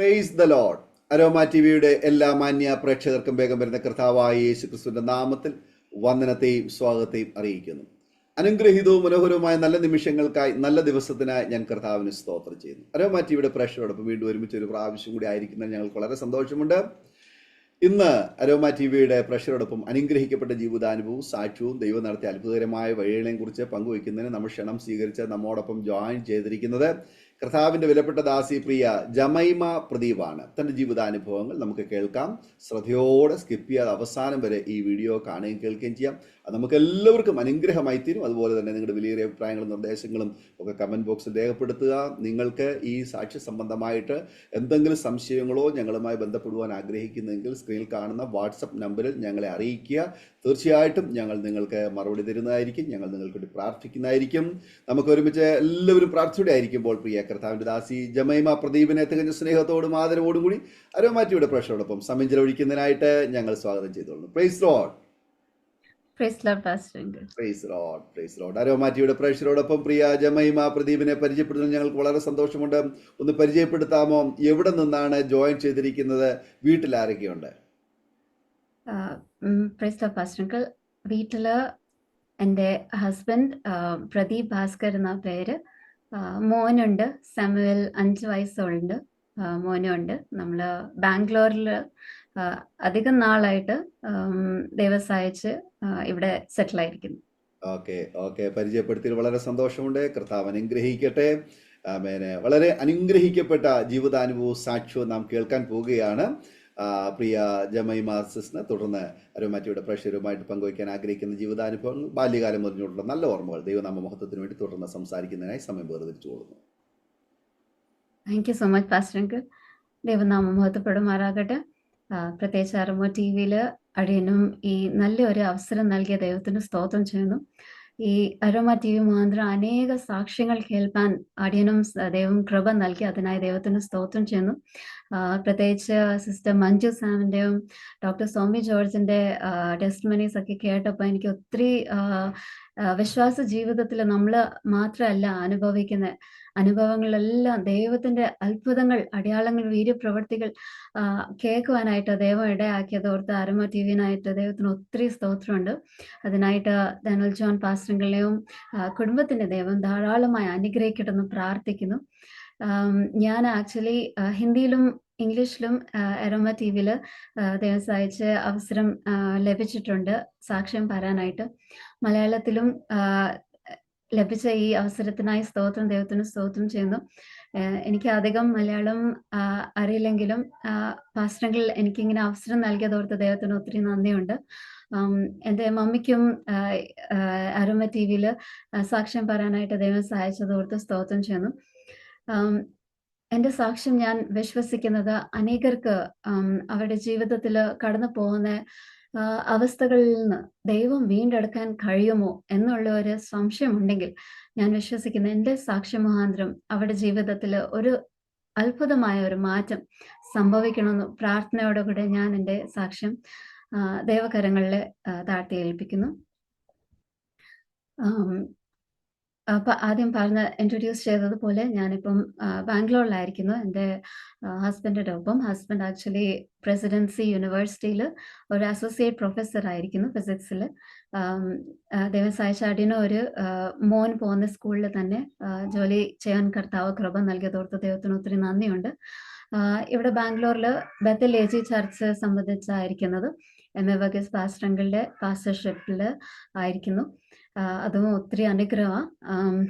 Praise the Lord. Aroma ടിവിയുടെ എല്ലാ മാന്യ പ്രേക്ഷകർക്കും വേഗം വരുന്ന കർത്താവായ യേശു ക്രിസ്തുവിന്റെ നാമത്തിൽ വന്ദനത്തെയും സ്വാഗതത്തെയും അറിയിക്കുന്നു. അനുഗ്രഹീതവും മനോഹരവുമായ നല്ല നിമിഷങ്ങൾക്കായി, നല്ല ദിവസത്തിനായി ഞാൻ കർത്താവിന് സ്തോത്രം ചെയ്യുന്നു. അരോമ ടിവിയുടെ പ്രേക്ഷകരോടൊപ്പം വീണ്ടും ഒരുമിച്ച് ഒരു പ്രാവശ്യം കൂടി ആയിരിക്കുന്നതിൽ ഞങ്ങൾക്ക് വളരെ സന്തോഷമുണ്ട്. ഇന്ന് അരോമ ടിവിയുടെ പ്രേക്ഷകരോടൊപ്പം അനുഗ്രഹിക്കപ്പെട്ട ജീവിതാനുഭവവും സാക്ഷ്യവും ദൈവം നടത്തിയ അത്ഭുതകരമായ വഴികളെയും കുറിച്ച് പങ്കുവയ്ക്കുന്നതിന് നമ്മൾ ക്ഷണം സ്വീകരിച്ച് നമ്മോടൊപ്പം ജോയിൻ ചെയ്തിരിക്കുന്നത് കർത്താവിന്റെ വിലപ്പെട്ട ദാസി പ്രിയ ജമൈമ പ്രദീപാണ്. തന്റെ ജീവിതാനുഭവങ്ങൾ നമുക്ക് കേൾക്കാം. ശ്രദ്ധയോടെ സ്കിപ്പ് ചെയ്യാതെ അവസാനം വരെ ഈ വീഡിയോ കാണുകയും കേൾക്കുകയും ചെയ്യാം. അത് നമുക്ക് എല്ലാവർക്കും അനുഗ്രഹമായി തീരും. അതുപോലെ തന്നെ നിങ്ങളുടെ വലിയ അഭിപ്രായങ്ങളും നിർദ്ദേശങ്ങളും ഒക്കെ കമന്റ് ബോക്സിൽ രേഖപ്പെടുത്തുക. നിങ്ങൾക്ക് ഈ സാക്ഷ്യ സംബന്ധമായിട്ട് എന്തെങ്കിലും സംശയങ്ങളോ ഞങ്ങളുമായി ബന്ധപ്പെടുവാൻ ആഗ്രഹിക്കുന്നെങ്കിൽ സ്ക്രീനിൽ കാണുന്ന വാട്സപ്പ് നമ്പറിൽ ഞങ്ങളെ അറിയിക്കുക. തീർച്ചയായിട്ടും ഞങ്ങൾ നിങ്ങൾക്ക് മറുപടി തരുന്നതായിരിക്കും. ഞങ്ങൾ നിങ്ങൾക്ക് വേണ്ടി പ്രാർത്ഥിക്കുന്നതായിരിക്കും. നമുക്ക് ഒരുമിച്ച് എല്ലാവരും പ്രാർത്ഥനയോടെ ആയിരിക്കുമ്പോൾ പ്രിയ കർത്താവിന്റെ ദാസി ജമൈമ പ്രദീപിനെ തികഞ്ഞ സ്നേഹത്തോടും ആദരവോടും കൂടി അരോമ ടിവിയുടെ പ്രേക്ഷകരോടൊപ്പം സമയം ചെലവഴിക്കുന്നതിനായിട്ട് ഞങ്ങൾ സ്വാഗതം ചെയ്തോളുന്നു. Praise Lord. അരോമ ടിവിയുടെ പ്രേക്ഷകരോടൊപ്പം പ്രിയ ജമൈമ പ്രദീപിനെ പരിചയപ്പെടുന്നതിൽ ഞങ്ങൾക്ക് വളരെ സന്തോഷമുണ്ട്. ഒന്ന് പരിചയപ്പെടുത്താമോ? എവിടെ നിന്നാണ് ജോയിൻ ചെയ്തിരിക്കുന്നത്? വീട്ടിൽ ആരൊക്കെയുണ്ട്? വീട്ടില് എൻ്റെ ഹസ്ബൻഡ് പ്രദീപ് ഭാസ്കർ എന്ന പേര്. മോനുണ്ട്, സാമുവൽ 5 വയസ്സുണ്ട്. മോനുണ്ട്. നമ്മള് ബാംഗ്ലൂരിൽ അധികം നാളായിട്ട് ദൈവം സഹായിച്ച് ഇവിടെ സെറ്റിൽ ആയിരിക്കുന്നു. ഓക്കെ പരിചയപ്പെടുത്തിയത് വളരെ സന്തോഷമുണ്ട്. കർത്താവ് അനുഗ്രഹിക്കട്ടെ. വളരെ അനുഗ്രഹിക്കപ്പെട്ട ജീവിതാനുഭവവും സാക്ഷ്യവും നാം കേൾക്കാൻ പോവുകയാണ്. പ്രിയ ജമൈമ സിസ്റ്ററിനെ തുടർന്ന് അരോമാറ്റിയുടെ പ്രേക്ഷകരുമായിട്ട് പങ്കുവയ്ക്കാൻ ആഗ്രഹിക്കുന്ന ജീവിതാനുഭവങ്ങൾ, ബാല്യകാലം മുതലുള്ള നല്ല ഓർമ്മകൾ ദൈവനാമ മഹത്വത്തിന് വേണ്ടി തുടർന്ന് സംസാരിക്കുന്നതിനായി സമയം വേർതിരിച്ചു കൊടുക്കുന്നു. Thank you so much pastor uncle. ദൈവനാമം മഹത്വപ്പെടുമാറാകട്ടെ. പ്രത്യേകിച്ച് അരോമ ടിവിയിൽ അടിയനും ഈ നല്ലൊരു അവസരം നൽകിയ ദൈവത്തിന് സ്തോത്രം ചെയ്യുന്നു. ഈ അരോമ ടി വി മുഖാന്തരം അനേക സാക്ഷ്യങ്ങൾ കേൾപ്പാൻ അടിയനും ദൈവം കൃപ നൽകി. അതിനായി ദൈവത്തിന് സ്തോത്രം ചെയ്യുന്നു. പ്രത്യേകിച്ച് സിസ്റ്റർ മഞ്ജു സാമിൻ്റെയും ഡോക്ടർ സോമി ജോർജിൻ്റെ ടെസ്റ്റിമണീസ് ഒക്കെ കേട്ടപ്പോൾ എനിക്ക് ഒത്തിരി വിശ്വാസ ജീവിതത്തിൽ നമ്മൾ മാത്രമല്ല അനുഭവിക്കുന്ന അനുഭവങ്ങളെല്ലാം ദൈവത്തിന്റെ അത്ഭുതങ്ങൾ, അടയാളങ്ങൾ, വീര്യപ്രവൃത്തികൾ കേൾക്കുവാനായിട്ട് ദൈവം ഇടയാക്കിയത് ഓർത്ത് അരോമ ടി വിനായിട്ട് ദൈവത്തിന് ഒത്തിരി സ്തോത്രമുണ്ട്. അതിനായിട്ട് ഡാനിയൽ ജോൺ പാസ്റ്ററിനെയും കുടുംബത്തിന്റെ ദൈവം ധാരാളമായി അനുഗ്രഹിക്കട്ടെന്ന് പ്രാർത്ഥിക്കുന്നു. ഞാൻ ആക്ച്വലി ഹിന്ദിയിലും ഇംഗ്ലീഷിലും അരോമ ടി വിയിൽ ദൈവം സഹായിച്ച് അവസരം ലഭിച്ചിട്ടുണ്ട് സാക്ഷ്യം പറയാനായിട്ട്. മലയാളത്തിലും ലഭിച്ച ഈ അവസരത്തിനായി ദൈവത്തിന് സ്തോത്രം ചെയ്യുന്നു. എനിക്ക് അധികം മലയാളം അറിയില്ലെങ്കിലും പാസ്റ്ററിൽ എനിക്കിങ്ങനെ അവസരം നൽകിയതോർത്ത് ദൈവത്തിന് ഒത്തിരി നന്ദിയുണ്ട്. എൻ്റെ മമ്മിക്കും അരോമ ടി വിയിൽ സാക്ഷ്യം പറയാനായിട്ട് ദൈവം സഹായിച്ചതോർത്ത് സ്തോത്രം ചെയ്യുന്നു. എൻ്റെ സാക്ഷ്യം ഞാൻ വിശ്വസിക്കുന്നത് അനേകർക്ക് അവരുടെ ജീവിതത്തിൽ കടന്നു പോകുന്ന അവസ്ഥകളിൽ നിന്ന് ദൈവം വീണ്ടെടുക്കാൻ കഴിയുമോ എന്നുള്ള ഒരു സംശയമുണ്ടെങ്കിൽ ഞാൻ വിശ്വസിക്കുന്ന എൻ്റെ സാക്ഷ്യ മുഖാന്തരം അവരുടെ ജീവിതത്തിൽ ഒരു അത്ഭുതമായ ഒരു മാറ്റം സംഭവിക്കണമെന്ന് പ്രാർത്ഥനയോടുകൂടെ ഞാൻ എൻ്റെ സാക്ഷ്യം ദൈവകരങ്ങളിൽ താഴ്ത്തി ഏൽപ്പിക്കുന്നു. ആദ്യം ഇൻട്രൊഡ്യൂസ് ചെയ്തതുപോലെ ഞാനിപ്പം ബാംഗ്ലൂരിലായിരിക്കുന്നു എൻ്റെ ഹസ്ബൻഡിൻ്റെ ഒപ്പം. ഹസ്ബൻഡ് ആക്ച്വലി പ്രസിഡൻസി യൂണിവേഴ്സിറ്റിയിൽ ഒരു അസോസിയേറ്റ് പ്രൊഫസർ ആയിരിക്കുന്നു ഫിസിക്സിൽ. ദൈവം സഹായിച്ചാടിന് ഒരു മോൻ പോകുന്ന സ്കൂളിൽ തന്നെ ജോലി ചെയ്യാൻ കർത്താവ് കൃപ നൽകിയതോർത്ത് ദൈവത്തിന് ഒത്തിരി നന്ദിയുണ്ട്. ഇവിടെ ബാംഗ്ലൂരിൽ ബethel AG ചർച്ച് സംബന്ധിച്ചായിരിക്കുന്നത്. MA വർഗീസ് പാസ്റ്റർ അങ്കിളുടെ പാസ്റ്റർഷിപ്പിൽ ആയിരിക്കുന്നു. അതും ഒത്തിരി അനുഗ്രഹമാണ്.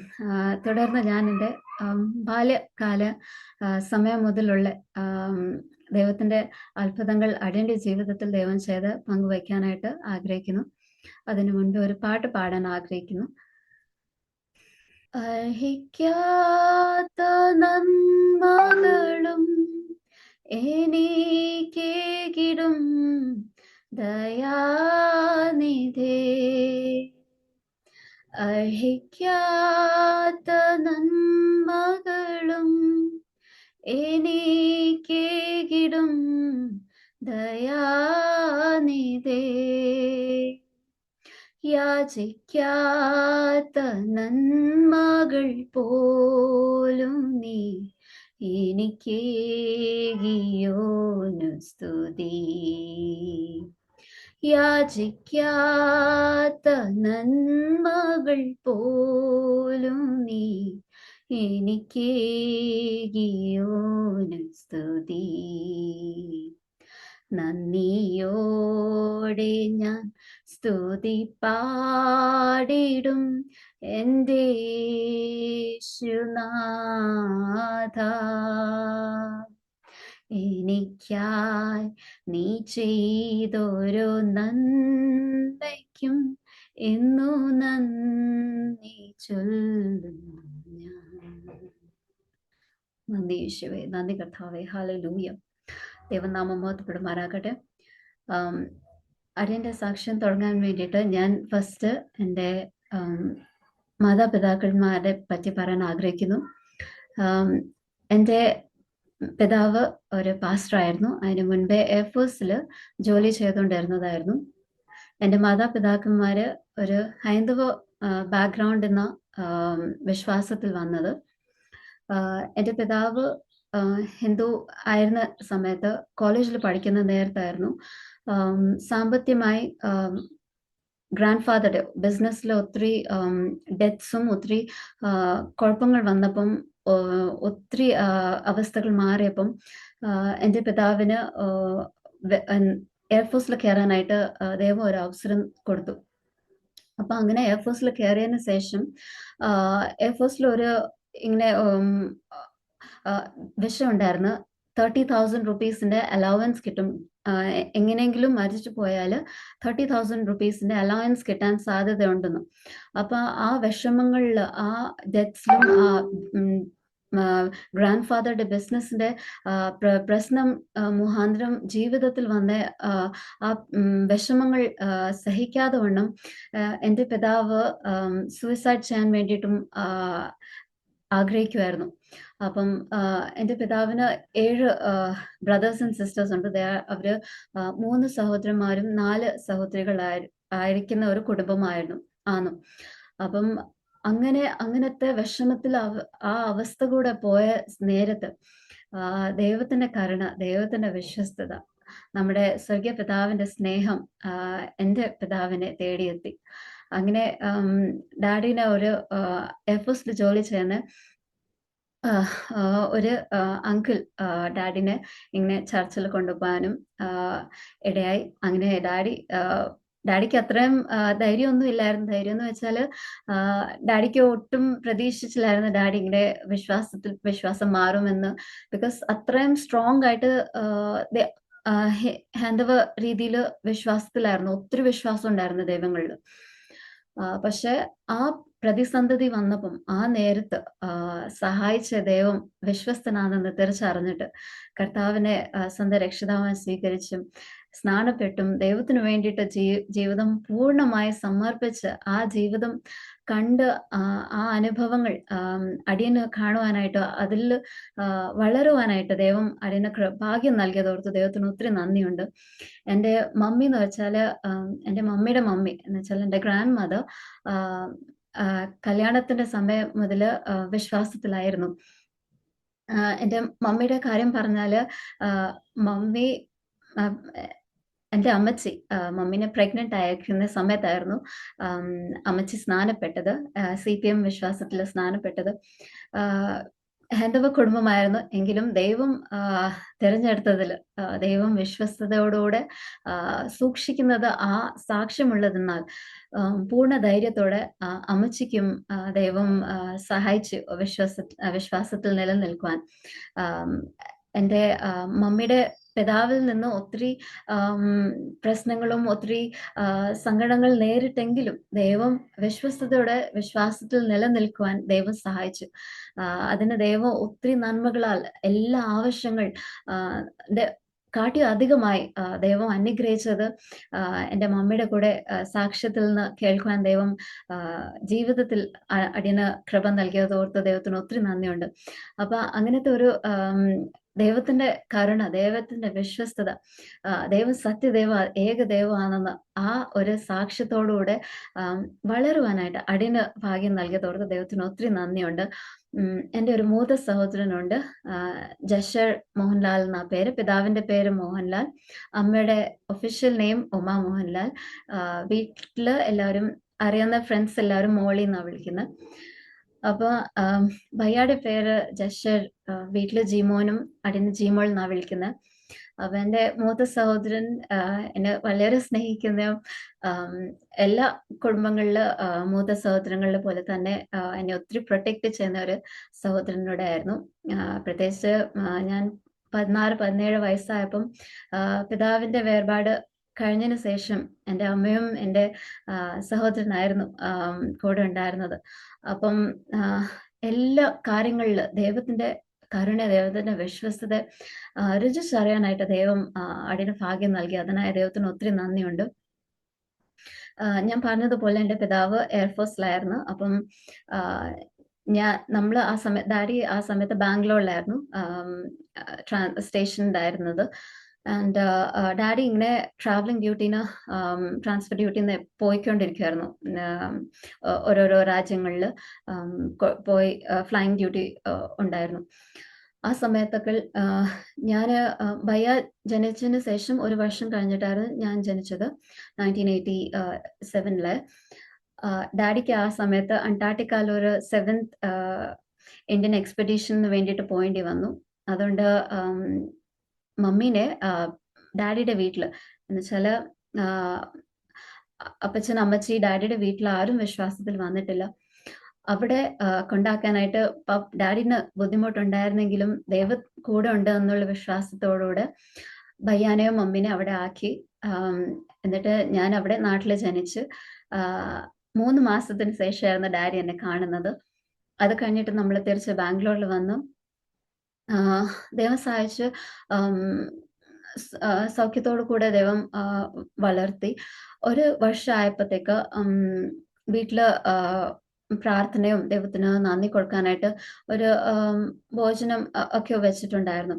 തുടർന്ന് ഞാൻ എൻ്റെ ബാല്യകാല സമയം മുതലുള്ള ദൈവത്തിൻ്റെ അത്ഭുതങ്ങൾ അടിയൻ്റെ ജീവിതത്തിൽ ദൈവം ചെയ്ത് പങ്കുവയ്ക്കാനായിട്ട് ആഗ്രഹിക്കുന്നു. അതിനു മുൻപ് ഒരു പാട്ട് പാടാൻ ആഗ്രഹിക്കുന്നു. അർഹിക്കാത്ത നന്മകളും എനിക്കേകിടും ദയാനിധേ, അർഹിക്കാത്ത നന്മകളും എനിക്കേകിടും ദയാനിധേ, യാചിക്കാത്ത നന്മകൾ പോലും നീ എനിക്കേകിയോനു സ്തുതി. യാചിക്കാത്ത നന്മകൾ പോലും നീ എനിക്കേകിയോനു സ്തുതി. നന്ദിയോടെ ഞാൻ സ്തുതി പാടിടും എൻ്റെ യേശുനാഥ. എനിക്കായി നീ ചെയ്തൊരു നന്മയ്ക്കും എന്നു നന്ദി ചൊല്ലുന്നു ഞാൻ. നന്ദി യേശുവേ, നന്ദി കർത്താവേ. ഹല്ലേലൂയ. ദൈവനാമം മഹത്വപ്പെടുമാറാകട്ടെ. അടിയൻ്റെ സാക്ഷ്യം തുടങ്ങാൻ വേണ്ടിയിട്ട് ഞാൻ ഫസ്റ്റ് എൻ്റെ മാതാപിതാക്കന്മാരെ പറ്റി പറയാൻ ആഗ്രഹിക്കുന്നു. എൻ്റെ പിതാവ് ഒരു പാസ്റ്ററായിരുന്നു. അതിന് മുൻപേ എയർഫോഴ്സിൽ ജോലി ചെയ്തുകൊണ്ടിരുന്നതായിരുന്നു. എൻ്റെ മാതാപിതാക്കന്മാർ ഒരു ഹൈന്ദവ ബാക്ക്ഗ്രൗണ്ടിൽ നിന്ന് വിശ്വാസത്തിൽ വന്നത്. എൻ്റെ പിതാവ് ഹിന്ദു ആയിരുന്ന സമയത്ത് കോളേജിൽ പഠിക്കുന്ന നേരത്തായിരുന്നു സാമ്പത്തികമായി ഗ്രാൻഡ് ഫാദറുടെ ബിസിനസ്സിൽ ഒത്തിരി ഡെത്ത്സും ഒത്തിരി കുഴപ്പങ്ങൾ വന്നപ്പം ഒത്തിരി അവസ്ഥകൾ മാറിയപ്പം എൻ്റെ പിതാവിന് എയർഫോഴ്സിൽ കയറാനായിട്ട് ദൈവം ഒരു അവസരം കൊടുത്തു. അപ്പം അങ്ങനെ എയർഫോഴ്സിൽ കയറിയതിന് ശേഷം എയർഫോഴ്സിൽ ഒരു ഇങ്ങനെ വിഷയം ഉണ്ടായിരുന്നു. 30,000 rupees അലവൻസ് കിട്ടും. എങ്ങനെയെങ്കിലും മരിച്ചു പോയാൽ 30,000 rupees അലവൻസ് കിട്ടാൻ സാധ്യതയുണ്ടെന്ന്. അപ്പൊ ആ വിഷമങ്ങളിൽ ആ ഡെത്ത്സിലും ഗ്രാൻഡ് ഫാദറുടെ ബിസിനസിന്റെ പ്രശ്നം മുഖാന്തരം ജീവിതത്തിൽ വന്ന ആ വിഷമങ്ങൾ സഹിക്കാതെ വണ്ണം എൻ്റെ പിതാവ് സൂയിസൈഡ് ചെയ്യാൻ വേണ്ടിയിട്ടും ആഗ്രഹിക്കുമായിരുന്നു. അപ്പം എൻ്റെ പിതാവിന് 7 ബ്രദേഴ്സ് ആൻഡ് സിസ്റ്റേഴ്സ് ഉണ്ട്. അവര് 3 സഹോദരന്മാരും 4 സഹോദരികളായിരിക്കുന്ന ഒരു കുടുംബമായിരുന്നു. അപ്പം അങ്ങനത്തെ വിഷമത്തിൽ ആ അവസ്ഥ കൂടെ പോയ നേരത്ത് ദൈവത്തിന്റെ കരുണ, ദൈവത്തിന്റെ വിശ്വസ്തത, നമ്മുടെ സ്വർഗീയ പിതാവിന്റെ സ്നേഹം എൻ്റെ പിതാവിനെ തേടിയെത്തി. അങ്ങനെ ഡാഡിനെ ഒരു എയർഫോഴ്സിൽ ജോലി ചെയ്യുന്ന ഒരു അങ്കിൾ ഡാഡിനെ ഇങ്ങനെ ചർച്ചിൽ കൊണ്ടുപോകാനും ഇടയായി. അങ്ങനെ ഡാഡിക്ക് അത്രയും ധൈര്യമൊന്നും ഇല്ലായിരുന്നു. ധൈര്യം എന്ന് വെച്ചാൽ ഡാഡിക്ക് ഒട്ടും പ്രതീക്ഷിച്ചില്ലായിരുന്നു ഡാഡി ഇങ്ങനെ വിശ്വാസം മാറുമെന്ന്. ബിക്കോസ് അത്രയും സ്ട്രോങ് ആയിട്ട് ഹൈന്ദവ രീതിയിൽ വിശ്വാസത്തിലായിരുന്നു. ഒത്തിരി വിശ്വാസം ഉണ്ടായിരുന്നു ദൈവങ്ങളിൽ. പക്ഷെ ആ പ്രതിസന്ധി വന്നപ്പം ആ നേരത്ത് സഹായിച്ച ദൈവം വിശ്വസ്തനാണെന്ന് തിരിച്ചറിഞ്ഞിട്ട് കർത്താവിനെ സ്വന്തം രക്ഷിതാവായി സ്വീകരിച്ചും സ്നാനപ്പെട്ടും ദൈവത്തിന് വേണ്ടിയിട്ട് ജീവിതം പൂർണ്ണമായി സമർപ്പിച്ച് ആ ജീവിതം കണ്ട് ആ അനുഭവങ്ങൾ അടിയന് കാണുവാനായിട്ട് അതിൽ വളരുവാനായിട്ട് ദൈവം അടിയന് ഭാഗ്യം നൽകിയതോർത്ത് ദൈവത്തിന് ഒത്തിരി നന്ദിയുണ്ട്. എൻ്റെ മമ്മി എന്ന് വെച്ചാൽ എൻ്റെ മമ്മിയുടെ മമ്മി എന്ന് വെച്ചാൽ എൻ്റെ ഗ്രാൻഡ് മദർ കല്യാണത്തിന്റെ സമയം മുതൽ വിശ്വാസത്തിലായിരുന്നു. എൻ്റെ മമ്മിയുടെ കാര്യം പറഞ്ഞാല് മമ്മി എൻ്റെ അമ്മച്ചി മമ്മീനെ പ്രഗ്നന്റ് ആയിരിക്കുന്ന സമയത്തായിരുന്നു അമ്മച്ചി സ്നാനപ്പെട്ടത്. CPM വിശ്വാസത്തിൽ സ്നാനപ്പെട്ടത്. ഹൈന്ദവ കുടുംബമായിരുന്നു. എങ്കിലും ദൈവം തിരഞ്ഞെടുത്തതിൽ ദൈവം വിശ്വസ്തയോടുകൂടെ സൂക്ഷിക്കുന്നത് ആ സാക്ഷ്യമുള്ളതെന്നാൽ പൂർണ്ണ ധൈര്യത്തോടെ അമ്മച്ചിക്കും ദൈവം സഹായിച്ചു വിശ്വാസത്തിൽ നിലനിൽക്കുവാൻ. എൻ്റെ മമ്മിയുടെ പിതാവിൽ നിന്ന് ഒത്തിരി പ്രശ്നങ്ങളും ഒത്തിരി സങ്കടങ്ങൾ നേരിട്ടെങ്കിലും ദൈവം വിശ്വസ്തയോടെ വിശ്വാസത്തിൽ നിലനിൽക്കുവാൻ ദൈവം സഹായിച്ചു. അതിന് ദൈവം ഒത്തിരി നന്മകളാൽ എല്ലാ ആവശ്യങ്ങൾ കാട്ടി അധികമായി ദൈവം അനുഗ്രഹിച്ചത് എൻ്റെ മമ്മിയുടെ കൂടെ സാക്ഷ്യത്തിൽ നിന്ന് കേൾക്കുവാൻ ദൈവം ജീവിതത്തിൽ അടിയന് കൃപ നൽകിയത് ഓർത്ത് ദൈവത്തിന് ഒത്തിരി നന്ദിയുണ്ട്. അപ്പൊ അങ്ങനത്തെ ഒരു ദൈവത്തിന്റെ കരുണ, ദൈവത്തിന്റെ വിശ്വസ്തത, ദൈവം സത്യദൈവ ഏകദൈവമാണെന്ന് ആ ഒരു സാക്ഷ്യത്തോടുകൂടെ വളരുവാനായിട്ട് അടിയന് ഭാഗ്യം നൽകിയതോർത്ത് ദൈവത്തിന് ഒത്തിരി നന്ദിയുണ്ട്. എൻ്റെ ഒരു മൂത്ത സഹോദരനുണ്ട്, ജഷർ മോഹൻലാൽ എന്നാ പേര്. പിതാവിന്റെ പേര് മോഹൻലാൽ, അമ്മയുടെ ഒഫീഷ്യൽ നെയിം ഉമാ മോഹൻലാൽ. വീട്ടില് എല്ലാവരും അറിയുന്ന ഫ്രണ്ട്സ് എല്ലാവരും മോളി എന്നാ വിളിക്കുന്നത്. അപ്പൊ ഭയ്യാടെ പേര് ജഷർ, വീട്ടില് ജീമോനും അടിയന് ജീമോൾ എന്നാ വിളിക്കുന്നത്. അപ്പൊ എൻ്റെ മൂത്ത സഹോദരൻ എന്നെ വളരെ സ്നേഹിക്കുന്ന, എല്ലാ കുടുംബങ്ങളില് മൂത്ത സഹോദരങ്ങളെ പോലെ തന്നെ എന്നെ ഒത്തിരി പ്രൊട്ടക്ട് ചെയ്യുന്ന ഒരു സഹോദരനോടെ ആയിരുന്നു. പ്രത്യേകിച്ച് ഞാൻ 16-17 വയസ്സായപ്പം പിതാവിന്റെ വേർപാട് കഴിഞ്ഞതിന് ശേഷം എൻ്റെ അമ്മയും എൻ്റെ സഹോദരനായിരുന്നു കൂടെ ഉണ്ടായിരുന്നത്. അപ്പം എല്ലാ കാര്യങ്ങളില് ദൈവത്തിന്റെ കരുണ, ദൈവത്തിന്റെ വിശ്വസ്തത രുചിച്ചറിയാനായിട്ട് ദൈവം അടിയന് ഭാഗ്യം നൽകി. അതിനായി ദൈവത്തിന് ഒത്തിരി നന്ദിയുണ്ട്. ഞാൻ പറഞ്ഞതുപോലെ എൻ്റെ പിതാവ് എയർഫോഴ്സിലായിരുന്നു. അപ്പം നമ്മള് ഡാഡി ആ സമയത്ത് ബാംഗ്ലൂരിലായിരുന്നു സ്റ്റേഷനിലായിരുന്നത്. ആൻഡ് ഡാഡി ഇങ്ങനെ ട്രാവലിംഗ് ഡ്യൂട്ടീന്, ട്രാൻസ്ഫർ ഡ്യൂട്ടിന്ന് പോയിക്കൊണ്ടിരിക്കുമായിരുന്നു. ഓരോരോ രാജ്യങ്ങളിൽ പോയി ഫ്ലൈയിങ് ഡ്യൂട്ടി ഉണ്ടായിരുന്നു. ആ സമയത്തൊക്കെ ഞാൻ ഭയ്യ ജനിച്ചതിന് ശേഷം 1 വർഷം കഴിഞ്ഞിട്ടായിരുന്നു ഞാൻ ജനിച്ചത്, 1987. ഡാഡിക്ക് ആ സമയത്ത് അന്റാർട്ടിക്കയിൽ ഒരു 7th ഇന്ത്യൻ എക്സ്പെഡീഷന് വേണ്ടിയിട്ട് പോകേണ്ടി വന്നു. അതുകൊണ്ട് മമ്മീനെ ഡാഡിയുടെ വീട്ടില്, എന്നുവെച്ചാല് അപ്പച്ചൻ അമ്മച്ചി ഡാഡിയുടെ വീട്ടിൽ ആരും വിശ്വാസത്തിൽ വന്നിട്ടില്ല. അവിടെ കൊണ്ടാക്കാനായിട്ട് ഡാഡിന് ബുദ്ധിമുട്ടുണ്ടായിരുന്നെങ്കിലും ദൈവം കൂടെ ഉണ്ട് എന്നുള്ള വിശ്വാസത്തോടുകൂടെ ഭയ്യാനെയോ മമ്മീനെ അവിടെ ആക്കി. എന്നിട്ട് ഞാൻ അവിടെ നാട്ടിൽ ജനിച്ച് 3 മാസത്തിന് ശേഷമായിരുന്നു ഡാഡി എന്നെ കാണുന്നത്. അത് കഴിഞ്ഞിട്ട് നമ്മൾ തിരിച്ച് ബാംഗ്ലൂരിൽ വന്നു. ദൈവം സഹായിച്ച് സൗഖ്യത്തോടു കൂടെ ദൈവം വളർത്തി. 1 വർഷമായപ്പോഴത്തേക്ക് വീട്ടില് പ്രാർത്ഥനയും ദൈവത്തിന് നന്ദി കൊടുക്കാനായിട്ട് ഒരു ഭോജനം ഒക്കെ വെച്ചിട്ടുണ്ടായിരുന്നു.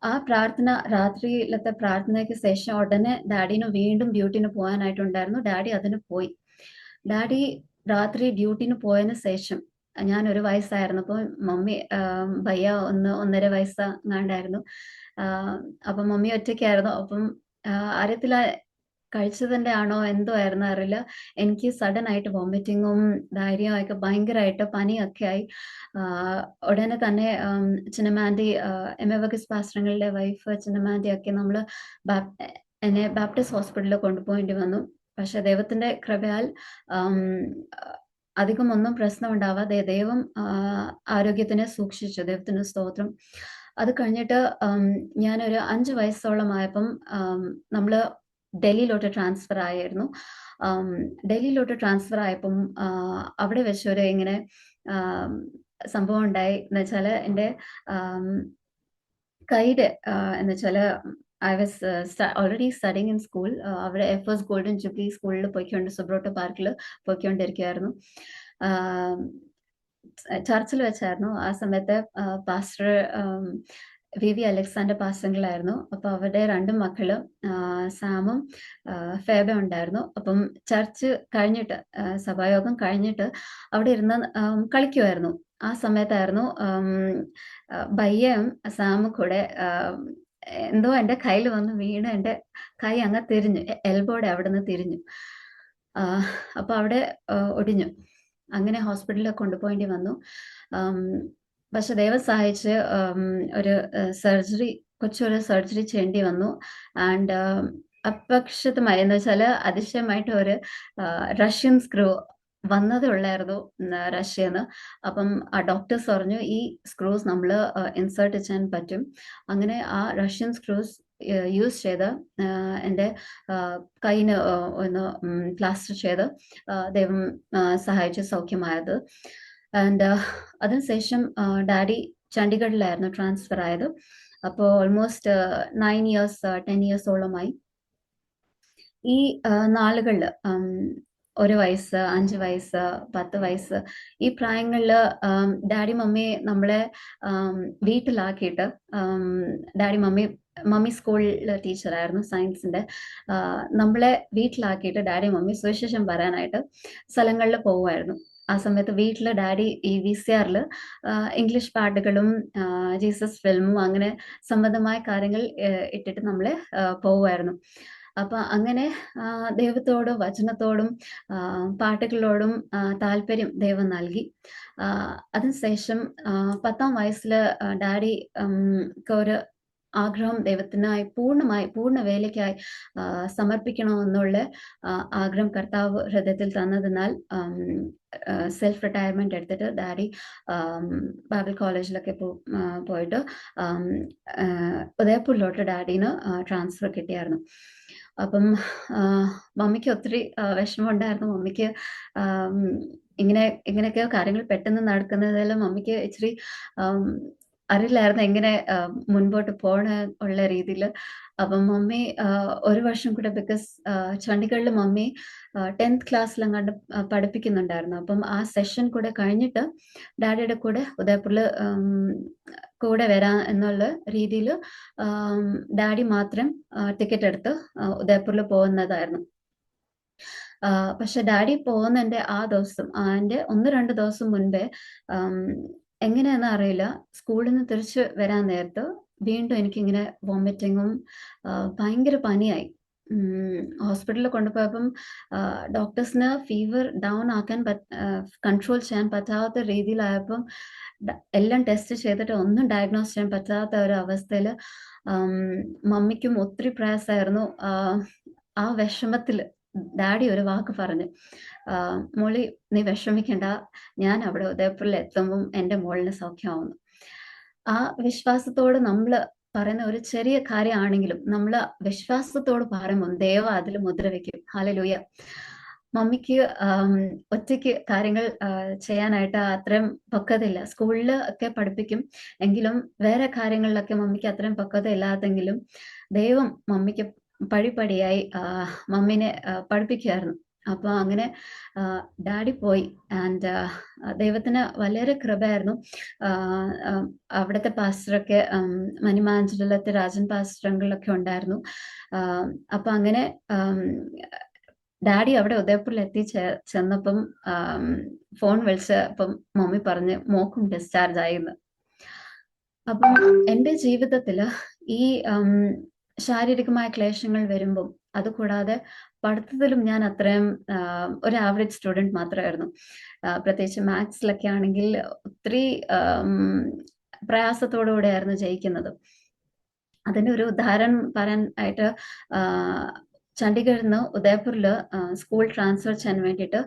ആ പ്രാർത്ഥന, രാത്രിയിലത്തെ പ്രാർത്ഥനയ്ക്ക് ശേഷം ഉടനെ ഡാഡിന് വീണ്ടും ഡ്യൂട്ടിന് പോകാനായിട്ടുണ്ടായിരുന്നു. ഡാഡി അതിന് പോയി. ഡാഡി രാത്രി ഡ്യൂട്ടിന് പോയതിന് ശേഷം, ഞാൻ 1 വയസ്സായിരുന്നപ്പോൾ മമ്മി, ഭയ്യ 1-1.5 വയസ്സങ്ങാണ്ടായിരുന്നു. അപ്പം മമ്മി ഒറ്റയ്ക്കായിരുന്നു. അപ്പം അറിയത്തില്ല കഴിച്ചതിന്റെ ആണോ എന്തോ ആയിരുന്നു അറിയില്ല, എനിക്ക് സഡൻ ആയിട്ട് വോമിറ്റിങ്ങും ധൈര്യമൊക്കെ ഭയങ്കരമായിട്ട് പനിയൊക്കെ ആയി. ഉടനെ തന്നെ ചിന്നമാൻഡി, എമവഗസ് പാസ്റ്ററുകളുടെ വൈഫ് ചിന്നമാൻഡി ഒക്കെ എന്നെ ബാപ്റ്റിസ്റ്റ് ഹോസ്പിറ്റലിൽ കൊണ്ടുപോകേണ്ടി വന്നു. പക്ഷെ ദൈവത്തിന്റെ കൃപയാൽ അധികം ഒന്നും പ്രശ്നം ഉണ്ടാവാതെ ദൈവം ആരോഗ്യത്തിനെ സൂക്ഷിച്ചു. ദൈവത്തിന് സ്തോത്രം. അത് കഴിഞ്ഞിട്ട് ഞാനൊരു 5 വയസ്സോളമായപ്പം നമ്മള് ഡൽഹിയിലോട്ട് ട്രാൻസ്ഫർ ആയിരുന്നു. ഡൽഹിയിലോട്ട് ട്രാൻസ്ഫർ ആയപ്പം അവിടെ വെച്ചൊരു ഇങ്ങനെ സംഭവം ഉണ്ടായി. എന്നുവെച്ചാല് എൻ്റെ കൈയുടെ, എന്നുവെച്ചാല് I was already studying in school. അവിടെ എഫേഴ്സ് ഗോൾഡൻ ജൂബിലി സ്കൂളിൽ പോയിക്കൊണ്ട് സുബ്രോട്ടോ പാർക്കിൽ പോയിക്കൊണ്ടിരിക്കുകയായിരുന്നു. ചർച്ചിൽ വെച്ചായിരുന്നു. ആ സമയത്ത് പാസ്റ്റർ VV അലക്സാണ്ടർ പാസ്റ്ററിലായിരുന്നു. അപ്പൊ അവരുടെ 2 മക്കള് സാമും ഫേബയും ഉണ്ടായിരുന്നു. അപ്പം ചർച്ച് കഴിഞ്ഞിട്ട്, സഭായോഗം കഴിഞ്ഞിട്ട് അവിടെ ഇരുന്ന് കളിക്കുമായിരുന്നു. ആ സമയത്തായിരുന്നു ഭയ്യയും സാമും കൂടെ എന്തോ എൻ്റെ കയ്യിൽ വന്ന് വീണ് എൻ്റെ കൈ അങ്ങ് തിരിഞ്ഞു, എൽബോയുടെ അവിടെ നിന്ന് തിരിഞ്ഞു. അപ്പൊ അവിടെ ഒടിഞ്ഞു. അങ്ങനെ ഹോസ്പിറ്റലിൽ കൊണ്ടുപോകേണ്ടി വന്നു. പക്ഷെ ദൈവം സഹായിച്ച് ഒരു കൊച്ചൊരു സർജറി ചെയ്യേണ്ടി വന്നു. ആൻഡ് അപക്ഷിതമായി, എന്ന് വെച്ചാൽ അതിശയമായിട്ട് ഒരു റഷ്യൻ സ്ക്രൂ വന്നതേ ഉള്ളായിരുന്നു റഷ്യന്ന്. അപ്പം ആ ഡോക്ടേഴ്സ് പറഞ്ഞു ഈ സ്ക്രൂസ് നമ്മൾ ഇൻസേർട്ട് ചെയ്യാൻ പറ്റും. അങ്ങനെ ആ റഷ്യൻ സ്ക്രൂസ് യൂസ് ചെയ്ത് എൻ്റെ കൈന് ഒന്ന് പ്ലാസ്റ്റർ ചെയ്ത് ദൈവം സഹായിച്ച് സൗഖ്യമായത്. ആൻഡ് അതിനുശേഷം ഡാഡി ചണ്ഡീഗഡിലായിരുന്നു ട്രാൻസ്ഫർ ആയത്. അപ്പോൾ ഓൾമോസ്റ്റ് 9 ഇയേഴ്സ് 10 ഇയേഴ്സോളമായി. ഈ നാളുകളിൽ 1 വയസ്സ്, 5 വയസ്സ്, 10 വയസ്സ് ഈ പ്രായങ്ങളില് ഡാഡി മമ്മിയെ നമ്മളെ വീട്ടിലാക്കിയിട്ട് ഡാഡി മമ്മി സ്കൂളിലെ ടീച്ചറായിരുന്നു സയൻസിന്റെ. നമ്മളെ വീട്ടിലാക്കിയിട്ട് ഡാഡി മമ്മി സുവിശേഷം പറയാനായിട്ട് സ്ഥലങ്ങളിൽ പോവുമായിരുന്നു. ആ സമയത്ത് വീട്ടില് ഡാഡി ഈ VCRൽ ഇംഗ്ലീഷ് പാട്ടുകളും ജീസസ് ഫിലിമും അങ്ങനെ സംബന്ധമായ കാര്യങ്ങൾ ഇട്ടിട്ട് നമ്മളെ പോവുമായിരുന്നു. അപ്പൊ അങ്ങനെ ദൈവത്തോടും വചനത്തോടും പാട്ടുകളോടും താല്പര്യം ദൈവം നൽകി. അതിനുശേഷം 10ാം വയസ്സിൽ ഡാഡി ഒരു ആഗ്രഹം ദൈവത്തിനായി പൂർണ്ണ വേലയ്ക്കായി സമർപ്പിക്കണമെന്നുള്ള ആഗ്രഹം കർത്താവ് ഹൃദയത്തിൽ തന്നതിനാൽ സെൽഫ് റിട്ടയർമെന്റ് എടുത്തിട്ട് ഡാഡി ബൈബിൾ കോളേജിലൊക്കെ പോയിട്ട് ഉദയപൂരിലോട്ട് ഡാഡിന് ട്രാൻസ്ഫർ കിട്ടിയായിരുന്നു. അപ്പം മമ്മിക്ക് ഒത്തിരി വിഷമമുണ്ടായിരുന്നു. മമ്മിക്ക് ഇങ്ങനെയൊക്കെയോ കാര്യങ്ങൾ പെട്ടെന്ന് നടക്കുന്നതിൽ മമ്മിക്ക് ഇച്ചിരി അറിയില്ലായിരുന്നു എങ്ങനെ മുൻപോട്ട് ഉള്ള രീതിയിൽ. അപ്പം മമ്മി 1 വർഷം കൂടെ ബിക്കോസ് ചണ്ഡീഗഡിൽ മമ്മി 10th ക്ലാസ്സിലെങ്ങാണ്ട് പഠിപ്പിക്കുന്നുണ്ടായിരുന്നു. അപ്പം ആ സെഷൻ കൂടെ കഴിഞ്ഞിട്ട് ഡാഡിയുടെ കൂടെ ഉദയപൂരിൽ കൂടെ വരാം എന്നുള്ള രീതിയിൽ ഡാഡി മാത്രം ടിക്കറ്റ് എടുത്ത് ഉദയപൂരിൽ പോകുന്നതായിരുന്നു. പക്ഷെ ഡാഡി പോകുന്നതിന്റെ ആ ദിവസം അതിന്റെ 1-2 ദിവസം മുൻപേ എങ്ങനെയാണെന്ന് അറിയില്ല, സ്കൂളിൽ നിന്ന് തിരിച്ച് വരാൻ നേരത്ത് വീണ്ടും എനിക്കിങ്ങനെ വോമിറ്റിങ്ങും ഭയങ്കര പനിയായി. ഹോസ്പിറ്റലിൽ കൊണ്ടുപോയപ്പം ഡോക്ടേഴ്സിന് ഫീവർ ഡൗൺ ആക്കാൻ കൺട്രോൾ ചെയ്യാൻ പറ്റാത്ത രീതിയിലായപ്പം എല്ലാം ടെസ്റ്റ് ചെയ്തിട്ട് ഒന്നും ഡയഗ്നോസ് ചെയ്യാൻ പറ്റാത്ത ഒരു അവസ്ഥയിൽ മമ്മിക്കും ഒത്തിരി പ്രയാസമായിരുന്നു. ആ വിഷമത്തിൽ ഡാഡി ഒരു വാക്ക് പറഞ്ഞു, മോളി നീ വിഷമിക്കണ്ട, ഞാൻ അവിടെ ഉദയപൂരിൽ എത്തുമ്പം എൻ്റെ മോളിന് സൗഖ്യമാവുന്നു. ആ വിശ്വാസത്തോട് നമ്മൾ പറയുന്ന ഒരു ചെറിയ കാര്യമാണെങ്കിലും നമ്മൾ വിശ്വാസത്തോട് പറയുമ്പോൾ ദൈവം അതിൽ മുദ്ര വെക്കും. ഹല്ലേലൂയ. മമ്മിക്ക് ഒറ്റയ്ക്ക് കാര്യങ്ങൾ ചെയ്യാനായിട്ട് അത്രയും പക്വതയില്ല. സ്കൂളിൽ ഒക്കെ പഠിപ്പിക്കും എങ്കിലും വേറെ കാര്യങ്ങളിലൊക്കെ മമ്മിക്ക് അത്രയും പക്വത ഇല്ലാതെങ്കിലും ദൈവം മമ്മിക്ക് പടിപടിയായി മമ്മിനെ പഠിപ്പിക്കുമായിരുന്നു. അപ്പൊ അങ്ങനെ ഡാഡി പോയി. ആൻഡ് ദൈവത്തിന് വളരെ കൃപയായിരുന്നു. അവിടുത്തെ പാസ്റ്ററൊക്കെ മനിമാഞ്ചലത്തെ രാജൻ പാസ്റ്ററുകളൊക്കെ ഉണ്ടായിരുന്നു. അപ്പൊ അങ്ങനെ ഡാഡി അവിടെ ഉദയപൂരിൽ ചെന്നപ്പം ഫോൺ വിളിച്ചപ്പം മമ്മി പറഞ്ഞ് മോക്കും ഡിസ്ചാർജ് ആയിന്ന്. അപ്പം എൻ്റെ ജീവിതത്തില് ഈ ശാരീരികമായ ക്ലേശങ്ങൾ വരുമ്പം അതുകൂടാതെ പഠിത്തത്തിലും ഞാൻ അത്രയും ഒരു ആവറേജ് സ്റ്റുഡൻറ് മാത്രമായിരുന്നു. പ്രത്യേകിച്ച് മാത്സിലൊക്കെ ആണെങ്കിൽ ഒത്തിരി പ്രയാസത്തോടുകൂടെയായിരുന്നു ജയിക്കുന്നത്. അതിൻ്റെ ഒരു ഉദാഹരണം പറയാൻ ആയിട്ട് ചണ്ഡീഗഡിൽ നിന്ന് ഉദയപൂരിൽ സ്കൂൾ ട്രാൻസ്ഫർ ചെയ്യാൻ വേണ്ടിയിട്ട്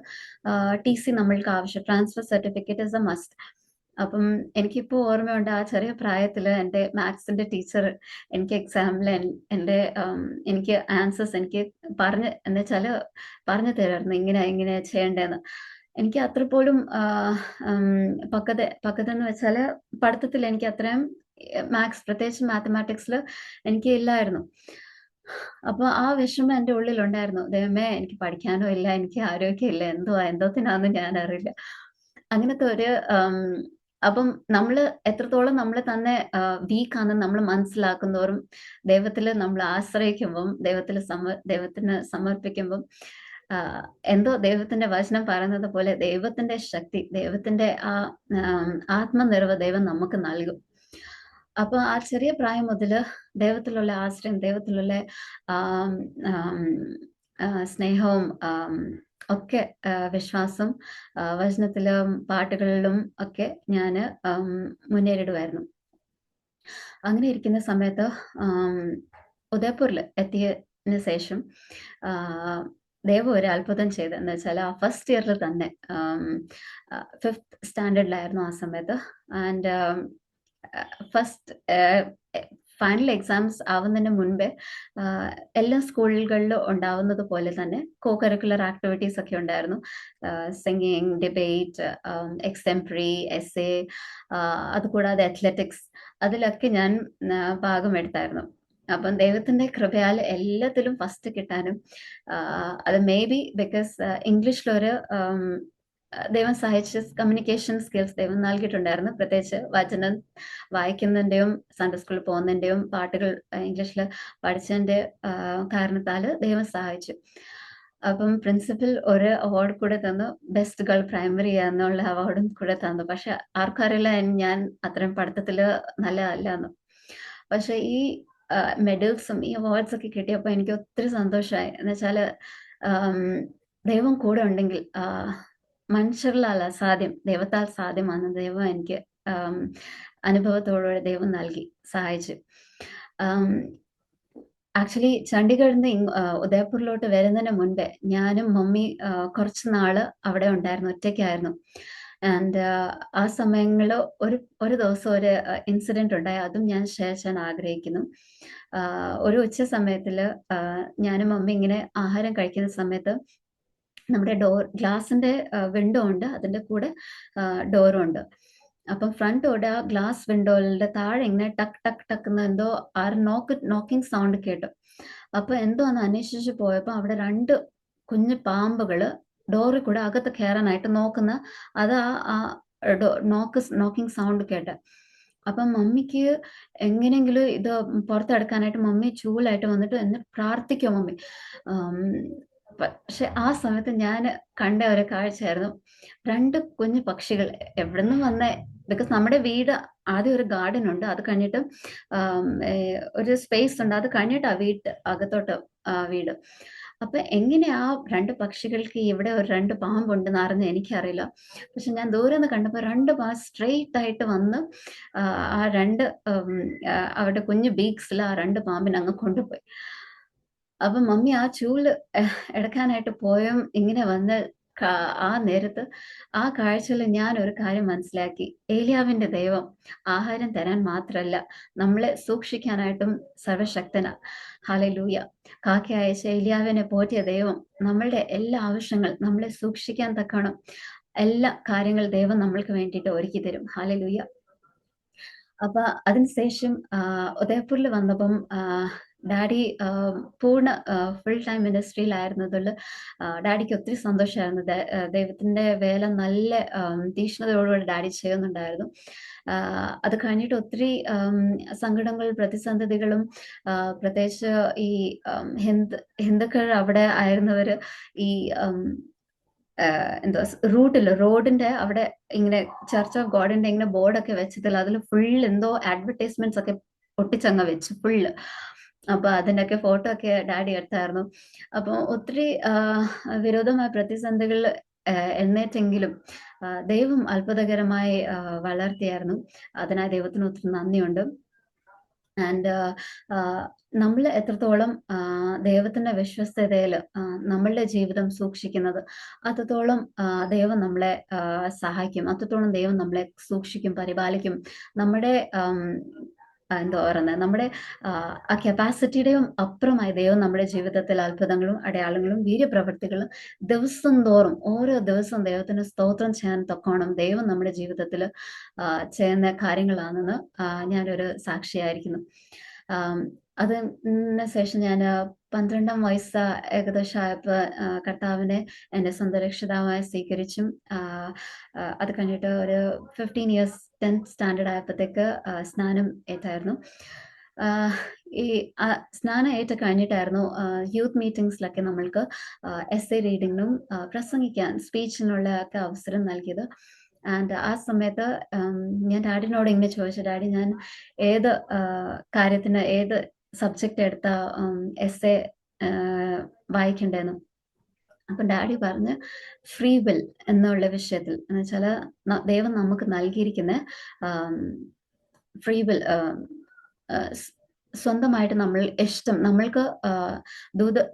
TC നമ്മൾക്ക് ആവശ്യം, transfer certificate is A must. അപ്പം എനിക്കിപ്പോൾ ഓർമ്മയുണ്ട്, ആ ചെറിയ പ്രായത്തിൽ എൻ്റെ മാത്സിന്റെ ടീച്ചർ എനിക്ക് എക്സാമിൽ എനിക്ക് ആൻസേഴ്സ് എനിക്ക് എന്ന് വെച്ചാൽ പറഞ്ഞു തരുമായിരുന്നു ഇങ്ങനെ ചെയ്യേണ്ടതെന്ന്. എനിക്ക് അത്ര പോലും പക്വത എന്ന് വെച്ചാൽ പഠിത്തത്തിൽ എനിക്ക് അത്രയും മാത്സ് പ്രത്യേകിച്ച് മാത്തമാറ്റിക്സിൽ എനിക്ക് ഇല്ലായിരുന്നു. അപ്പൊ ആ വിഷമം എൻ്റെ ഉള്ളിലുണ്ടായിരുന്നു. ദൈവമേ, എനിക്ക് പഠിക്കാനോ ഇല്ല, എനിക്ക് ആരോഗ്യമില്ല, എന്തോത്തിനാന്ന് ഞാൻ അറിയില്ല. അങ്ങനത്തെ ഒരു അപ്പം നമ്മൾ എത്രത്തോളം നമ്മൾ തന്നെ വീക്കാണെന്ന് നമ്മൾ മനസ്സിലാക്കുന്നതോറും ദൈവത്തിൽ നമ്മൾ ആശ്രയിക്കുമ്പം ദൈവത്തിന് സമർപ്പിക്കുമ്പം എന്തോ ദൈവത്തിന്റെ വചനം പറയുന്നത് പോലെ ദൈവത്തിന്റെ ശക്തി, ദൈവത്തിന്റെ ആ ആത്മനിർവ്വ ദൈവം നമുക്ക് നൽകും. അപ്പൊ ആ ചെറിയ പ്രായം മുതൽ ദൈവത്തിലുള്ള ആശ്രയം, ദൈവത്തിലുള്ള സ്നേഹവും ഒക്കെ വിശ്വാസം വചനത്തിലും പാട്ടുകളിലും ഒക്കെ ഞാൻ മുന്നേറിടുമായിരുന്നു. അങ്ങനെ ഇരിക്കുന്ന സമയത്ത് ഉദയപൂരിൽ എത്തിയതിന് ശേഷം ദൈവം ഒരു അത്ഭുതം ചെയ്തെന്ന് വെച്ചാൽ ആ ഫസ്റ്റ് ഇയറിൽ തന്നെ 5th സ്റ്റാൻഡേർഡിലായിരുന്നു ആ സമയത്ത്. ആൻഡ് ഫസ്റ്റ് ഫൈനൽ എക്സാംസ് ആവുന്നതിന് മുൻപേ എല്ലാ സ്കൂളുകളിലും ഉണ്ടാവുന്നത് പോലെ തന്നെ കോ-കരിക്കുലർ ആക്ടിവിറ്റീസ് ഒക്കെ ഉണ്ടായിരുന്നു. സിംഗിങ്, ഡിബേറ്റ്, എക്സംപറി, എസ്സേ, അതുകൂടാതെ അത്ലറ്റിക്സ്, അതിലൊക്കെ ഞാൻ ഭാഗമെടുത്തായിരുന്നു. അപ്പം ദൈവത്തിന്റെ കൃപയാൽ എല്ലാത്തിലും ഫസ്റ്റ് കിട്ടാനും അത് മേ ബി ബിക്കോസ് ഇംഗ്ലീഷിലൊരു ദൈവം സഹായിച്ച് കമ്മ്യൂണിക്കേഷൻ സ്കിൽസ് ദൈവം നൽകിയിട്ടുണ്ടായിരുന്നു. പ്രത്യേകിച്ച് വചനം വായിക്കുന്നതിൻ്റെയും സൺഡേ സ്കൂളിൽ പോകുന്നതിൻ്റെയും പാട്ടുകൾ ഇംഗ്ലീഷിൽ പഠിച്ചതിൻ്റെ കാരണത്താൽ ദൈവം സഹായിച്ചു. അപ്പം പ്രിൻസിപ്പൽ ഒരു അവാർഡ് കൂടെ തന്നു, ബെസ്റ്റ് ഗേൾ പ്രൈമറി എന്നുള്ള അവാർഡും കൂടെ തന്നു. പക്ഷെ ആർക്കും അറിയില്ല ഞാൻ അത്രയും പഠിത്തത്തിൽ നല്ലതല്ല എന്ന്. പക്ഷെ ഈ മെഡൽസും ഈ അവാർഡ്സ് ഒക്കെ കിട്ടിയപ്പോൾ എനിക്ക് ഒത്തിരി സന്തോഷമായി. എന്നുവെച്ചാൽ ദൈവം കൂടെ ഉണ്ടെങ്കിൽ മനുഷ്യരിലല്ല സാധ്യം, ദൈവത്താൽ സാധ്യമാണ്. ദൈവം എനിക്ക് അനുഭവത്തോടുകൂടെ ദൈവം നൽകി സഹായിച്ചു. ആക്ച്വലി ചണ്ഡീഗഡിൽ നിന്ന് ഉദയപൂരിലോട്ട് വരുന്നതിന് മുൻപേ ഞാനും മമ്മി കുറച്ച് നാള് അവിടെ ഉണ്ടായിരുന്നു, ഒറ്റയ്ക്കായിരുന്നു. ആൻഡ് ആ സമയങ്ങളിൽ ഒരു ദിവസം ഒരു ഇൻസിഡന്റ് ഉണ്ടായി, അതും ഞാൻ ഷെയർ ചെയ്യാൻ ആഗ്രഹിക്കുന്നു. ഒരു ഉച്ച സമയത്തിൽ ഞാനും മമ്മി ഇങ്ങനെ ആഹാരം കഴിക്കുന്ന സമയത്ത് നമ്മുടെ ഗ്ലാസിന്റെ വിൻഡോ ഉണ്ട്, അതിന്റെ കൂടെ ഡോറും ഉണ്ട്. അപ്പം ഫ്രണ്ടോടെ ആ ഗ്ലാസ് വിൻഡോയുടെ താഴെ ഇങ്ങനെ ടക്ക് ടക്ക് ടക്ക് എന്തോ ആ നോക്കിംഗ് സൗണ്ട് കേട്ടു. അപ്പൊ എന്തോ ഒന്ന് അന്വേഷിച്ച് പോയപ്പോ അവിടെ 2 കുഞ്ഞു പാമ്പുകള് ഡോറിൽ കൂടെ അകത്ത് കയറാനായിട്ട് നോക്കുന്ന, അത് ആ നോക്കിംഗ് സൗണ്ട് കേട്ട്. അപ്പം മമ്മിക്ക് എങ്ങനെയെങ്കിലും ഇത് പുറത്തെടുക്കാനായിട്ട് മമ്മി ചൂലായിട്ട് വന്നിട്ട് എന്നെ പ്രാർത്ഥിക്കും മമ്മി. പക്ഷെ ആ സമയത്ത് ഞാൻ കണ്ട ഒരു കാഴ്ചയായിരുന്നു, 2 കുഞ്ഞു പക്ഷികൾ എവിടുന്ന് വന്ന, ബിക്കോസ് നമ്മുടെ വീട് ആദ്യം ഒരു ഗാർഡൻ ഉണ്ട്, അത് കഴിഞ്ഞിട്ട് ഒരു സ്പേസ് ഉണ്ട്, അത് കഴിഞ്ഞിട്ട് ആ അകത്തോട്ട് വീട്. അപ്പൊ എങ്ങനെ ആ 2 പക്ഷികൾക്ക് ഇവിടെ ഒരു 2 പാമ്പുണ്ടെന്ന് അറിഞ്ഞ എനിക്കറിയില്ല. പക്ഷെ ഞാൻ ദൂരെ നിന്ന് കണ്ടപ്പോ 2 പാമ്പ് സ്ട്രെയിറ്റ് ആയിട്ട് വന്ന് ആ 2 അവരുടെ കുഞ്ഞു ബീക്സിൽ ആ 2 പാമ്പിനെ അങ്ങ് കൊണ്ടുപോയി. അപ്പൊ മമ്മി ആ ചൂല് എടുക്കാനായിട്ട് പോയും ഇങ്ങനെ വന്ന് ആ നേരത്ത് ആ കാഴ്ചയിൽ ഞാൻ ഒരു കാര്യം മനസ്സിലാക്കി. ഏലിയാവിന്റെ ദൈവം ആഹാരം തരാൻ മാത്രമല്ല, നമ്മളെ സൂക്ഷിക്കാനായിട്ടും സർവശക്തന. ഹല്ലേലൂയ. കാക്ക അയച്ച ഏലിയാവിനെ പോറ്റിയ ദൈവം നമ്മളുടെ എല്ലാ ആവശ്യങ്ങൾ നമ്മളെ സൂക്ഷിക്കാൻ തക്കണം എല്ലാ കാര്യങ്ങൾ ദൈവം നമ്മൾക്ക് വേണ്ടിയിട്ട് ഒരുക്കി തരും. ഹല്ലേലൂയ. അപ്പൊ അതിനുശേഷം ഉദയപൂരിൽ വന്നപ്പം ഡാഡി പൂർണ്ണ ഫുൾ ടൈം ഇൻഡസ്ട്രിയിലായിരുന്നതുകൊണ്ട് ഡാഡിക്ക് ഒത്തിരി സന്തോഷമായിരുന്നു. ദൈവത്തിന്റെ വേല നല്ല തീക്ഷ്ണതയോടുകൂടി ഡാഡി ചെയ്യുന്നുണ്ടായിരുന്നു. അത് കഴിഞ്ഞിട്ട് ഒത്തിരി സങ്കടങ്ങൾ, പ്രതിസന്ധികളും, പ്രത്യേകിച്ച് ഈ ഹിന്ദുക്കൾ അവിടെ ആയിരുന്നവര് ഈ എന്തോ റോഡിന്റെ അവിടെ ഇങ്ങനെ ചർച്ച് ഓഫ് ഗോഡിന്റെ ഇങ്ങനെ ബോർഡൊക്കെ വെച്ചതിൽ അതിൽ ഫുൾ എന്തോ അഡ്വർടൈസ്മെന്റ്സ് ഒക്കെ ഒട്ടിച്ചങ്ങ് വെച്ചു ഫുള്ള്. അപ്പൊ അതിന്റെയൊക്കെ ഫോട്ടോ ഒക്കെ ഡാഡി എടുത്തായിരുന്നു. അപ്പൊ ഒത്തിരി വിരോധമായ പ്രതിസന്ധികൾ എന്നേറ്റെങ്കിലും ദൈവം അത്ഭുതകരമായി വളർത്തിയായിരുന്നു. അതിനായി ദൈവത്തിന് ഒത്തിരി നന്ദിയുണ്ട്. ആൻഡ് നമ്മൾ എത്രത്തോളം ദൈവത്തിന്റെ വിശ്വസ്തതയിൽ നമ്മളുടെ ജീവിതം സൂക്ഷിക്കുന്നത്, അത്രത്തോളം ദൈവം നമ്മളെ സഹായിക്കും, അത്രത്തോളം ദൈവം നമ്മളെ സൂക്ഷിക്കും, പരിപാലിക്കും. നമ്മുടെ എന്താ പറയുന്നത്, നമ്മുടെ ആ കപ്പാസിറ്റിയുടെയും അപ്പുറമായി ദൈവം നമ്മുടെ ജീവിതത്തിൽ അത്ഭുതങ്ങളും അടയാളങ്ങളും വീര്യപ്രവൃത്തികളും ദിവസം തോറും ഓരോ ദിവസവും ദൈവത്തിന് സ്തോത്രം ചെയ്യാൻ തക്കോണം ദൈവം നമ്മുടെ ജീവിതത്തിൽ ചെയ്യുന്ന കാര്യങ്ങളാണെന്ന് ഞാനൊരു സാക്ഷിയായിരിക്കുന്നു. അതിന് ശേഷം ഞാൻ 12 വയസ്സ് ഏകദേശം ആയപ്പോൾ കർത്താവിനെ എൻ്റെ സ്വന്തം രക്ഷിതാവായി സ്വീകരിച്ചും, അത് കഴിഞ്ഞിട്ട് ഒരു 15 ഇയേഴ്സ് 10th സ്റ്റാൻഡേർഡ് ആയപ്പോഴത്തേക്ക് സ്നാനം ഏറ്റായിരുന്നു. ഈ സ്നാനം ഏറ്റ് കഴിഞ്ഞിട്ടായിരുന്നു യൂത്ത് മീറ്റിംഗ്സിലൊക്കെ നമ്മൾക്ക് എസ്സേ റീഡിങ്ങിനും പ്രസംഗിക്കാൻ, സ്പീച്ചിനുള്ള ഒക്കെ അവസരം നൽകിയത്. ആൻഡ് ആ സമയത്ത് ഞാൻ ഡാഡിനോട് ഇങ്ങനെ ചോദിച്ചു, ഡാഡി ഞാൻ ഏത് കാര്യത്തിന് ഏത് സബ്ജക്റ്റ് എടുത്ത എസ്സേ വായിക്കണ്ടേന്ന്. അപ്പൊ ഡാഡി പറഞ്ഞ് ഫ്രീ വിൽ എന്നുള്ള വിഷയത്തിൽ, എന്ന് വെച്ചാൽ ദൈവം നമുക്ക് നൽകിയിരിക്കുന്ന ഫ്രീ വിൽ, സ്വന്തമായിട്ട് നമ്മൾ ഇഷ്ടം, നമ്മൾക്ക്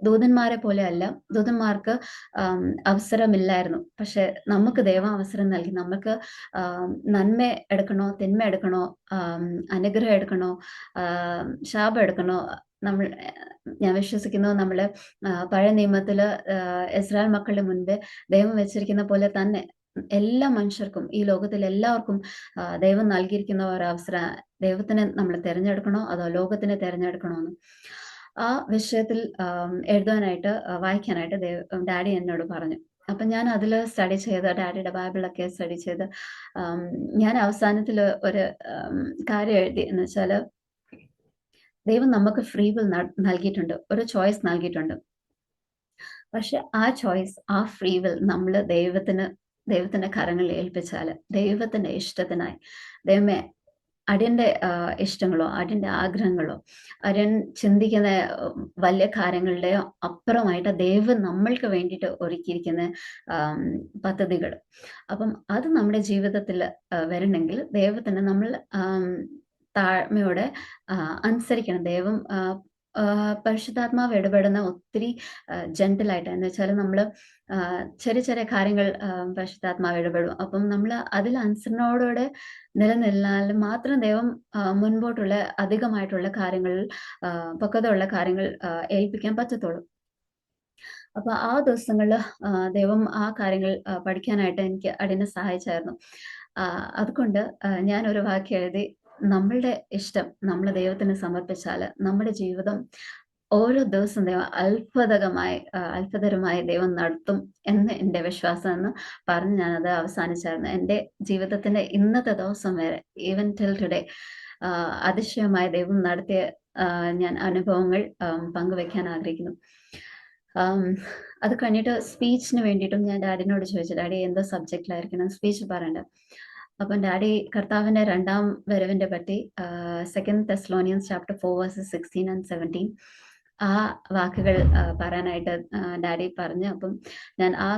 ദൂതന്മാരെ പോലെ അല്ല, ദൂതന്മാർക്ക് അവസരമില്ലായിരുന്നു, പക്ഷെ നമുക്ക് ദൈവം അവസരം നൽകി. നമുക്ക് നന്മ എടുക്കണോ, തിന്മ എടുക്കണോ, അനുഗ്രഹം എടുക്കണോ, ശാപം എടുക്കണോ, ഞാൻ വിശ്വസിക്കുന്നു നമ്മള് പഴയ നിയമത്തില് ഇസ്രായേൽ മക്കളുടെ മുൻപ് ദൈവം വെച്ചിരിക്കുന്ന പോലെ തന്നെ എല്ലാ മനുഷ്യർക്കും, ഈ ലോകത്തിൽ എല്ലാവർക്കും ദൈവം നൽകിയിരിക്കുന്ന ഒരു അവസരം, ദൈവത്തിനെ നമ്മൾ തിരഞ്ഞെടുക്കണോ അതോ ലോകത്തിനെ തിരഞ്ഞെടുക്കണോ എന്ന് ആ വിഷയത്തിൽ എഴുതാനായിട്ട് വായിക്കാനായിട്ട് ഡാഡി എന്നോട് പറഞ്ഞു. അപ്പം ഞാൻ അതിൽ സ്റ്റഡി ചെയ്ത് ഡാഡിയുടെ ബൈബിളൊക്കെ സ്റ്റഡി ചെയ്ത് ഞാൻ അവസാനത്തിൽ ഒരു കാര്യം എഴുതി എന്ന് വെച്ചാൽ, ദൈവം നമുക്ക് ഫ്രീ വിൽ നൽകിയിട്ടുണ്ട്, ഒരു ചോയ്സ് നൽകിയിട്ടുണ്ട്. പക്ഷെ ആ ചോയ്സ്, ആ ഫ്രീ വിൽ നമ്മൾ ദൈവത്തിന്റെ കരങ്ങളിൽ ഏൽപ്പിച്ചാൽ, ദൈവത്തിന്റെ ഇഷ്ടത്തിനായി, ദൈവമേ അടിയന്റെ ഇഷ്ടങ്ങളോ അടിയന്റെ ആഗ്രഹങ്ങളോ അടിയൻ ചിന്തിക്കുന്ന വലിയ കാര്യങ്ങളുടെ അപ്പുറമായിട്ട് ദൈവം നമ്മൾക്ക് വേണ്ടിയിട്ട് ഒരുക്കിയിരിക്കുന്ന പദ്ധതികൾ, അപ്പം അത് നമ്മുടെ ജീവിതത്തിൽ വരണമെങ്കിൽ ദൈവത്തിന് നമ്മൾ താഴ്മയോടെ അനുസരിക്കണം. ദൈവം പരിശുദ്ധാത്മാവ് ഇടപെടുന്ന ഒത്തിരി ജെന്റിലായിട്ട്, എന്ന് വെച്ചാൽ നമ്മൾ ചെറിയ ചെറിയ കാര്യങ്ങൾ പരിശുദ്ധാത്മാവ് ഇടപെടും. അപ്പം നമ്മൾ അതിൽ അനുസരണയോടെ നിലനിന്നാൽ മാത്രം ദൈവം മുൻപോട്ടുള്ള അധികമായിട്ടുള്ള കാര്യങ്ങളിൽ പക്വതയുള്ള കാര്യങ്ങൾ ഏൽപ്പിക്കാൻ പറ്റത്തുള്ളൂ. അപ്പൊ ആ ദിവസങ്ങളിൽ ദൈവം ആ കാര്യങ്ങൾ പഠിക്കാനായിട്ട് എനിക്ക് അടിയനെ സഹായിച്ചായിരുന്നു. അതുകൊണ്ട് ഞാൻ ഒരു വാക്യം എഴുതി, നമ്മളുടെ ഇഷ്ടം നമ്മൾ ദൈവത്തിന് സമർപ്പിച്ചാൽ നമ്മുടെ ജീവിതം ഓരോ ദിവസം ദൈവം അത്ഭുതകരമായി ദൈവം നടത്തും എന്ന് എൻ്റെ വിശ്വാസം എന്ന് പറഞ്ഞ് ഞാനത് അവസാനിച്ചായിരുന്നു. എൻ്റെ ജീവിതത്തിന്റെ ഇന്നത്തെ ദിവസം വരെ, ഈവൻ ടിൽ ടുഡേ, അതിശയമായ ദൈവം നടത്തിയ ഞാൻ അനുഭവങ്ങൾ പങ്കുവെക്കാൻ ആഗ്രഹിക്കുന്നു. അത് കഴിഞ്ഞിട്ട് സ്പീച്ചിന് വേണ്ടിയിട്ടും ഞാൻ ഡാഡിനോട് ചോദിച്ചു, ഡാഡി എന്തോ സബ്ജക്റ്റിലായിരിക്കണം സ്പീച്ച് പറയേണ്ടത്. അപ്പം ഡാഡി കർത്താവിന്റെ രണ്ടാം വരവിന്റെ പറ്റി 2 Thessalonians chapter 4 verses 16 and 17 ആ വാക്കുകൾ പറയാനായിട്ട് ഡാഡി പറഞ്ഞു. അപ്പം ഞാൻ ആ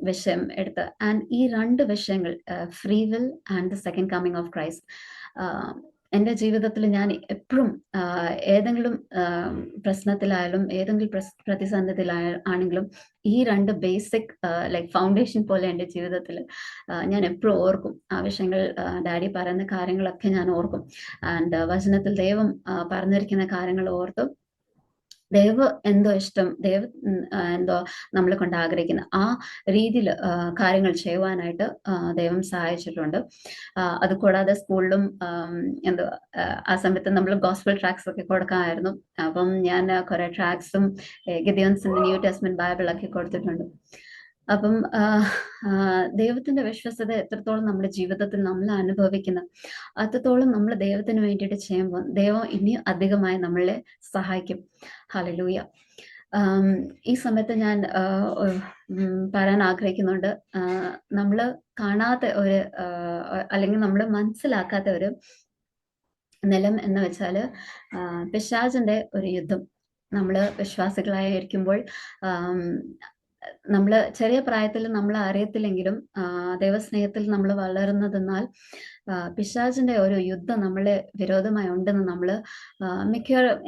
വിഷയം എടുത്ത്, ആൻഡ് ഈ 2 വിഷയങ്ങൾ, free will and the second coming of Christ, എൻ്റെ ജീവിതത്തിൽ ഞാൻ എപ്പോഴും ഏതെങ്കിലും പ്രശ്നത്തിലായാലും ഏതെങ്കിലും പ്രതിസന്ധിയിലാണെങ്കിലും ഈ 2 ബേസിക് ലൈക്ക് ഫൗണ്ടേഷൻ പോലെ എൻ്റെ ജീവിതത്തിൽ ഞാൻ എപ്പോഴും ഓർക്കും. ആ വിഷയങ്ങൾ, ഡാഡി പറയുന്ന കാര്യങ്ങളൊക്കെ ഞാൻ ഓർക്കും. ആൻഡ് വചനത്തിൽ ദൈവം പറഞ്ഞിരിക്കുന്ന കാര്യങ്ങൾ ഓർത്ത് ദൈവം എന്തോ ഇഷ്ടം, ദൈവം എന്തോ നമ്മളെ കൊണ്ട് ആഗ്രഹിക്കുന്ന ആ രീതിയിൽ കാര്യങ്ങൾ ചെയ്യുവാനായിട്ട് ദൈവം സഹായിച്ചിട്ടുണ്ട്. അതുകൂടാതെ സ്കൂളിലും എന്തോ ആ സമയത്ത് നമ്മൾ ഗോസ്പൽ ട്രാക്സ് ഒക്കെ കൊടുക്കാമായിരുന്നു. അപ്പം ഞാൻ കുറെ ട്രാക്സും ഗിദിയോൻസിന്റെ ന്യൂ ടെസ്റ്റ്മെന്റ് ബൈബിളൊക്കെ കൊടുത്തിട്ടുണ്ട്. അപ്പം ദൈവത്തിന്റെ വിശ്വസ്തത എത്രത്തോളം നമ്മുടെ ജീവിതത്തിൽ നമ്മൾ അനുഭവിക്കുന്ന അത്രത്തോളം നമ്മൾ ദൈവത്തിന് വേണ്ടിയിട്ട് ചെയ്യുമ്പോൾ ദൈവം ഇനിയും അധികമായി നമ്മളെ സഹായിക്കും. ഹല്ലേലൂയ. ഈ സമയത്ത് ഞാൻ പറയാൻ ആഗ്രഹിക്കുന്നുണ്ട്, നമ്മൾ കാണാത്ത ഒരു അല്ലെങ്കിൽ നമ്മൾ മനസ്സിലാക്കാത്ത ഒരു നിലം എന്ന് വെച്ചാല് പിശാചിന്റെ ഒരു യുദ്ധം. നമ്മൾ വിശ്വാസികളായിരിക്കുമ്പോൾ നമ്മൾ ചെറിയ പ്രായത്തിൽ നമ്മൾ അറിയത്തില്ലെങ്കിലും ദൈവസ്നേഹത്തിൽ നമ്മൾ വളരുന്നതെന്നാൽ പിശാചിന്റെ ഒരു യുദ്ധം നമ്മളെ വിരോധമായി ഉണ്ടെന്ന് നമ്മൾ മിക്കവാറും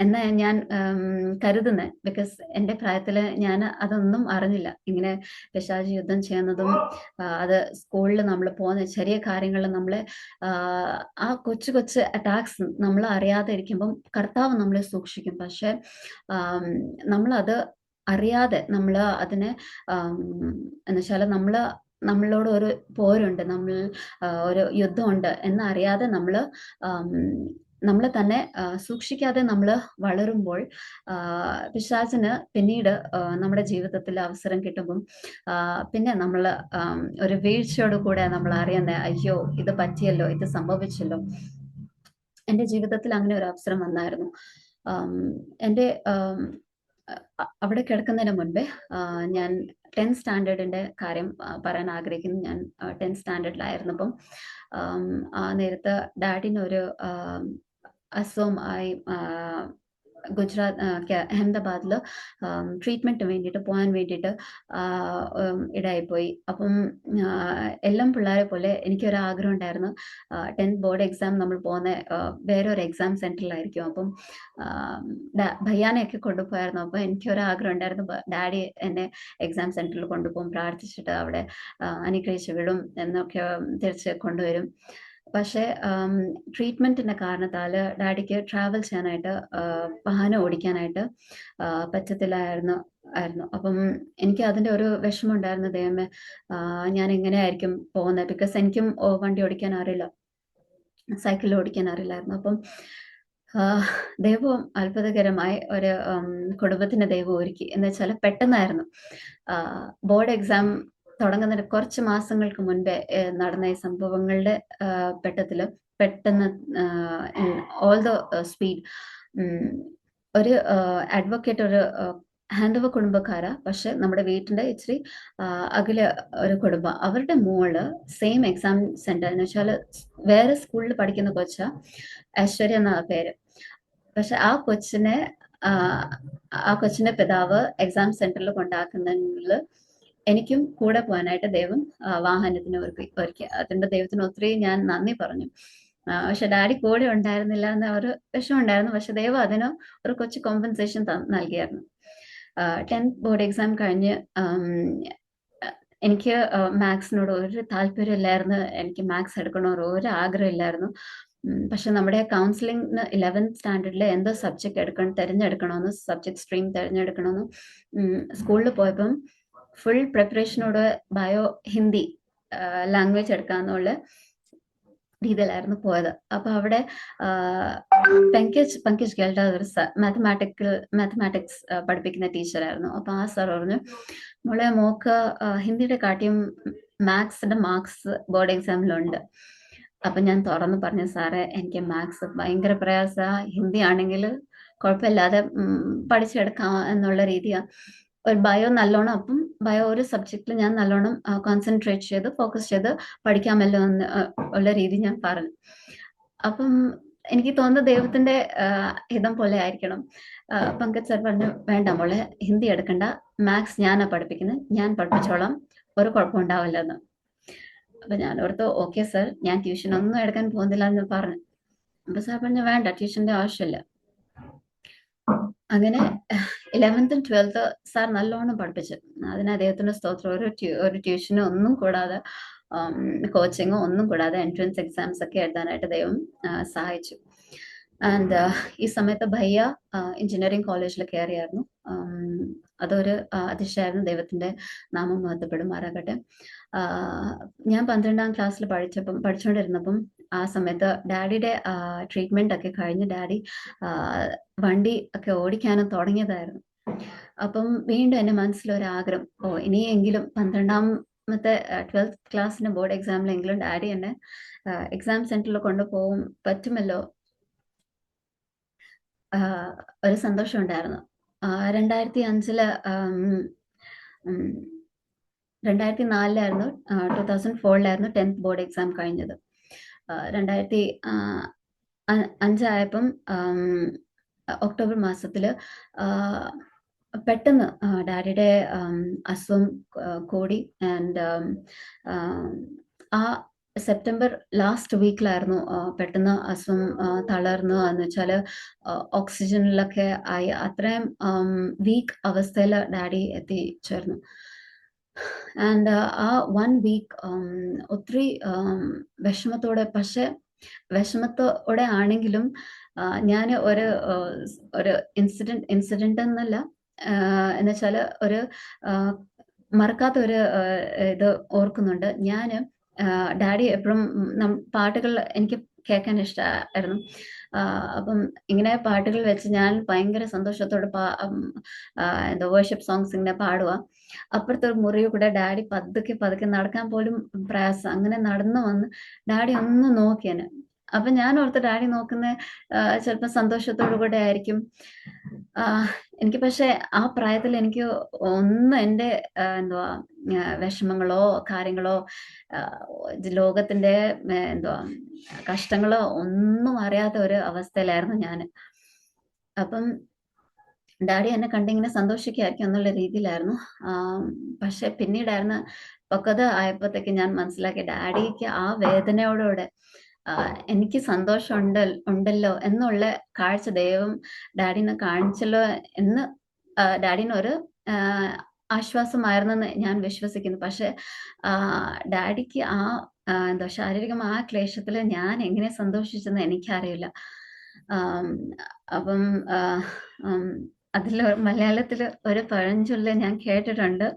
എന്നാ ഞാൻ കരുതുന്നത്. ബിക്കോസ് എൻ്റെ പ്രായത്തിൽ ഞാൻ അതൊന്നും അറിഞ്ഞില്ല. ഇങ്ങനെ പിശാച് യുദ്ധം ചെയ്യുന്നതും അത് സ്കൂളിൽ നമ്മൾ പോകുന്ന ചെറിയ കാര്യങ്ങൾ നമ്മളെ ആ കൊച്ചു കൊച്ചു അറ്റാക്സ് നമ്മൾ അറിയാതെ ഇരിക്കുമ്പം കർത്താവ് നമ്മളെ സൂക്ഷിക്കും. പക്ഷെ നമ്മളത് അറിയാതെ നമ്മൾ അതിനെ എന്നുവെച്ചാൽ നമ്മളോട് ഒരു പോരുണ്ട്, നമ്മൾ ഒരു യുദ്ധമുണ്ട് എന്നറിയാതെ നമ്മളെ തന്നെ സൂക്ഷിക്കാതെ നമ്മൾ വളരുമ്പോൾ പിശാചിന് പിന്നീട് നമ്മുടെ ജീവിതത്തിൽ അവസരം കിട്ടുമ്പം പിന്നെ നമ്മൾ ഒരു വീഴ്ചയോട് കൂടെ നമ്മൾ അറിയുന്നത്, അയ്യോ ഇത് പറ്റിയല്ലോ, ഇത് സംഭവിച്ചല്ലോ. എൻ്റെ ജീവിതത്തിൽ അങ്ങനെ ഒരു അവസരം വന്നായിരുന്നു. എൻ്റെ അവിടെ കിടക്കുന്നതിന് മുൻപേ ഞാൻ 10th സ്റ്റാൻഡേർഡിന്റെ കാര്യം പറയാൻ ആഗ്രഹിക്കുന്നു. ഞാൻ 10th സ്റ്റാൻഡേർഡിലായിരുന്നപ്പം ആ നേരത്ത് ഡാഡിനൊരു അസുഖമായി ഗുജറാത്ത് അഹമ്മദാബാദിൽ ട്രീറ്റ്മെന്റിന് വേണ്ടിയിട്ട് പോകാൻ വേണ്ടിയിട്ട് ഇടയായിപ്പോയി. അപ്പം എല്ലാം പിള്ളേരെ പോലെ എനിക്കൊരാഗ്രഹം ഉണ്ടായിരുന്നു. 10th ബോർഡ് എക്സാം നമ്മൾ പോകുന്ന വേറൊരു എക്സാം സെന്ററിലായിരിക്കും. അപ്പം ഭയ്യാനെയൊക്കെ കൊണ്ടുപോയായിരുന്നു. അപ്പോൾ എനിക്കൊരാഗ്രഹം ഉണ്ടായിരുന്നു, ഡാഡി എന്നെ എക്സാം സെന്ററിൽ കൊണ്ടുപോകും, പ്രാർത്ഥിച്ചിട്ട് അവിടെ അനുഗ്രഹിച്ച് വിടും എന്നൊക്കെ തിരിച്ച് കൊണ്ടുവരും. പക്ഷേ ട്രീറ്റ്മെന്റിന്റെ കാരണത്താൽ ഡാഡിക്ക് ട്രാവൽ ചെയ്യാനായിട്ട് വാഹനം ഓടിക്കാനായിട്ട് പറ്റത്തില്ലായിരുന്നു. ആയിരുന്നു. അപ്പം എനിക്ക് അതിന്റെ ഒരു വിഷമമുണ്ടായിരുന്നു. ദൈവമേ, ഞാൻ എങ്ങനെയായിരിക്കും പോകുന്നത്? ബിക്കോസ് എനിക്കും വണ്ടി ഓടിക്കാൻ അറിയില്ല. സൈക്കിൾ ഓടിക്കാൻ അറിയില്ലായിരുന്നു. അപ്പം ദൈവം അത്ഭുതകരമായി ഒരു കുടുംബത്തിന് ദൈവം ഒരുക്കി. എന്ന് വെച്ചാൽ പെട്ടെന്നായിരുന്നു. ബോർഡ് എക്സാം തുടങ്ങുന്നതിന് കുറച്ച് മാസങ്ങൾക്ക് മുൻപേ നടന്ന ഈ സംഭവങ്ങളുടെ പെട്ടെന്ന് ഇൻ ഓൾ ദ സ്പീഡ് ഒരു അഡ്വക്കേറ്റ്, ഒരു ഹൈന്ദവ കുടുംബക്കാരാ. പക്ഷെ നമ്മുടെ വീട്ടിന്റെ ഇച്ചിരി അകലെ ഒരു കുടുംബം. അവരുടെ മോള് സെയിം എക്സാം സെന്റർ എന്ന് വെച്ചാല് വേറെ സ്കൂളിൽ പഠിക്കുന്ന കൊച്ചാ. ഐശ്വര്യ എന്നാ പേര്. പക്ഷെ ആ കൊച്ചിന്റെ പിതാവ് എക്സാം സെന്ററിൽ കൊണ്ടാക്കുന്നതിൽ എനിക്കും കൂടെ പോകാനായിട്ട് ദൈവം വാഹനത്തിന് ഒരുക്കി. അതിന്റെ ദൈവത്തിന് ഒത്തിരി ഞാൻ നന്ദി പറഞ്ഞു. പക്ഷെ ഡാഡി കൂടെ ഉണ്ടായിരുന്നില്ല എന്ന ഒരു വിഷമം ഉണ്ടായിരുന്നു. പക്ഷെ ദൈവം അതിന് ഒരു കൊച്ചു കോമ്പൻസേഷൻ നൽകിയായിരുന്നു. 10th ബോർഡ് എക്സാം കഴിഞ്ഞ് എനിക്ക് മാത്സിനോട് ഒരു താല്പര്യമില്ലായിരുന്നു. എനിക്ക് മാത്സ് എടുക്കണമെന്ന് ഒരു ആഗ്രഹമില്ലായിരുന്നു. പക്ഷെ നമ്മുടെ കൗൺസിലിംഗിന് 11th സ്റ്റാൻഡേർഡിൽ എന്തോ സബ്ജക്ട് തിരഞ്ഞെടുക്കണമെന്ന്, സബ്ജക്ട് സ്ട്രീം തിരഞ്ഞെടുക്കണമെന്ന് സ്കൂളിൽ പോയപ്പം ഫുൾ പ്രിപ്പറേഷനോട് ഹിന്ദി ലാംഗ്വേജ് എടുക്കാന്നുള്ള രീതിയിലായിരുന്നു പോയത്. അപ്പൊ അവിടെ പങ്കജ് ഗേൾഡ ഒരു മാത്തമാറ്റിക്സ് പഠിപ്പിക്കുന്ന ടീച്ചറായിരുന്നു. അപ്പൊ ആ സാർ പറഞ്ഞു, മോക്ക് ഹിന്ദിയുടെ കാട്ടിയും മാത്സിന്റെ മാർക്സ് ബോർഡ് എക്സാമിലുണ്ട്. അപ്പൊ ഞാൻ തുറന്ന് പറഞ്ഞു, സാറേ എനിക്ക് മാത്സ് ഭയങ്കര പ്രയാസ, ഹിന്ദി ആണെങ്കിൽ കുഴപ്പമില്ലാതെ പഠിച്ചെടുക്കാം എന്നുള്ള രീതിയാ. ഒരു ബയോ നല്ലോണം, അപ്പം ബയോ ഒരു സബ്ജക്റ്റിൽ ഞാൻ നല്ലോണം കോൺസെൻട്രേറ്റ് ചെയ്ത് ഫോക്കസ് ചെയ്ത് പഠിക്കാമല്ലോ എന്ന് ഉള്ള രീതി ഞാൻ പറഞ്ഞു. അപ്പം എനിക്ക് തോന്നുന്നത് ദൈവത്തിന്റെ ഹിതം പോലെ ആയിരിക്കണം. പങ്കജ് സർ പറഞ്ഞു, വേണ്ട മോളെ, ഹിന്ദി എടുക്കണ്ട, മാത്സ് ഞാനാ പഠിപ്പിക്കുന്നത്, ഞാൻ പഠിപ്പിച്ചോളാം, ഒരു കുഴപ്പമുണ്ടാവില്ലെന്ന്. അപ്പൊ ഞാൻ ഓർത്തു, ഓക്കെ സർ, ഞാൻ ട്യൂഷൻ ഒന്നും എടുക്കാൻ പോകുന്നില്ല എന്ന് പറഞ്ഞു. അപ്പൊ സാർ പറഞ്ഞു, വേണ്ട, ട്യൂഷന്റെ ആവശ്യമില്ല. അങ്ങനെ 11th 12th സാർ നല്ലോണം പഠിപ്പിച്ചു. അതിന് അദ്ദേഹത്തിന്റെ സ്തോത്രം. ഒരു ട്യൂഷനും ഒന്നും കൂടാതെ, കോച്ചിങ്ങോ ഒന്നും കൂടാതെ എൻട്രൻസ് എക്സാംസ് ഒക്കെ എഴുതാനായിട്ട് ദൈവം സഹായിച്ചു. ആൻഡ് ഈ സമയത്ത് ഭയ്യ എഞ്ചിനീയറിംഗ് കോളേജിൽ കയറിയായിരുന്നു. അതൊരു അതിശയായിരുന്നു. ദൈവത്തിന്റെ നാമം മഹത്വപ്പെടുമാറാകട്ടെ. ഞാൻ 12ാം ക്ലാസ്സിൽ പഠിച്ചുകൊണ്ടിരുന്നപ്പം ആ സമയത്ത് ഡാഡിയുടെ ട്രീറ്റ്മെന്റ് ഒക്കെ കഴിഞ്ഞ് ഡാഡി വണ്ടി ഒക്കെ ഓടിക്കാനും തുടങ്ങിയതായിരുന്നു. അപ്പം വീണ്ടും എന്റെ മനസ്സിലൊരാഗ്രഹം, ഇനിയെങ്കിലും 12ാമത്തെ 12th ക്ലാസ്സിന് ബോർഡ് എക്സാമിലെങ്കിലും ഡാഡി എന്നെ എക്സാം സെന്ററിൽ കൊണ്ടുപോകും പറ്റുമല്ലോ. ഒരു സന്തോഷം ഉണ്ടായിരുന്നു. 2005 2004 2004 10th ബോർഡ് എക്സാം കഴിഞ്ഞത്. 2005 ആയപ്പം ഒക്ടോബർ മാസത്തില് പെട്ടെന്ന് ഡാഡിയുടെ അസുഖം കൂടി. ആൻഡ് ആ സെപ്റ്റംബർ ലാസ്റ്റ് വീക്കിലായിരുന്നു പെട്ടെന്ന് അസുഖം തളർന്നു. എന്ന് വെച്ചാല് ഓക്സിജനിലൊക്കെ ആയി അത്രയും വീക്ക് അവസ്ഥയിൽ ഡാഡി എത്തിച്ചേർന്നു. ആൻഡ് ആ 1 വീക്ക് ഒത്തിരി വിഷമത്തോടെ ആണെങ്കിലും ഞാൻ ഒരു ഇൻസിഡന്റ് എന്നല്ല, എന്നുവെച്ചാല് ഒരു മറക്കാത്ത ഒരു ഇത് ഓർക്കുന്നുണ്ട്. ഞാന് ഡാഡി എപ്പോഴും പാട്ടുകൾ എനിക്ക് കേൾക്കാൻ ഇഷ്ടമായിരുന്നു. അപ്പം ഇങ്ങനെ പാട്ടുകൾ വെച്ച് ഞാൻ ഭയങ്കര സന്തോഷത്തോടെ എന്താ വർഷിപ്പ് സോങ്സ് ഇങ്ങനെ പാടുക. അപ്പുറത്തെ ഒരു മുറിയിൽ കൂടെ ഡാഡി പതുക്കെ നടക്കാൻ പോലും പ്രയാസം. അങ്ങനെ നടന്നു വന്ന് ഡാഡി ഒന്ന് നോക്കിയനെ. അപ്പൊ ഞാൻ ഓർത്ത് ഡാഡി നോക്കുന്ന ചിലപ്പോൾ സന്തോഷത്തോടു കൂടെ ആയിരിക്കും. എനിക്ക് പക്ഷെ ആ പ്രായത്തിൽ എനിക്ക് ഒന്നും എൻ്റെ വിഷമങ്ങളോ കാര്യങ്ങളോ ലോകത്തിന്റെ കഷ്ടങ്ങളോ ഒന്നും അറിയാത്ത ഒരു അവസ്ഥയിലായിരുന്നു ഞാൻ. അപ്പം ഡാഡി എന്നെ കണ്ടിങ്ങനെ സന്തോഷിക്കായിരിക്കും എന്നുള്ള രീതിയിലായിരുന്നു. പക്ഷെ പിന്നീടായിരുന്നു പക്വത ആയപ്പോഴത്തേക്ക് ഞാൻ മനസ്സിലാക്കി, ഡാഡിക്ക് ആ വേദനയോടുകൂടെ എനിക്ക് സന്തോഷം ഉണ്ടല്ലോ എന്നുള്ള കാഴ്ച ദൈവം ഡാഡിനെ കാണിച്ചല്ലോ എന്ന് ഡാഡിനൊരു ആശ്വാസമായിരുന്നെന്ന് ഞാൻ വിശ്വസിക്കുന്നു. പക്ഷെ ഡാഡിക്ക് ശാരീരികമായ ആ ക്ലേശത്തിൽ ഞാൻ എങ്ങനെ സന്തോഷിച്ചെന്ന് എനിക്കറിയില്ല. അപ്പം അതിൽ മലയാളത്തിൽ ഒരു പഴഞ്ചൊല്ല് ഞാൻ കേട്ടിട്ടുണ്ട്.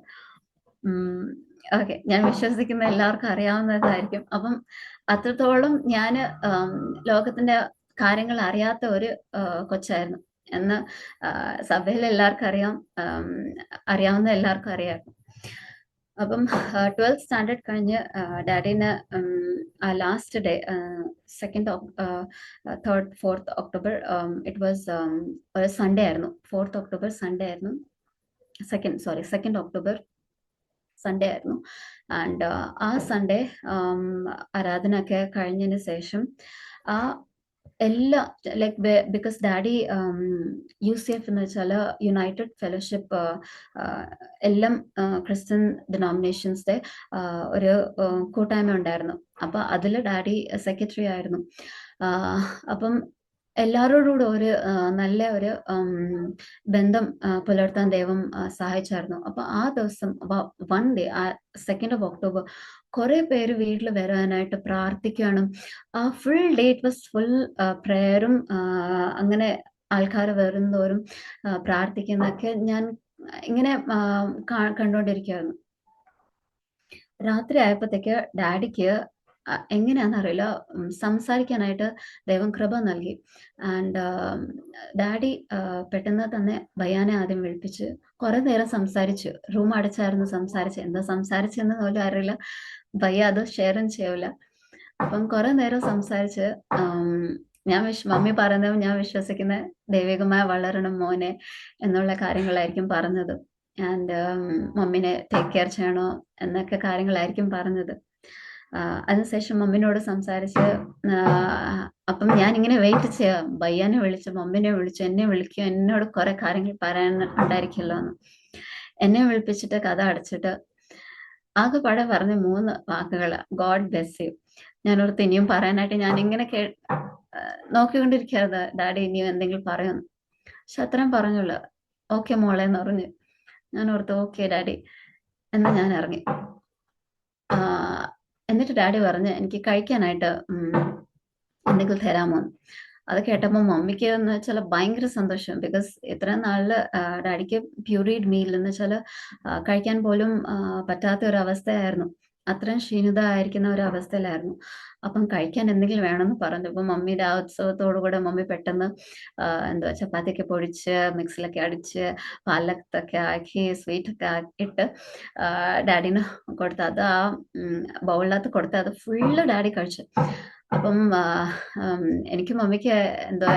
ഓക്കെ, ഞാൻ വിശ്വസിക്കുന്ന എല്ലാവർക്കും അറിയാവുന്നതായിരിക്കും. അപ്പം അത്രത്തോളം ഞാൻ ലോകത്തിന്റെ കാര്യങ്ങൾ അറിയാത്ത ഒരു കൊച്ചായിരുന്നു എന്ന് സഭയിൽ എല്ലാവർക്കും അറിയാം, അറിയാവുന്ന എല്ലാവർക്കും അറിയാം. അപ്പം 12th സ്റ്റാൻഡേർഡ് കഴിഞ്ഞ് ഡാഡിന് ആ last day 2nd third 4th October, it was ഒരു സൺഡേ ആയിരുന്നു. 4th ഒക്ടോബർ സൺഡേ ആയിരുന്നു. 2nd ഒക്ടോബർ സൺഡേ ആയിരുന്നു. ആൻഡ് ആ സൺഡേ ആരാധന ഒക്കെ കഴിഞ്ഞതിന് ശേഷം ആ എല്ലാ ലൈക്ക് ബിക്കോസ് ഡാഡി UCF എന്ന് വെച്ചാൽ യുണൈറ്റഡ് ഫെലോഷിപ്പ്, എല്ലാം ക്രിസ്ത്യൻ ഡിനോമിനേഷൻസിന്റെ ഒരു കൂട്ടായ്മ ഉണ്ടായിരുന്നു. അപ്പൊ അതിൽ ഡാഡി സെക്രട്ടറി ആയിരുന്നു. അപ്പം എല്ലാവരോടുകൂടെ ഒരു നല്ല ഒരു ബന്ധം പുലർത്താൻ ദൈവം സഹായിച്ചായിരുന്നു. അപ്പൊ ആ ദിവസം വൺ ഡേ, 2nd ഒക്ടോബർ കുറെ പേര് വീട്ടിൽ വരാനായിട്ട് പ്രാർത്ഥിക്കാനും ആ full day it was full പ്രേയറും, അങ്ങനെ ആൾക്കാർ വരുന്നതോറും പ്രാർത്ഥിക്കുന്നതൊക്കെ ഞാൻ ഇങ്ങനെ കണ്ടുകൊണ്ടിരിക്കുകയായിരുന്നു. രാത്രി ആയപ്പോഴത്തേക്ക് ഡാഡിക്ക് എങ്ങനെയാണെന്നറിയില്ല, സംസാരിക്കാനായിട്ട് ദൈവം കൃപ നൽകി. ആൻഡ് ഡാഡി പെട്ടെന്ന് തന്നെ ഭയാനെ ആദ്യം വിളിപ്പിച്ച് കുറെ നേരം സംസാരിച്ചു. റൂം അടച്ചായിരുന്നു സംസാരിച്ച്. എന്താ സംസാരിച്ചെന്ന് പോലും അറിയില്ല. ഭയ അത് ഷെയറും ചെയ്യൂല. അപ്പം കുറെ നേരം സംസാരിച്ച് മമ്മി പറയുന്നത് ഞാൻ വിശ്വസിക്കുന്ന ദൈവികമായി വളരണം മോനെ എന്നുള്ള കാര്യങ്ങളായിരിക്കും പറഞ്ഞത്. ആൻഡ് മമ്മിനെ ടേക്ക് കെയർ ചെയ്യണോ എന്നൊക്കെ കാര്യങ്ങളായിരിക്കും പറഞ്ഞത്. അതിനുശേഷം മമ്മിനോട് സംസാരിച്ച് അപ്പം ഞാൻ ഇങ്ങനെ വെയിറ്റ് ചെയ്യാം. ഭയ്യാനെ വിളിച്ചു, മമ്മിനെ വിളിച്ചു, എന്നെ വിളിക്കും, എന്നോട് കുറെ കാര്യങ്ങൾ പറയാൻ ഉണ്ടായിരിക്കുമല്ലോ എന്ന്. എന്നെ വിളിപ്പിച്ചിട്ട് കഥ അടച്ചിട്ട് ആകെപ്പാടെ പറഞ്ഞ 3 വാക്കുകൾ, ഗോഡ് ബ്ലെസ് യു. ഞാനോർത്ത് ഇനിയും പറയാനായിട്ട് ഞാൻ ഇങ്ങനെ നോക്കിക്കൊണ്ടിരിക്കാതെ ഡാഡി ഇനിയും എന്തെങ്കിലും പറയുന്നു. പക്ഷെ അത്രയും പറഞ്ഞുള്ളൂ. ഓക്കെ മോളെ എന്ന് പറഞ്ഞു. ഞാൻ ഓർത്ത് ഓക്കെ ഡാഡി എന്ന് ഞാൻ ഇറങ്ങി. എന്നിട്ട് ഡാഡി പറഞ്ഞ് എനിക്ക് കഴിക്കാനായിട്ട് എന്തെങ്കിലും തരാമോ. അത് കേട്ടപ്പോൾ മമ്മിക്ക് എന്ന് വെച്ചാൽ ഭയങ്കര സന്തോഷം. ബിക്കോസ് ഇത്രയും നാളില് ഡാഡിക്ക് പ്യൂരീഡ് മീൽ എന്ന് വെച്ചാൽ കഴിക്കാൻ പോലും പറ്റാത്ത ഒരു അവസ്ഥയായിരുന്നു. അത്രയും ക്ഷീണിത ആയിരിക്കുന്ന ഒരു അവസ്ഥയിലായിരുന്നു. അപ്പം കഴിക്കാൻ എന്തെങ്കിലും വേണമെന്ന് പറഞ്ഞു. അപ്പൊ മമ്മിയുടെ ആ ഉത്സവത്തോടു കൂടെ മമ്മി പെട്ടെന്ന് എന്താ ചപ്പാത്തിയൊക്കെ പൊടിച്ച് മിക്സിലൊക്കെ അടിച്ച് പാലത്തൊക്കെ ആക്കി സ്വീറ്റൊക്കെ ഇട്ട് ഡാഡിന് കൊടുത്ത്, അത് ആ ബൗളിനകത്ത് കൊടുത്ത് അത് ഫുള്ള് ഡാഡി കഴിച്ചു. അപ്പം എനിക്ക് മമ്മിക്ക് എന്തോ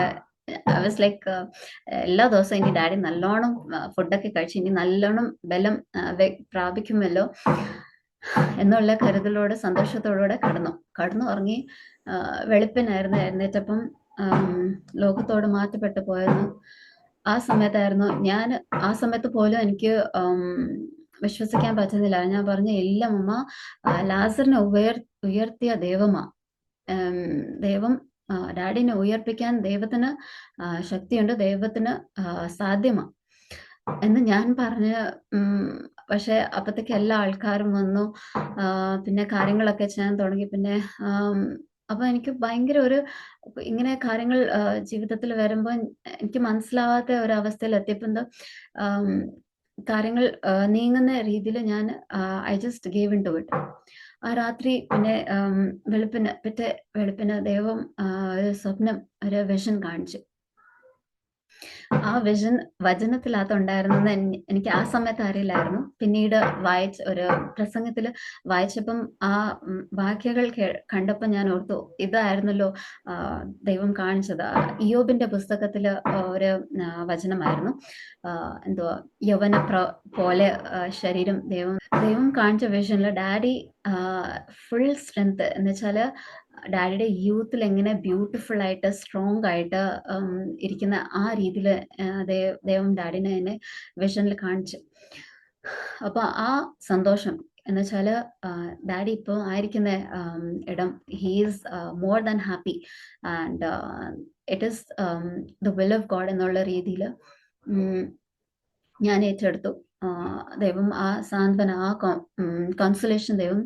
ഐ വാസ് ലൈക്ക് എല്ലാ ദിവസവും ഇനി ഡാഡി നല്ലോണം ഫുഡൊക്കെ കഴിച്ച് ഇനി നല്ലോണം ബലം പ്രാപിക്കുമല്ലോ എന്നുള്ള കരുതലോടെ സന്തോഷത്തോടെ കടന്നു ഉറങ്ങി. വെളുപ്പിനായിരുന്നു എഴുന്നേറ്റപ്പം ലോകത്തോട് മാറ്റപ്പെട്ടു പോയിരുന്നു. ആ സമയത്ത് പോലും എനിക്ക് വിശ്വസിക്കാൻ പറ്റുന്നില്ല. ഞാൻ പറഞ്ഞ ഇല്ല മമ്മ, ലാസറിനെ ഉയർത്തിയ ദൈവമാ. ദൈവം ഡാഡിനെ ഉയർപ്പിക്കാൻ ദൈവത്തിന് ശക്തിയുണ്ട്, ദൈവത്തിന് സാധ്യമാ എന്ന് ഞാൻ പറഞ്ഞ്. പക്ഷെ അപ്പത്തേക്ക് എല്ലാ ആൾക്കാരും വന്നു, പിന്നെ കാര്യങ്ങളൊക്കെ ചെയ്യാൻ തുടങ്ങി. പിന്നെ അപ്പൊ എനിക്ക് ഭയങ്കര ഒരു ഇങ്ങനെ കാര്യങ്ങൾ ജീവിതത്തിൽ വരുമ്പോൾ എനിക്ക് മനസ്സിലാവാത്ത ഒരു അവസ്ഥയിൽ എത്തിയപ്പോ എന്തോ കാര്യങ്ങൾ നീങ്ങുന്ന രീതിയിൽ ഞാൻ I just gave in to it. ആ രാത്രി പിന്നെ വെളുപ്പിന് ദൈവം ഒരു സ്വപ്നം, ഒരു വിഷൻ കാണിച്ചു. ആ വിഷൻ വചനത്തിനകത്തുണ്ടായിരുന്നെന്ന് എനിക്ക് ആ സമയത്ത് അറിയില്ലായിരുന്നു. പിന്നീട് ഒരു പ്രസംഗത്തിൽ വായിച്ചപ്പം ആ വാക്യങ്ങൾ കണ്ടപ്പോൾ ഞാൻ ഓർത്തു ഇതായിരുന്നല്ലോ ദൈവം കാണിച്ചത്. ഇയ്യോബിന്റെ പുസ്തകത്തില് ഒരു വചനമായിരുന്നു. എന്തുവാ, യൗവന പോലെ ശരീരം. ദൈവം കാണിച്ച വിഷനില് ഡാഡി ഫുൾ സ്ട്രെങ്ത് എന്ന് വെച്ചാല് ഡാഡിയുടെ യൂത്തിൽ എങ്ങനെ ബ്യൂട്ടിഫുൾ ആയിട്ട് സ്ട്രോങ് ആയിട്ട് ഇരിക്കുന്ന ആ രീതിയിൽ ദൈവം ഡാഡിനെ എന്നെ വിഷനിൽ കാണിച്ചു. അപ്പൊ ആ സന്തോഷം എന്ന് വെച്ചാല് ഡാഡി ഇപ്പോൾ ആയിരിക്കുന്ന ഇടം, he is more than happy and it is the will of God എന്നുള്ള രീതിയിൽ ഞാൻ ഏറ്റെടുത്തു. ദൈവം ആ സാന്ത്വന, ആ കോൺസലേഷൻ ദൈവം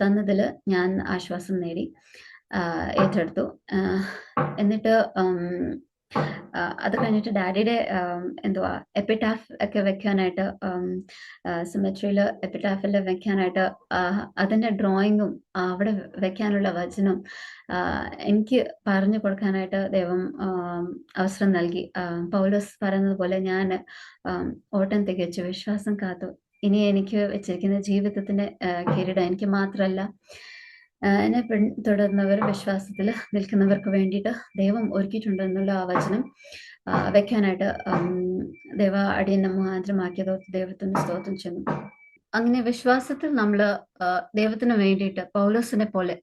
തന്നതിൽ ഞാൻ ആശ്വാസം നേടി ഏറ്റെടുത്തു. എന്നിട്ട് അത് കഴിഞ്ഞിട്ട് ഡാഡിയുടെ എന്തുവാ എപ്പിറ്റാഫ് ഒക്കെ വെക്കാനായിട്ട് സിമെട്രിയിൽ എപ്പിറ്റാഫിൽ വെക്കാനായിട്ട് അതിൻ്റെ ഡ്രോയിങ്ങും അവിടെ വെക്കാനുള്ള വചനം എനിക്ക് പറഞ്ഞു കൊടുക്കാനായിട്ട് ദൈവം അവസരം നൽകി. പൗലോസ് പറയുന്നത് പോലെ ഞാൻ ഓട്ടം തികച്ചു, വിശ്വാസം കാത്തു. ഇനി എനിക്ക് വെച്ചിരിക്കുന്ന ജീവിതത്തിന്റെ കിരീടം എനിക്ക് മാത്രമല്ല, എന്നെ പിന്തുടർന്നവർ വിശ്വാസത്തിൽ നിൽക്കുന്നവർക്ക് വേണ്ടിയിട്ട് ദൈവം ഒരുക്കിയിട്ടുണ്ടെന്നുള്ള ആ വചനം വെക്കാനായിട്ട് ദൈവ അടിയനെ മുഖാന്തരമാക്കിയത് ദൈവത്തിന് സ്തോത്രം ചെയ്യുന്നു. അങ്ങനെ വിശ്വാസത്തിൽ നമ്മൾ ദൈവത്തിന് വേണ്ടിയിട്ട് പൗലോസിനെ പോലെ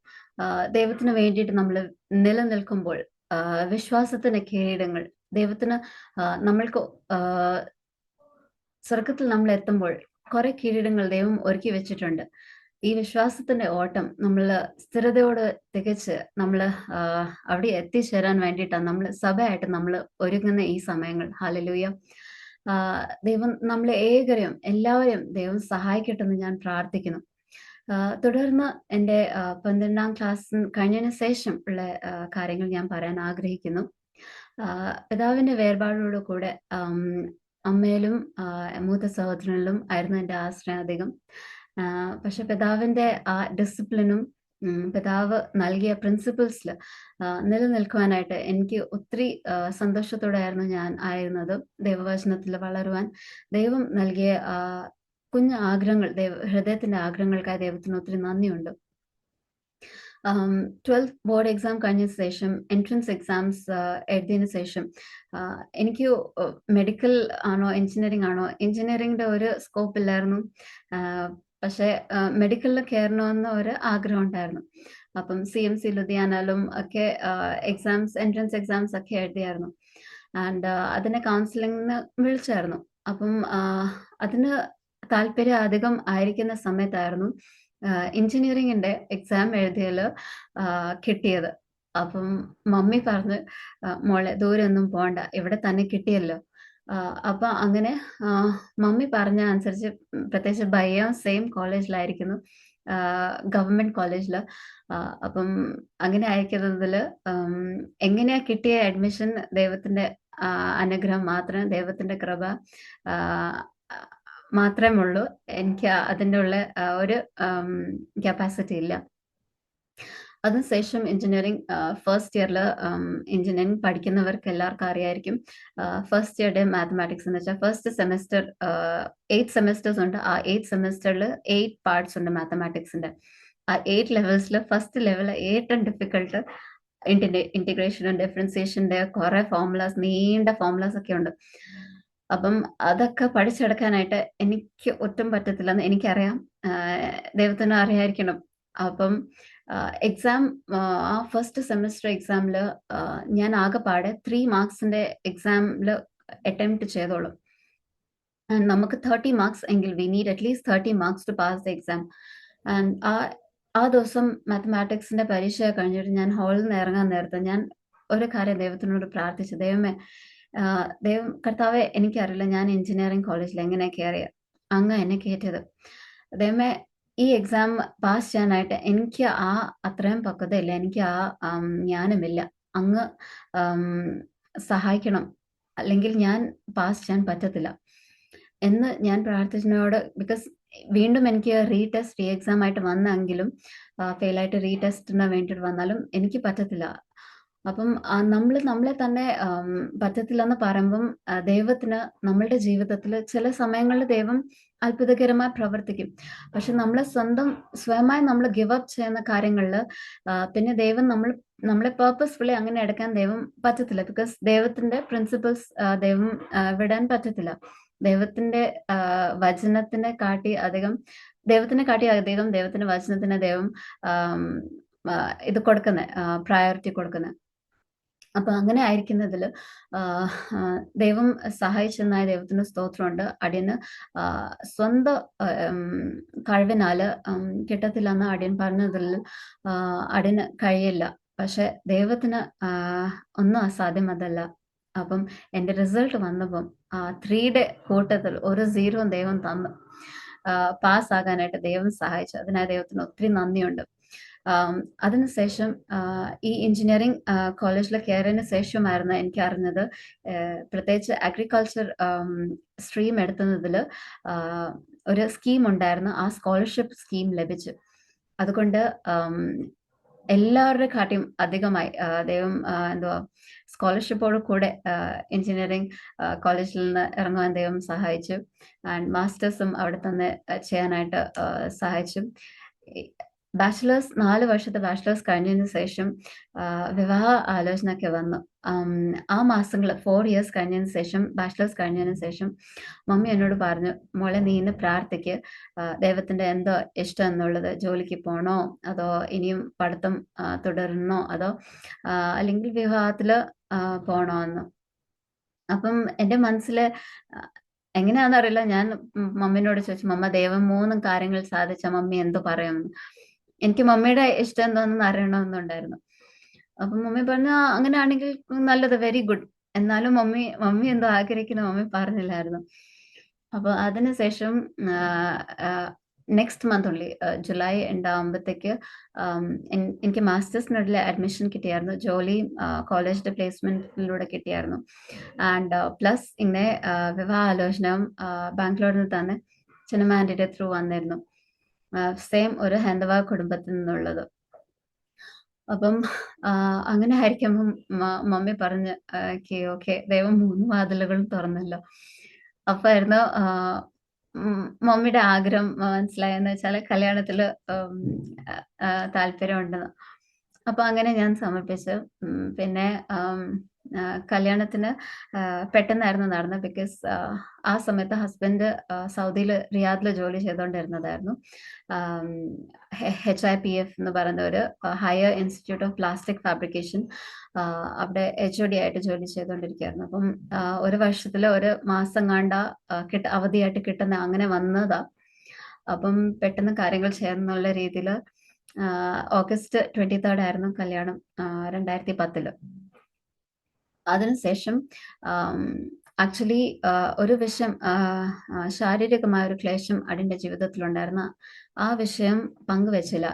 ദൈവത്തിന് വേണ്ടിയിട്ട് നമ്മൾ നിലനിൽക്കുമ്പോൾ വിശ്വാസത്തിന് കിരീടങ്ങൾ ദൈവത്തിന് നമ്മൾക്ക് സ്വർഗത്തിൽ നമ്മൾ എത്തുമ്പോൾ കുറെ കിരീടങ്ങൾ ദൈവം ഒരുക്കി വെച്ചിട്ടുണ്ട്. ഈ വിശ്വാസത്തിന്റെ ഓട്ടം നമ്മൾ സ്ഥിരതയോട് തികച്ച് നമ്മൾ അവിടെ എത്തിച്ചേരാൻ വേണ്ടിയിട്ടാണ് നമ്മൾ സഭയായിട്ട് നമ്മൾ ഒരുങ്ങുന്ന ഈ സമയങ്ങൾ. ഹല്ലേലൂയ. ദൈവം നമ്മളെ ഏകരെയും എല്ലാവരെയും ദൈവം സഹായിക്കട്ടെ എന്ന് ഞാൻ പ്രാർത്ഥിക്കുന്നു. തുടർന്ന് എൻ്റെ 12ാം ക്ലാസ് കഴിഞ്ഞതിന് ശേഷം ഉള്ള കാര്യങ്ങൾ ഞാൻ പറയാൻ ആഗ്രഹിക്കുന്നു. പിതാവിന്റെ വേർപാടോടു കൂടെ അമ്മയിലും മൂത്ത സഹോദരനിലും ആയിരുന്നു എൻ്റെ ആശ്രയം അധികം. പക്ഷെ പിതാവിന്റെ ആ ഡിസിപ്ലിനും പിതാവ് നൽകിയ പ്രിൻസിപ്പിൾസിൽ നിലനിൽക്കുവാനായിട്ട് എനിക്ക് ഒത്തിരി സന്തോഷത്തോടെയായിരുന്നു ഞാൻ ആയിരുന്നത്. ദൈവവചനത്തിൽ വളരുവാൻ ദൈവം നൽകിയ കുഞ്ഞു ആഗ്രഹങ്ങൾ, ഹൃദയത്തിന്റെ ആഗ്രഹങ്ങൾക്കായി ദൈവത്തിന് ഒത്തിരി നന്ദിയുണ്ട്. 12th ബോർഡ് എക്സാം കഴിഞ്ഞ ശേഷം എൻട്രൻസ് എക്സാംസ് എഴുതിയതിനു ശേഷം എനിക്ക് മെഡിക്കൽ ആണോ എഞ്ചിനീയറിംഗ് ആണോ, എഞ്ചിനീയറിംഗിന്റെ ഒരു സ്കോപ്പ് ഇല്ലായിരുന്നു. പക്ഷെ മെഡിക്കലിൽ കയറണമെന്ന് ഒരു ആഗ്രഹം ഉണ്ടായിരുന്നു. അപ്പം CMC ലുധിയാനാലും ഒക്കെ എക്സാംസ്, എൻട്രൻസ് എക്സാംസ് ഒക്കെ എഴുതിയായിരുന്നു. ആൻഡ് അതിനെ കൗൺസിലിംഗിന് വിളിച്ചായിരുന്നു. അപ്പം അതിന് താല്പര്യം അധികം ആയിരിക്കുന്ന സമയത്തായിരുന്നു എഞ്ചിനീയറിംഗിന്റെ എക്സാം എഴുതിയതിൽ കിട്ടിയത്. അപ്പം മമ്മി പറഞ്ഞ് മോളെ ദൂരെ ഒന്നും പോണ്ട, ഇവിടെ തന്നെ കിട്ടിയല്ലോ. അപ്പൊ അങ്ങനെ മമ്മി പറഞ്ഞ അനുസരിച്ച്, പ്രത്യേകിച്ച് ബയ്യം സെയിം കോളേജിലായിരിക്കുന്നു, ഗവൺമെന്റ് കോളേജില്. അപ്പം അങ്ങനെ അയക്കുന്നതിൽ എങ്ങനെയാ കിട്ടിയ അഡ്മിഷൻ ദൈവത്തിന്റെ അനുഗ്രഹം മാത്രം, ദൈവത്തിന്റെ കൃപ മാത്രമേ ഉള്ളൂ. എനിക്ക് അതിൻ്റെ ഉള്ള ഒരു കപ്പാസിറ്റി ഇല്ല. അതിനുശേഷം എഞ്ചിനീയറിംഗ് ഫസ്റ്റ് ഇയറിൽ എഞ്ചിനീയറിംഗ് പഠിക്കുന്നവർക്ക് എല്ലാവർക്കും അറിയായിരിക്കും. ഫസ്റ്റ് ഇയറുടെ മാത്തമാറ്റിക്സ് എന്ന് വെച്ചാൽ ഫസ്റ്റ് സെമസ്റ്റർ 8 സെമസ്റ്റേഴ്സ് ഉണ്ട്. ആ 8 സെമസ്റ്ററിൽ 8 പാർട്സ് ഉണ്ട് മാത്തമാറ്റിക്സിന്റെ. ആ 8 ലെവൽസിൽ ഫസ്റ്റ് ലെവൽ ഏറ്റവും ഡിഫിക്കൾട്ട് ഇന്റഗ്രേഷനും ഡിഫറൻസിയേഷന്റെ കുറെ ഫോർമുലാസ്, നീണ്ട ഫോർമുലാസ് ഒക്കെ ഉണ്ട്. അപ്പം അതൊക്കെ പഠിച്ചെടുക്കാനായിട്ട് എനിക്ക് ഒട്ടും പറ്റത്തില്ലെന്ന് എനിക്കറിയാം, ദൈവത്തിന് അറിയായിരിക്കണം. അപ്പം എക്സാം, ആ ഫസ്റ്റ് സെമസ്റ്റർ എക്സാമിൽ ഞാൻ ആകെപ്പാടെ 3 മാർക്സിന്റെ എക്സാമിൽ അറ്റംപ്റ്റ് ചെയ്തോളും. ആൻഡ് നമുക്ക് 30 മാർക്സ് എങ്കിൽ we need at least 30 marks to pass the exam. And ആ ദിവസം മാത്തമാറ്റിക്സിന്റെ പരീക്ഷ കഴിഞ്ഞിട്ട് ഞാൻ ഹാളിൽ നിന്ന് ഇറങ്ങാൻ നേരത്ത് ഞാൻ ഒരു കാര്യം ദൈവത്തിനോട് പ്രാർത്ഥിച്ചു. ദൈവമേ, ദൈവം കർത്താവെ, എനിക്കറിയില്ല ഞാൻ എഞ്ചിനീയറിംഗ് കോളേജിൽ എങ്ങനെ കയറിയ, അങ്ങ് എന്നെ കയറ്റിയത്. ദൈവമേ, ഈ എക്സാം പാസ് ചെയ്യാനായിട്ട് എനിക്ക് അത്രയും പക്വതയില്ല, എനിക്ക് ജ്ഞാനമില്ല. അങ്ങ് സഹായിക്കണം, അല്ലെങ്കിൽ ഞാൻ പാസ് ചെയ്യാൻ പറ്റത്തില്ല എന്ന് ഞാൻ പ്രാർത്ഥിച്ചതിനോട്. ബിക്കോസ് വീണ്ടും എനിക്ക് റീടെസ്റ്റ്, എക്സാം ആയിട്ട് വന്നെങ്കിലും ഫെയിലായിട്ട് റീടെസ്റ്റിന് വേണ്ടിയിട്ട് വന്നാലും എനിക്ക് പറ്റത്തില്ല. അപ്പം നമ്മളെ തന്നെ പറ്റത്തില്ലെന്ന് പറയുമ്പം ദൈവത്തിന് നമ്മളുടെ ജീവിതത്തിൽ ചില സമയങ്ങളിൽ ദൈവം അത്ഭുതകരമായി പ്രവർത്തിക്കും. പക്ഷെ നമ്മളെ സ്വയമായി നമ്മൾ ഗിവ് അപ്പ് ചെയ്യുന്ന കാര്യങ്ങളിൽ പിന്നെ ദൈവം നമ്മളെ പേർപ്പസ്ഫുള്ളി അങ്ങനെ എടുക്കാൻ ദൈവം പറ്റത്തില്ല. ബിക്കോസ് ദൈവത്തിന്റെ പ്രിൻസിപ്പിൾസ് ദൈവം വിടാൻ പറ്റത്തില്ല. ദൈവത്തിന്റെ വചനത്തിനെ കാട്ടി അധികം ദൈവത്തിന്റെ വചനത്തിന് ദൈവം ഇത് കൊടുക്കുന്നത്, പ്രയോറിറ്റി കൊടുക്കുന്നത്. അപ്പൊ അങ്ങനെ ആയിരിക്കുന്നതിൽ ദൈവം സഹായിച്ചെന്നായ ദൈവത്തിന് സ്തോത്രമുണ്ട്. അടിയന് സ്വന്തം കഴിവിനാല് കിട്ടത്തില്ലെന്ന് അടിയൻ പറഞ്ഞതിൽ അടിയന് കഴിയില്ല. പക്ഷെ ദൈവത്തിന് ഒന്നും അസാധ്യമല്ല. അപ്പം എൻ്റെ റിസൾട്ട് വന്നപ്പം 3യുടെ കൂട്ടത്തിൽ ഒരു 0 ദൈവം തന്നു പാസ്സാകാനായിട്ട് ദൈവം സഹായിച്ചു. അതിനായി ദൈവത്തിന് ഒത്തിരി നന്ദിയുണ്ട്. അതിനുശേഷം ഈ എഞ്ചിനീയറിംഗ് കോളേജിൽ കയറിയതിന് ശേഷമായിരുന്നു എനിക്ക് അറിഞ്ഞത്, പ്രത്യേകിച്ച് അഗ്രികൾച്ചർ സ്ട്രീം എടുക്കുന്നതിൽ ഒരു സ്കീം ഉണ്ടായിരുന്നു. ആ സ്കോളർഷിപ്പ് സ്കീം ലഭിച്ചു. അതുകൊണ്ട് എല്ലാവരുടെ കാട്ടിയും അധികമായി ദൈവം എന്തുവാ സ്കോളർഷിപ്പോട് കൂടെ എഞ്ചിനീയറിംഗ് കോളേജിൽ നിന്ന് ഇറങ്ങുവാൻ ദൈവം സഹായിച്ചു. ആൻഡ് മാസ്റ്റേഴ്സും അവിടെ തന്നെ ചെയ്യാനായിട്ട് സഹായിച്ചു. ബാച്ചിലേഴ്സ് 4 വർഷത്തെ ബാച്ചിലേഴ്സ് കഴിഞ്ഞതിന് ശേഷം വിവാഹ ആലോചനയൊക്കെ വന്നു. ആ മാസങ്ങൾ 4 ഇയേഴ്സ് കഴിഞ്ഞതിന് ശേഷം, ബാച്ചിലേഴ്സ് കഴിഞ്ഞതിന് ശേഷം മമ്മി എന്നോട് പറഞ്ഞു, മോളെ നീ ഇന്ന് പ്രാർത്ഥിക്ക്, ദൈവത്തിന്റെ എന്തോ ഇഷ്ടം എന്നുള്ളത്, ജോലിക്ക് പോകണോ അതോ ഇനിയും പഠിത്തം തുടരണോ അതോ അല്ലെങ്കിൽ വിവാഹത്തില് പോകണോ എന്ന്. അപ്പം എൻ്റെ മനസ്സില് എങ്ങനെയാണെന്നറിയില്ല, ഞാൻ മമ്മിനോട് ചോദിച്ചു, മമ്മ ദൈവം 3 കാര്യങ്ങൾ സാധിച്ച മമ്മി എന്ത് പറയുമെന്ന്. എനിക്ക് മമ്മിയുടെ ഇഷ്ടം എന്താണെന്ന് അറിയണമെന്നുണ്ടായിരുന്നു. അപ്പം മമ്മി പറഞ്ഞു, അങ്ങനെയാണെങ്കിൽ നല്ലത്, വെരി ഗുഡ്. എന്നാലും മമ്മി എന്തോ ആഗ്രഹിക്കുന്ന മമ്മി പറഞ്ഞില്ലായിരുന്നു. അപ്പൊ അതിനുശേഷം നെക്സ്റ്റ് മന്ത് ഉള്ളി ജൂലൈ ഉണ്ടാകുമ്പോഴത്തേക്ക് എനിക്ക് മാസ്റ്റേഴ്സിനുള്ള അഡ്മിഷൻ കിട്ടിയായിരുന്നു. ജോലി കോളേജിന്റെ പ്ലേസ്മെന്റിലൂടെ കിട്ടിയായിരുന്നു. ആൻഡ് പ്ലസ് ഇങ്ങനെ വിവാഹാലോചന ബാംഗ്ലൂരിൽ നിന്ന് തന്നെ സിനിമാൻ്റെ ത്രൂ വന്നിരുന്നു. സെയിം ഒരു ഹൈന്ദവ കുടുംബത്തിൽ നിന്നുള്ളത്. അപ്പം അങ്ങനെ ആയിരിക്കുമ്പം മമ്മി പറഞ്ഞ് ഓക്കെ ദൈവം 3 വാതിലുകളും തുറന്നല്ലോ. അപ്പായിരുന്നു മമ്മിയുടെ ആഗ്രഹം മനസ്സിലായെന്ന് വെച്ചാൽ കല്യാണത്തില് താല്പര്യമുണ്ടെന്ന്. അപ്പൊ അങ്ങനെ ഞാൻ സമർപ്പിച്ചു. പിന്നെ കല്യാണത്തിന് പെട്ടെന്നായിരുന്നു നടന്നത്. ബിക്കോസ് ആ സമയത്ത് ഹസ്ബൻഡ് സൗദിയിൽ റിയാദിൽ ജോലി ചെയ്തുകൊണ്ടിരുന്നതായിരുന്നു. HIPF എന്ന് പറയുന്ന ഒരു higher institute of plastic fabrication, അവിടെ HOD ആയിട്ട് ജോലി ചെയ്തുകൊണ്ടിരിക്കുകയായിരുന്നു. അപ്പം ഒരു വർഷത്തിൽ ഒരു മാസം കണ്ട അവധിയായിട്ട് കിട്ടുന്ന അങ്ങനെ വന്നതാ. അപ്പം പെട്ടെന്ന് കാര്യങ്ങൾ ചെയ്യാന്നുള്ള രീതിയിൽ ഓഗസ്റ്റ് 23 ആയിരുന്നു കല്യാണം, 2010. അതിനുശേഷം ആക്ച്വലി ഒരു വിഷയം, ശാരീരികമായ ഒരു ക്ലേശം അടിന്റെ ജീവിതത്തിലുണ്ടായിരുന്ന ആ വിഷയം പങ്കുവെച്ചില്ല.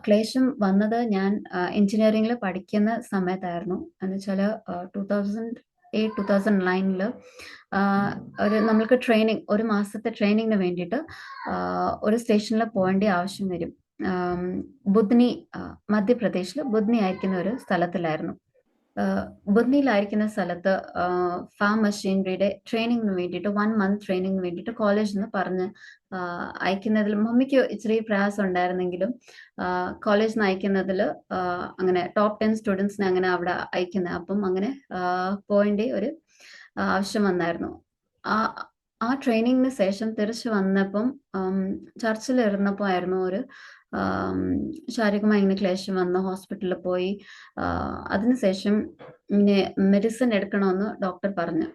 ക്ലേശം വന്നത് ഞാൻ എഞ്ചിനീയറിംഗിൽ പഠിക്കുന്ന സമയത്തായിരുന്നു. എന്ന് വെച്ചാൽ 2008-2009 ഒരു നമ്മൾക്ക് ട്രെയിനിങ്, ഒരു മാസത്തെ ട്രെയിനിങ്ങിന് വേണ്ടിയിട്ട് ഒരു സ്റ്റേഷനിൽ പോകേണ്ട ആവശ്യം വരും. ബുദ്നി, മധ്യപ്രദേശിൽ ബുദ്നി ആയിരിക്കുന്ന ഒരു സ്ഥലത്തിലായിരുന്നു. ബുദ്നിയിലായിരിക്കുന്ന സ്ഥലത്ത് ഫാം മെഷീനറിയുടെ ട്രെയിനിങ്ങിന് വേണ്ടിയിട്ട് 1 മന്ത് ട്രെയിനിങ്ങിന് വേണ്ടിയിട്ട് കോളേജിൽ നിന്ന് പറഞ്ഞ് അയക്കുന്നതിൽ മമ്മിക്ക് ഇച്ചിരി പ്രയാസം ഉണ്ടായിരുന്നെങ്കിലും കോളേജിൽ നിന്ന് അയക്കുന്നതിൽ അങ്ങനെ ടോപ്പ് 10 സ്റ്റുഡൻസിനെ അങ്ങനെ അവിടെ അയക്കുന്നത്. അപ്പം അങ്ങനെ പോയിന്റ് ഒരു ആവശ്യം വന്നായിരുന്നു. ആ ട്രെയിനിങ്ങിന് ശേഷം തിരിച്ചു വന്നപ്പം ചർച്ചിൽ ഇരുന്നപ്പോൾ ആയിരുന്നു ഒരു ശാരീരികമായി ഇങ്ങനെ ക്ലേശം വന്ന് ഹോസ്പിറ്റലിൽ പോയി. അതിനുശേഷം ഇങ്ങനെ മെഡിസിൻ എടുക്കണമെന്ന് ഡോക്ടർ പറഞ്ഞു.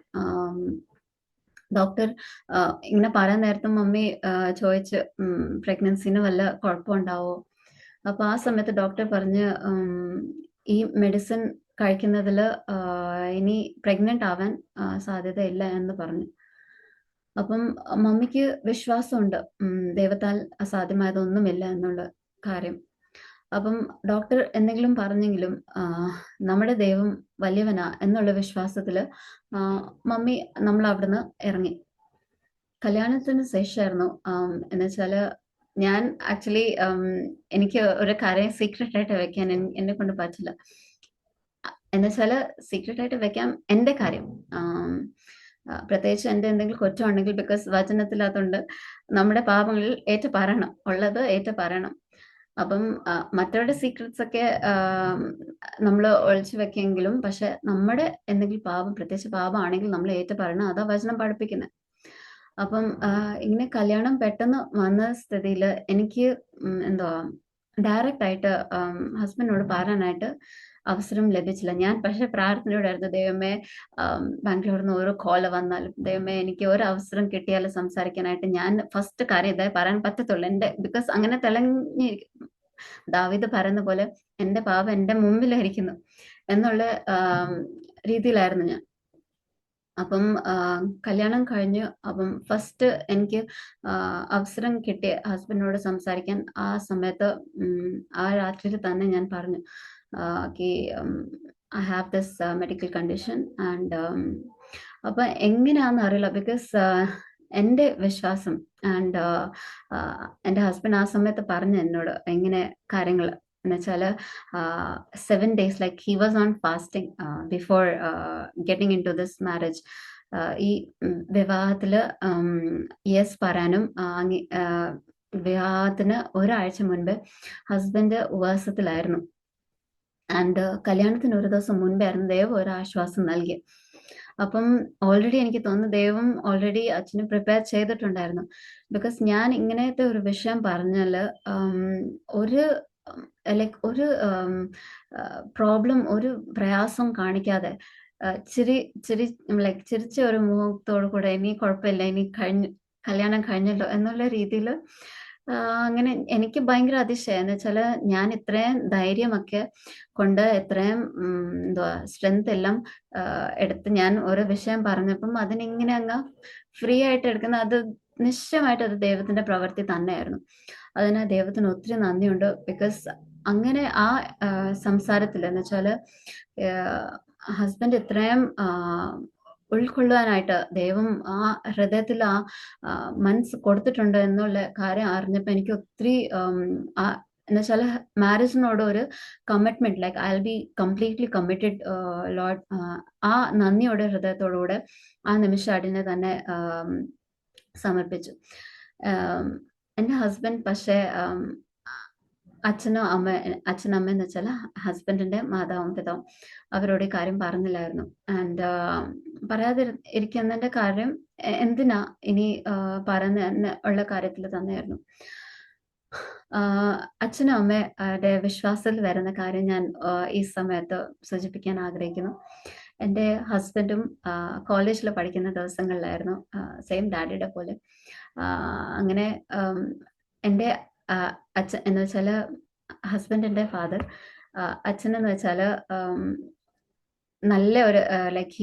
ഡോക്ടർ ഇങ്ങനെ പറയാൻ നേരത്തെ മമ്മി ചോദിച്ച് പ്രഗ്നൻസിന് വല്ല കുഴപ്പമുണ്ടാവോ. അപ്പൊ ആ സമയത്ത് ഡോക്ടർ പറഞ്ഞ് ഈ മെഡിസിൻ കഴിക്കുന്നതിൽ ഇനി പ്രഗ്നന്റ് ആവാൻ സാധ്യതയില്ല എന്ന് പറഞ്ഞു. അപ്പം മമ്മിക്ക് വിശ്വാസമുണ്ട് ദൈവത്താൽ അസാധ്യമായതൊന്നുമില്ല എന്നുള്ള കാര്യം. അപ്പം ഡോക്ടർ എന്തെങ്കിലും പറഞ്ഞെങ്കിലും നമ്മുടെ ദൈവം വലിയവനാ എന്നുള്ള വിശ്വാസത്തിൽ മമ്മി നമ്മൾ അവിടുന്ന് ഇറങ്ങി. കല്യാണത്തിന് ശേഷമായിരുന്നു എന്നുവെച്ചാല് ഞാൻ ആക്ച്വലി എനിക്ക് ഒരു കാര്യം സീക്രട്ട് ആയിട്ട് വെക്കാൻ എന്നെ കൊണ്ട് പറ്റില്ല. എന്നുവെച്ചാല് സീക്രട്ട് ആയിട്ട് വെക്കാൻ എൻ്റെ കാര്യം, പ്രത്യേകിച്ച് എൻ്റെ എന്തെങ്കിലും കുറ്റമുണ്ടെങ്കിൽ, ബിക്കോസ് വചനത്തിലാത്തതുകൊണ്ട് നമ്മുടെ പാപങ്ങളിൽ ഏറ്റു പറയണം, ഉള്ളത് ഏറ്റു പറയണം. അപ്പം മറ്റവരുടെ സീക്രട്സ് ഒക്കെ നമ്മൾ ഒളിച്ചു വെക്കെങ്കിലും, പക്ഷെ നമ്മുടെ എന്തെങ്കിലും പാപം, പ്രത്യേകിച്ച് പാപമാണെങ്കിൽ നമ്മൾ ഏറ്റു പറയണം. അതാ വചനം പഠിപ്പിക്കുന്നത്. അപ്പം ഇങ്ങനെ കല്യാണം പെട്ടെന്ന് വന്ന സ്ഥിതിയിൽ എനിക്ക് എന്തുവാ ഡയറക്റ്റ് ആയിട്ട് ഹസ്ബൻഡിനോട് പറയാനായിട്ട് അവസരം ലഭിച്ചില്ല. ഞാൻ പക്ഷെ പ്രാർത്ഥനയോടായിരുന്നു, ദൈവമേ ബാംഗ്ലൂരിൽ നിന്ന് ഓരോ കോള് വന്നാലും, ദൈവമേ എനിക്ക് ഒരു അവസരം കിട്ടിയാലും സംസാരിക്കാനായിട്ട് ഞാൻ ഫസ്റ്റ് കാര്യം ഇതേ പറയാൻ പറ്റത്തുള്ളൂ. എൻ്റെ ബിക്കോസ് അങ്ങനെ തെളിഞ്ഞിരിക്കും, ദാവീദ് പറയുന്ന പോലെ എൻ്റെ പാപം എൻ്റെ മുമ്പിലായിരിക്കുന്നു എന്നുള്ള രീതിയിലായിരുന്നു ഞാൻ. അപ്പം കല്യാണം കഴിഞ്ഞ് അപ്പം ഫസ്റ്റ് എനിക്ക് അവസരം കിട്ടിയ ഹസ്ബൻഡിനോട് സംസാരിക്കാൻ ആ സമയത്ത് ആ രാത്രിയിൽ തന്നെ ഞാൻ പറഞ്ഞു കി I have this medical condition and അപ്പൊ എങ്ങനെയാണെന്ന് അറിയില്ല ബിക്കോസ് എൻ്റെ വിശ്വാസം ആൻഡ് എൻ്റെ ഹസ്ബൻഡ് ആ സമയത്ത് പറഞ്ഞു എന്നോട് എങ്ങനെ കാര്യങ്ങൾ എന്നുവെച്ചാല് 7 days like he was on fasting before getting into this marriage. ഈ വിവാഹത്തില് യെസ് പറയാനും വിവാഹത്തിന് ഒരാഴ്ച മുൻപ് ഹസ്ബൻഡ് ഉപവാസത്തിലായിരുന്നു. ആൻഡ് കല്യാണത്തിന് ഒരു ദിവസം മുൻപായിരുന്നു ദൈവം ഒരു ആശ്വാസം നൽകി. അപ്പം ഓൾറെഡി എനിക്ക് തോന്നുന്നു ദൈവം ഓൾറെഡി അച്ഛന് പ്രിപ്പയർ ചെയ്തിട്ടുണ്ടായിരുന്നു. ബിക്കോസ് ഞാൻ ഇങ്ങനത്തെ ഒരു വിഷയം പറഞ്ഞാല് ഒരു ലൈക്ക് ഒരു പ്രോബ്ലം ഒരു പ്രയാസം കാണിക്കാതെ ലൈക്ക് ചിരിച്ച ഒരു മുഖത്തോടു കൂടെ ഇനി കുഴപ്പമില്ല ഇനി കല്യാണം കഴിഞ്ഞല്ലോ എന്നുള്ള രീതിയിൽ അങ്ങനെ എനിക്ക് ഭയങ്കര അതിശയം എന്ന് വെച്ചാല് ഞാൻ ഇത്രയും ധൈര്യമൊക്കെ കൊണ്ട് ഇത്രയും എന്തുവാ സ്ട്രെങ്ത് എല്ലാം എടുത്ത് ഞാൻ ഒരു വിഷയം പറഞ്ഞപ്പം അതിനിങ്ങനെ അങ്ങ് ഫ്രീ ആയിട്ട് എടുക്കുന്ന അത് നിശ്ചയമായിട്ട് അത് ദൈവത്തിന്റെ പ്രവൃത്തി തന്നെയായിരുന്നു. അതിന് ദൈവത്തിന് ഒത്തിരി നന്ദിയുണ്ട്. ബിക്കോസ് അങ്ങനെ ആ സംസാരത്തിൽ എന്ന് വെച്ചാല് ഹസ്ബൻഡ് ഇത്രയും ഉൾക്കൊള്ളുവാനായിട്ട് ദൈവം ആ ഹൃദയത്തിൽ ആ മനസ്സ് കൊടുത്തിട്ടുണ്ട് എന്നുള്ള കാര്യം അറിഞ്ഞപ്പോൾ എനിക്ക് ഒത്തിരി എന്ന് വെച്ചാൽ മാരേജിനോട് ഒരു commitment like I will be completely committed load ആ നന്ദിയോടെ ഹൃദയത്തോടുകൂടെ ആ നിമിഷം അടിനെ തന്നെ സമർപ്പിച്ചു. എൻ്റെ ഹസ്ബൻഡ് പക്ഷേ അച്ഛനമ്മ എന്ന് വെച്ചാൽ ഹസ്ബൻഡിന്റെ മാതാവും പിതാവും അവരോട് ഈ കാര്യം പറഞ്ഞില്ലായിരുന്നു. ആൻഡ് പറയാതെ ഇരിക്കുന്നതിന്റെ കാര്യം എന്തിനാ ഇനി പറയുന്ന ഉള്ള കാര്യത്തിൽ തന്നെയായിരുന്നു. അച്ഛനും അമ്മയുടെ വിശ്വാസത്തിൽ വരുന്ന കാര്യം ഞാൻ ഈ സമയത്ത് സൂചിപ്പിക്കാൻ ആഗ്രഹിക്കുന്നു. എൻ്റെ ഹസ്ബൻഡും കോളേജിൽ പഠിക്കുന്ന ദിവസങ്ങളിലായിരുന്നു സെയിം ഡാഡിയുടെ പോലെ. അങ്ങനെ എൻ്റെ അച്ഛൻ എന്ന് വെച്ചാല് ഹസ്ബൻഡിന്റെ ഫാദർ അച്ഛനെന്ന് വെച്ചാല് നല്ല ഒരു like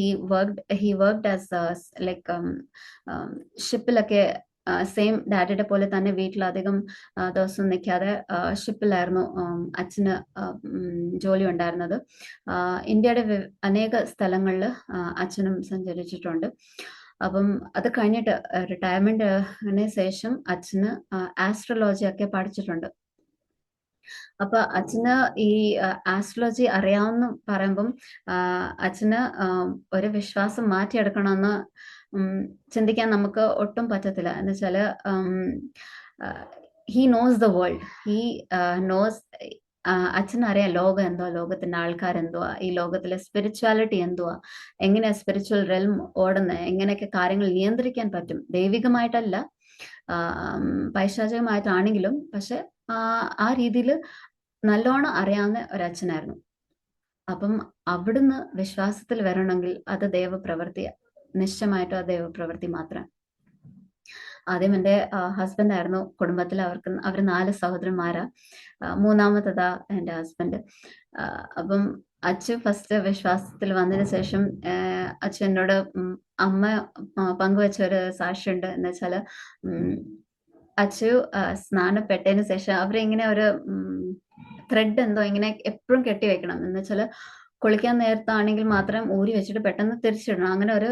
he worked as like ഷിപ്പിലൊക്കെ സെയിം ഡാഡിയുടെ പോലെ തന്നെ വീട്ടിലധികം ദിവസം നിൽക്കാതെ ഷിപ്പിലായിരുന്നു അച്ഛന് ജോലി ഉണ്ടായിരുന്നത്. ഇന്ത്യയുടെ അനേക സ്ഥലങ്ങളിൽ അച്ഛനും സഞ്ചരിച്ചിട്ടുണ്ട്. അപ്പം അത് കഴിഞ്ഞിട്ട് റിട്ടയർമെന്റിന് ശേഷം അച്ഛന് ആസ്ട്രോളജി ഒക്കെ പഠിച്ചിട്ടുണ്ട്. അപ്പൊ അച്ഛന് ഈ ആസ്ട്രോളജി അറിയാവുന്ന പറയുമ്പം അച്ഛന് ഒരു വിശ്വാസം മാറ്റിയെടുക്കണമെന്ന് ചിന്തിക്കാൻ നമുക്ക് ഒട്ടും പറ്റത്തില്ല. എന്ന് വെച്ചാല് he knows the world, he knows അച്ഛനറിയാം ലോകം എന്തുവാ, ലോകത്തിന്റെ ആൾക്കാരെന്തുവാ, ഈ ലോകത്തിലെ സ്പിരിച്വാലിറ്റി എന്തുവാ, എങ്ങനെയാ സ്പിരിച്വൽ റെൽം ഓടുന്നത്, എങ്ങനെയൊക്കെ കാര്യങ്ങൾ നിയന്ത്രിക്കാൻ പറ്റും, ദൈവികമായിട്ടല്ല പൈശാചികമായിട്ടാണെങ്കിലും പക്ഷെ ആ രീതിയിൽ നല്ലോണം അറിയാവുന്ന ഒരച്ഛനായിരുന്നു. അപ്പം അവിടുന്ന് വിശ്വാസത്തിൽ വരണമെങ്കിൽ അത് ദൈവപ്രവൃത്തി, നിശ്ചയമായിട്ടും അത് ദൈവപ്രവൃത്തി മാത്രം. ആദ്യം എൻ്റെ ഹസ്ബൻഡ് ആയിരുന്നു. കുടുംബത്തിൽ അവർ 4 സഹോദരന്മാരാ. മൂന്നാമത്തതാ എൻ്റെ ഹസ്ബൻഡ്. അപ്പം അച്ഛൻ ഫസ്റ്റ് വിശ്വാസത്തിൽ വന്നതിന് ശേഷം അച്ഛൻ എന്നോട് അമ്മ പങ്കുവെച്ച ഒരു സാക്ഷിയുണ്ട്. എന്ന് വെച്ചാല് അച്ചു സ്നാനപ്പെട്ടതിന് ശേഷം അവരിങ്ങനെ ഒരു ത്രെഡ് എന്തോ ഇങ്ങനെ എപ്പോഴും കെട്ടി വെക്കണം. എന്ന് വെച്ചാല് കുളിക്കാൻ നേരത്താണെങ്കിൽ മാത്രം ഊരി വെച്ചിട്ട് പെട്ടെന്ന് തിരിച്ചിടണം. അങ്ങനെ ഒരു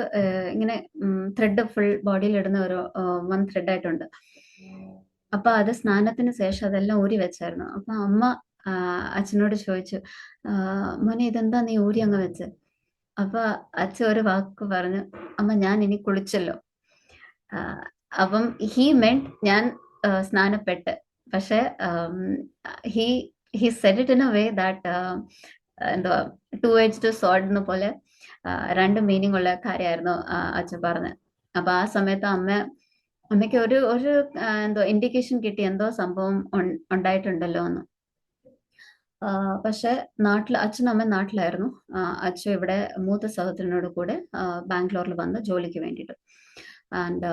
ഇങ്ങനെ ത്രെഡ് ഫുൾ ബോഡിയിൽ ഇടുന്ന ഒരു 1 ത്രെഡ് ആയിട്ടുണ്ട്. അപ്പൊ അത് സ്നാനത്തിന് ശേഷം അതെല്ലാം ഊരി വെച്ചായിരുന്നു. അപ്പൊ അമ്മ അച്ഛനോട് ചോദിച്ചു, മോനെ ഇതെന്താ നീ ഊരി അങ്ങ് വെച്ച്? അപ്പൊ അച്ഛൻ ഒരു വാക്ക് പറഞ്ഞു, അമ്മ ഞാൻ ഇനി കുളിച്ചല്ലോ. അപ്പം ഹി മെന്റ് ഞാൻ സ്നാനപ്പെട്ട്. പക്ഷെ he said it in a way that എന്തുവാ 2-edged sword പോലെ 2 മീനിങ് ഉള്ള കാര്യമായിരുന്നു അച്ഛൻ പറഞ്ഞത്. അപ്പൊ ആ സമയത്ത് അമ്മയ്ക്ക് ഒരു എന്തോ ഇൻഡിക്കേഷൻ കിട്ടി, എന്തോ സംഭവം ഉണ്ടായിട്ടുണ്ടല്ലോ എന്ന്. പക്ഷെ അച്ഛനും അമ്മ നാട്ടിലായിരുന്നു. അച്ഛൻ ഇവിടെ മൂത്ത സഹോദരനോട് കൂടെ ബാംഗ്ലൂരിൽ വന്ന് ജോലിക്ക് വേണ്ടിയിട്ട്. ആൻഡ്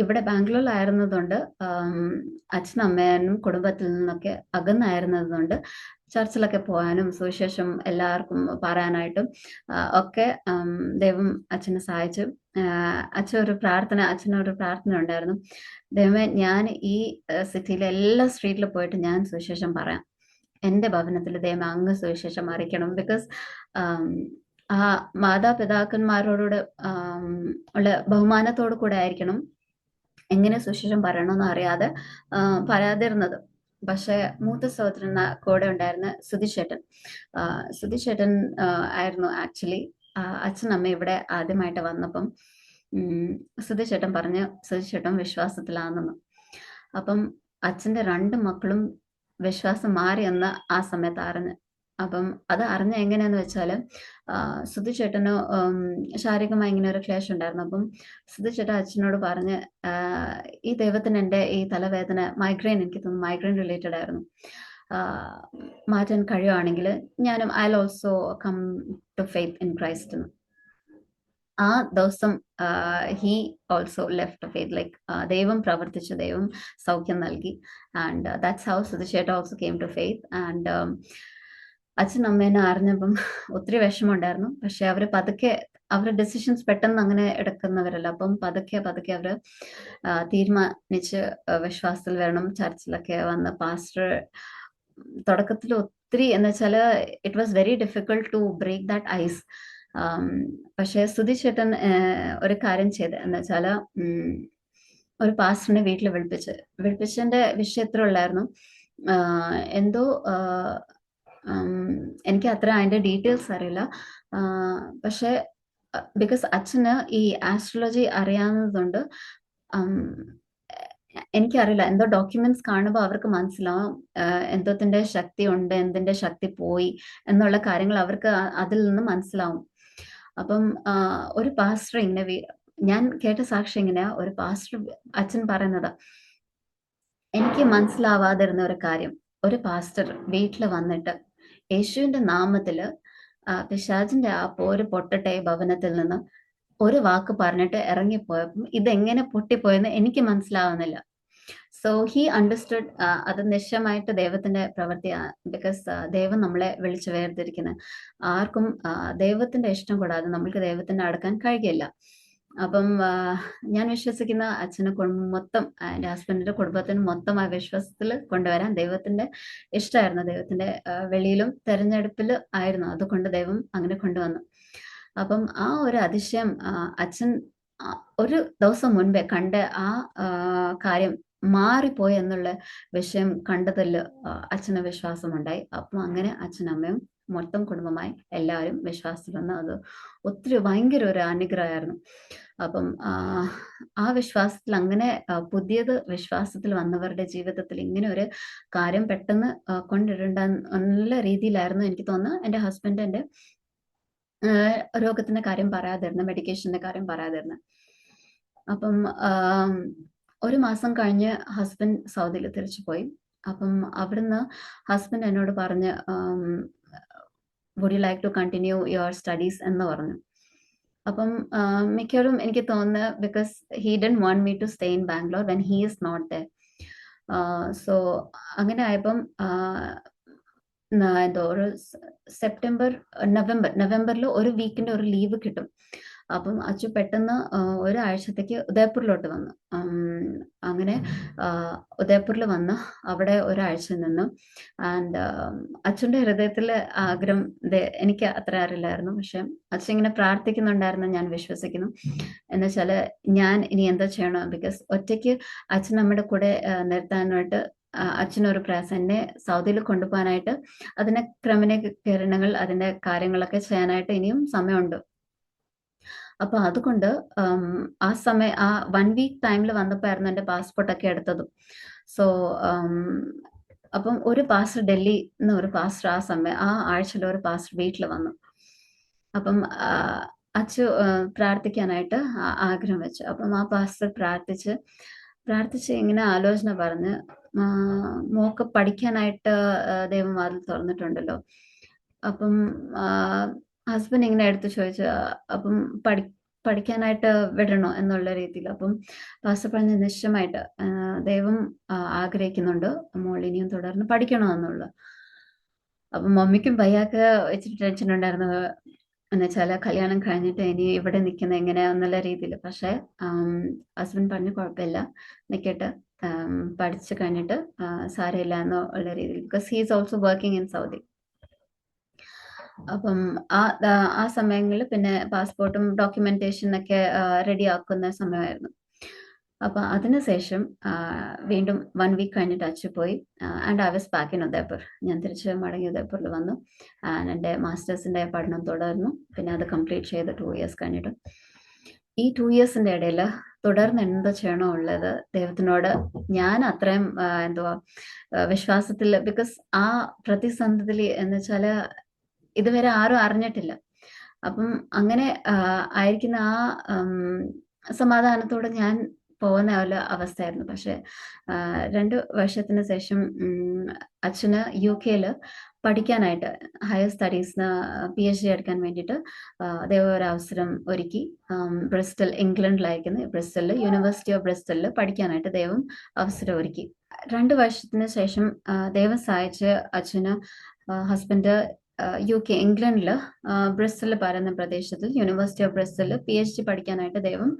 ഇവിടെ ബാംഗ്ലൂരിലായിരുന്നതുകൊണ്ട് അച്ഛനും അമ്മേനും കുടുംബത്തിൽ നിന്നൊക്കെ അകന്നായിരുന്നതുകൊണ്ട് ചർച്ചിലൊക്കെ പോകാനും സുവിശേഷം എല്ലാവർക്കും പറയാനായിട്ടും ഒക്കെ ദൈവം അച്ഛനെ സഹായിച്ചു. അച്ഛനൊരു പ്രാർത്ഥന ഉണ്ടായിരുന്നു. ദൈവമേ, ഞാൻ ഈ സിറ്റിയിലെ എല്ലാ സ്ട്രീറ്റിൽ പോയിട്ട് ഞാൻ സുവിശേഷം പറയാം. എൻ്റെ ഭവനത്തിൽ ദൈവമേ അങ്ങ് സുവിശേഷം അറിയിക്കണം. ബിക്കോസ് ആ മാതാപിതാക്കന്മാരോട് ഉള്ള ബഹുമാനത്തോടു കൂടെ ആയിരിക്കണം എങ്ങനെ സുവിശേഷം പറയണമെന്ന് അറിയാതെ പറയാതിരുന്നത്. പക്ഷെ മൂത്ത സഹോദരൻ കൂടെ ഉണ്ടായിരുന്ന സുധിച്ചേട്ടൻ ആയിരുന്നു ആക്ച്വലി അച്ഛൻ അമ്മ ഇവിടെ ആദ്യമായിട്ട് വന്നപ്പം സുധിച്ചേട്ടൻ പറഞ്ഞ് സുധിച്ചേട്ടൻ വിശ്വാസത്തിലാണെന്ന്. അപ്പം അച്ഛൻ്റെ 2 മക്കളും വിശ്വാസം മാറിയെന്ന് ആ സമയത്ത് അറിഞ്ഞ്. അപ്പം അത് അറിഞ്ഞ എങ്ങനെയാന്ന് വെച്ചാല് സുധിച്ചേട്ടന് ശാരീരികമായി ഇങ്ങനെ ഒരു ക്ലേശം ഉണ്ടായിരുന്നു. അപ്പം സുധിച്ചേട്ടൻ അച്ഛനോട് പറഞ്ഞ് ഈ ദൈവത്തിന് എൻ്റെ ഈ തലവേദന മൈഗ്രെയിൻ, എനിക്ക് തോന്നുന്നു മൈഗ്രെയിൻ റിലേറ്റഡ് ആയിരുന്നു, മാറ്റാൻ കഴിയുവാണെങ്കിൽ ഞാനും I also come to faith in Christ എന്ന്. ആ ദിവസം he also left faith, like ദൈവം പ്രവർത്തിച്ചു, ദൈവം സൗഖ്യം നൽകി. ആൻഡ് ദാറ്റ്സ് ഹൗ സുധിച്ചേട്ട also came to faith. And അച്ഛൻ അമ്മേനെ അറിഞ്ഞപ്പം ഒത്തിരി വിഷമമുണ്ടായിരുന്നു. പക്ഷെ അവർ പതുക്കെ അവരുടെ ഡെസിഷൻസ് പെട്ടെന്ന് അങ്ങനെ എടുക്കുന്നവരല്ല. അപ്പം പതുക്കെ അവർ തീരുമാനിച്ച് വിശ്വാസത്തിൽ വരണം. ചർച്ചിലൊക്കെ വന്ന് പാസ്റ്റർ തുടക്കത്തിൽ ഒത്തിരി എന്ന് വെച്ചാൽ it was very difficult to break that ice. പക്ഷെ സുധിച്ചേട്ടൻ ഒരു കാര്യം ചെയ്ത് എന്ന് വെച്ചാൽ ഒരു പാസ്റ്ററിനെ വീട്ടിൽ വിളിപ്പിച്ചതിന്റെ വിഷയം എത്ര ഉള്ളായിരുന്നു, എന്തോ എനിക്ക് അത്ര അതിന്റെ ഡീറ്റെയിൽസ് അറിയില്ല. പക്ഷെ ബിക്കോസ് അച്ഛന് ഈ ആസ്ട്രോളജി അറിയാവുന്നതുകൊണ്ട് എനിക്കറിയില്ല, എന്തോ ഡോക്യുമെന്റ്സ് കാണുമ്പോൾ അവർക്ക് മനസ്സിലാവും എന്തോത്തിന്റെ ശക്തി ഉണ്ട്, എന്തിന്റെ ശക്തി പോയി എന്നുള്ള കാര്യങ്ങൾ അവർക്ക് അതിൽ നിന്ന് മനസ്സിലാവും. അപ്പം ഒരു പാസ്റ്റർ ഇങ്ങനെ ഞാൻ കേട്ട സാക്ഷി ഇങ്ങനെയാ, ഒരു പാസ്റ്റർ അച്ഛൻ പറയുന്നത്, എനിക്ക് മനസ്സിലാവാതിരുന്ന ഒരു കാര്യം, ഒരു വീട്ടിൽ വന്നിട്ട് യേശുവിന്റെ നാമത്തില് പിശാചിന്റെ ആ പോര് പൊട്ടട്ടെ ഭവനത്തിൽ നിന്ന് ഒരു വാക്ക് പറഞ്ഞിട്ട് ഇറങ്ങിപ്പോയപ്പം ഇതെങ്ങനെ പൊട്ടിപ്പോയെന്ന് എനിക്ക് മനസ്സിലാവുന്നില്ല. സോ ഹി അണ്ടർസ്റ്റുഡ് അത് നിശ്ചയമായിട്ട് ദൈവത്തിന്റെ പ്രവൃത്തിയാണ്. ബിക്കോസ് ദൈവം നമ്മളെ വിളിച്ച് വേർതിരിക്കുന്നത് ആർക്കും ദൈവത്തിന്റെ ഇഷ്ടം കൂടാതെ നമ്മൾക്ക് ദൈവത്തിന്റെ അടുക്കാൻ കഴിയില്ല. അപ്പം ഞാൻ വിശ്വസിക്കുന്ന അച്ഛനെ മൊത്തം എൻ്റെ ഹസ്ബൻഡിന്റെ കുടുംബത്തിന് മൊത്തം ആ വിശ്വാസത്തിൽ കൊണ്ടുവരാൻ ദൈവത്തിന്റെ ഇഷ്ടമായിരുന്നു. ദൈവത്തിന്റെ വെളിയിലും തെരഞ്ഞെടുപ്പിൽ ആയിരുന്നു, അതുകൊണ്ട് ദൈവം അങ്ങനെ കൊണ്ടുവന്നു. അപ്പം ആ ഒരു അതിശയം അച്ഛൻ ഒരു ദിവസം മുൻപേ കണ്ട ആ കാര്യം മാറിപ്പോയി എന്നുള്ള വിഷയം കണ്ടതിൽ അച്ഛന് വിശ്വാസമുണ്ടായി. അപ്പം അങ്ങനെ അച്ഛനമ്മയും മൊത്തം കുടുംബമായി എല്ലാവരും വിശ്വാസത്തിൽ വന്ന് അത് ഒത്തിരി ഭയങ്കര ഒരു അനുഗ്രഹമായിരുന്നു. അപ്പം ആ വിശ്വാസത്തിൽ അങ്ങനെ പുതിയത് വിശ്വാസത്തിൽ വന്നവരുടെ ജീവിതത്തിൽ ഇങ്ങനെ ഒരു കാര്യം പെട്ടെന്ന് കൊണ്ടിടേണ്ട നല്ല രീതിയിലായിരുന്നു എനിക്ക് തോന്നുന്നു. എൻ്റെ ഹസ്ബൻഡ് എൻ്റെ രോഗത്തിന്റെ കാര്യം പറയാതിരുന്നു, മെഡിക്കേഷന്റെ കാര്യം പറയാതിരുന്നു. അപ്പം 1 മാസം കഴിഞ്ഞ് ഹസ്ബൻഡ് സൗദിയിൽ തിരിച്ചു പോയി. അപ്പം അവിടുന്ന് ഹസ്ബൻഡ് എന്നോട് പറഞ്ഞ് would you like to continue your studies എന്ന് പറഞ്ഞു. അപ്പം മിക്കവാറും എനിക്ക് തോന്നുന്നു because he don't want me to stay in Bangalore when he is not there. So അങ്ങനെ ആയപ്പം എന്തോ ഒരു നവംബറിൽ ഒരു വീക്കിന്റെ ഒരു ലീവ് കിട്ടും. അപ്പം അച്ചു പെട്ടെന്ന് ഒരാഴ്ചത്തേക്ക് ഉദയപൂരിലോട്ട് വന്നു. അങ്ങനെ ഉദയപൂരിൽ വന്ന് അവിടെ ഒരാഴ്ച നിന്നു. ആൻഡ് അച്ഛൻ്റെ ഹൃദയത്തിലെ ആഗ്രഹം എനിക്ക് അത്ര അറിയില്ലായിരുന്നു, പക്ഷെ അച്ഛൻ ഇങ്ങനെ പ്രാർത്ഥിക്കുന്നുണ്ടായിരുന്നു, ഞാൻ വിശ്വസിക്കുന്നു. എന്നുവെച്ചാല് ഞാൻ ഇനി എന്താ ചെയ്യണം, ബിക്കോസ് ഒറ്റയ്ക്ക് അച്ഛൻ നമ്മുടെ കൂടെ നിർത്താനായിട്ട് അച്ഛനൊരു പ്രയാസം, എന്നെ സൗദിയിൽ കൊണ്ടുപോകാനായിട്ട് അതിന്റെ ക്രമീകരണങ്ങൾ അതിന്റെ കാര്യങ്ങളൊക്കെ ചെയ്യാനായിട്ട് ഇനിയും സമയമുണ്ട്. അപ്പൊ അതുകൊണ്ട് ആ 1 വീക്ക് ടൈമിൽ വന്നപ്പോഴായിരുന്നു എൻ്റെ പാസ്പോർട്ടൊക്കെ എടുത്തതും. സോ അപ്പം ഒരു പാസ്റ്റർ ഡൽഹി ഒരു പാസ്റ്റർ ആ ആഴ്ചയിൽ ഒരു പാസ്റ്റർ വീട്ടിൽ വന്നു. അപ്പം അച്ചു പ്രാർത്ഥിക്കാനായിട്ട് ആഗ്രഹം വെച്ചു. അപ്പം ആ പാസ്റ്റർ പ്രാർത്ഥിച്ച് ഇങ്ങനെ ആലോചന പറഞ്ഞ്, മോക്ക് പഠിക്കാനായിട്ട് ദൈവം വാതിൽ തുറന്നിട്ടുണ്ടല്ലോ. അപ്പം ഹസ്ബൻഡ് ഇങ്ങനെ എടുത്ത് ചോദിച്ചു, അപ്പം പഠിക്കാനായിട്ട് വിടണോ എന്നുള്ള രീതിയിൽ. അപ്പം പാസ്റ്റർ പറഞ്ഞ നിശ്ചയമായിട്ട് ദൈവം ആഗ്രഹിക്കുന്നുണ്ട് മോൾ ഇനിയും തുടർന്ന് പഠിക്കണോ എന്നുള്ളത്. അപ്പം മമ്മിക്കും പയ്യാക്ക് വെച്ചിട്ട് ടെൻഷൻ ഉണ്ടായിരുന്നു, എന്നുവെച്ചാൽ കല്യാണം കഴിഞ്ഞിട്ട് ഇനി ഇവിടെ നിൽക്കുന്നത് എങ്ങനെയാന്നുള്ള രീതിയിൽ. പക്ഷേ ഹസ്ബൻഡ് പറഞ്ഞു കുഴപ്പമില്ല, നിൽക്കട്ടെ, പഠിച്ചു കഴിഞ്ഞിട്ട് സാരമില്ല എന്നുള്ള രീതിയിൽ. Because he is also working in Saudi. അപ്പം ആ സമയങ്ങളിൽ പിന്നെ പാസ്പോർട്ടും ഡോക്യുമെന്റേഷനൊക്കെ റെഡി ആക്കുന്ന സമയമായിരുന്നു. അപ്പം അതിനുശേഷം വീണ്ടും 1 വീക്ക് കഴിഞ്ഞിട്ട് അച്ചു പോയി. And I was back in Udaipur. ഞാൻ തിരിച്ച് മടങ്ങി ഉദയപൂരിൽ വന്നു. എൻ്റെ മാസ്റ്റേഴ്സിൻ്റെ പഠനം തുടർന്നു. പിന്നെ അത് കംപ്ലീറ്റ് ചെയ്ത് 2 ഇയേഴ്സ് കഴിഞ്ഞിട്ട്. ഈ 2 ഇയേഴ്സിൻ്റെ ഇടയിൽ തുടർന്ന് എന്ത് ചെയ്യണോ ഉള്ളത് ദൈവത്തിനോട് ഞാൻ അത്രയും എന്തുവാ വിശ്വാസത്തിൽ, ബിക്കോസ് ആ പ്രതിസന്ധിയിൽ എന്ന് വെച്ചാൽ ഇതുവരെ ആരും അറിഞ്ഞിട്ടില്ല. അപ്പം അങ്ങനെ ആയിരിക്കുന്ന ആ സമാധാനത്തോടെ ഞാൻ പോകുന്ന ഒരു അവസ്ഥയായിരുന്നു. പക്ഷെ 2 വർഷത്തിന് ശേഷം അച്ഛന് UK പഠിക്കാനായിട്ട് ഹയർ സ്റ്റഡീസിന് PhD എടുക്കാൻ വേണ്ടിയിട്ട് ദൈവം ഒരു അവസരം ഒരുക്കി. ബ്രിസ്റ്റൽ, ഇംഗ്ലണ്ടിലായിരിക്കുന്ന ബ്രിസ്റ്റലിൽ, യൂണിവേഴ്സിറ്റി ഓഫ് ബ്രിസ്റ്റലിൽ പഠിക്കാനായിട്ട് ദൈവം അവസരം ഒരുക്കി. 2 വർഷത്തിന് ശേഷം ദൈവം സഹായിച്ച് അച്ഛന് ഹസ്ബൻഡ് UK ഇംഗ്ലണ്ടിൽ ബ്രിസ്റ്റലിൽ പറയുന്ന പ്രദേശത്തിൽ യൂണിവേഴ്സിറ്റി ഓഫ് ബ്രിസ്റ്റലിൽ PhD പഠിക്കാനായിട്ട് ദൈവം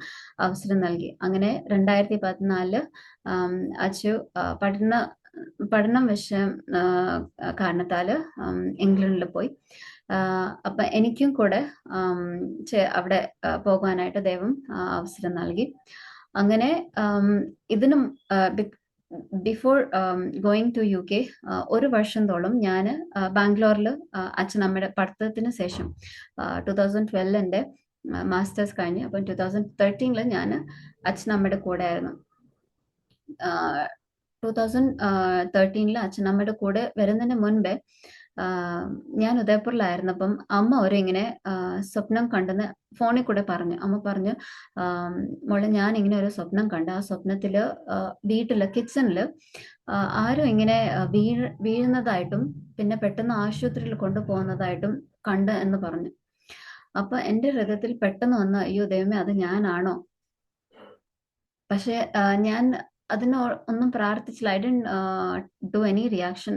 അവസരം നൽകി. അങ്ങനെ 2014 അച്ചു പഠനം വിഷയം കാരണത്താൽ ഇംഗ്ലണ്ടിൽ പോയി. അപ്പൊ എനിക്കും കൂടെ അവിടെ പോകാനായിട്ട് ദൈവം അവസരം നൽകി. അങ്ങനെ ഇതിനും ബിഫോർ ഗോയിങ് ടു UK 1 വർഷത്തോളം ഞാൻ ബാംഗ്ലൂരിൽ അച്ഛനമ്മയുടെ പഠിത്തത്തിന് ശേഷം 2012 മാസ്റ്റേഴ്സ് കഴിഞ്ഞ്, അപ്പം 2013 ഞാൻ അച്ഛനമ്മയുടെ കൂടെ ആയിരുന്നു. 2013 അച്ഛനമ്മയുടെ കൂടെ വരുന്നതിന് മുൻപേ ഞാൻ ഉദയപൂരിലായിരുന്നപ്പം അമ്മ ഇങ്ങനെ സ്വപ്നം കണ്ടെന്ന് ഫോണിൽ കൂടെ പറഞ്ഞു. അമ്മ പറഞ്ഞു, മോളെ ഞാൻ ഇങ്ങനെ ഒരു സ്വപ്നം കണ്ട, ആ സ്വപ്നത്തിൽ വീട്ടില് കിച്ചണിൽ ആരും ഇങ്ങനെ വീഴുന്നതായിട്ടും പിന്നെ പെട്ടെന്ന് ആശുപത്രിയിൽ കൊണ്ടുപോകുന്നതായിട്ടും കണ്ട് എന്ന് പറഞ്ഞു. അപ്പൊ എൻ്റെ ഹൃദയത്തിൽ പെട്ടെന്ന് വന്ന, അയ്യോ ദൈവമേ, അത് ഞാനാണോ? പക്ഷെ ഞാൻ അതിന് ഒന്നും പ്രാർത്ഥിച്ചില്ല. I didn't do any reaction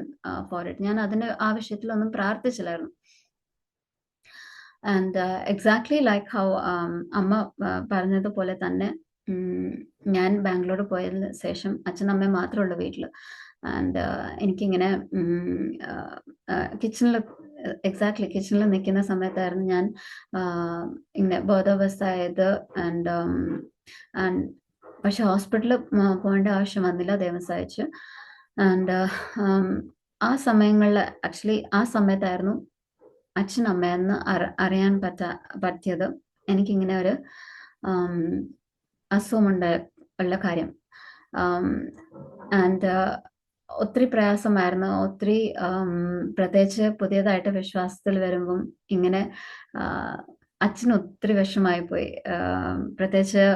for it. ഞാൻ അതിന് ആ വിഷയത്തിലൊന്നും പ്രാർത്ഥിച്ചില്ലായിരുന്നു. ആൻഡ് എക്സാക്ട്ലി ലൈക്ക് ഹൗ അമ്മ പറഞ്ഞതുപോലെ തന്നെ ഞാൻ ബാംഗ്ലൂർ പോയതിന് ശേഷം അച്ഛനമ്മ മാത്രമേ ഉള്ളൂ വീട്ടിൽ. ആൻഡ് എനിക്കിങ്ങനെ എക്സാക്ട്ലി കിച്ചണിൽ നിൽക്കുന്ന സമയത്തായിരുന്നു ഞാൻ ഇങ്ങനെ ബോധാവസ്ഥ ആയത്. ആൻഡ് പക്ഷെ ഹോസ്പിറ്റലിൽ പോകേണ്ട ആവശ്യം വന്നില്ല, ദൈവം സഹായിച്ചു. ആൻഡ് ആ സമയങ്ങളിൽ ആക്ച്വലി ആ സമയത്തായിരുന്നു അച്ഛനമ്മയെന്ന് അറിയാൻ പറ്റിയത്. എനിക്കിങ്ങനെ ഒരു അസുഖമുള്ള കാര്യം. ആൻഡ് ഒത്തിരി പ്രയാസമായിരുന്നു. ഒത്തിരി പ്രത്യേകിച്ച് പുതിയതായിട്ട് വിശ്വാസത്തിൽ വരുമ്പം ഇങ്ങനെ അച്ഛന് ഒത്തിരി വിഷമായി പോയി. പ്രത്യേകിച്ച്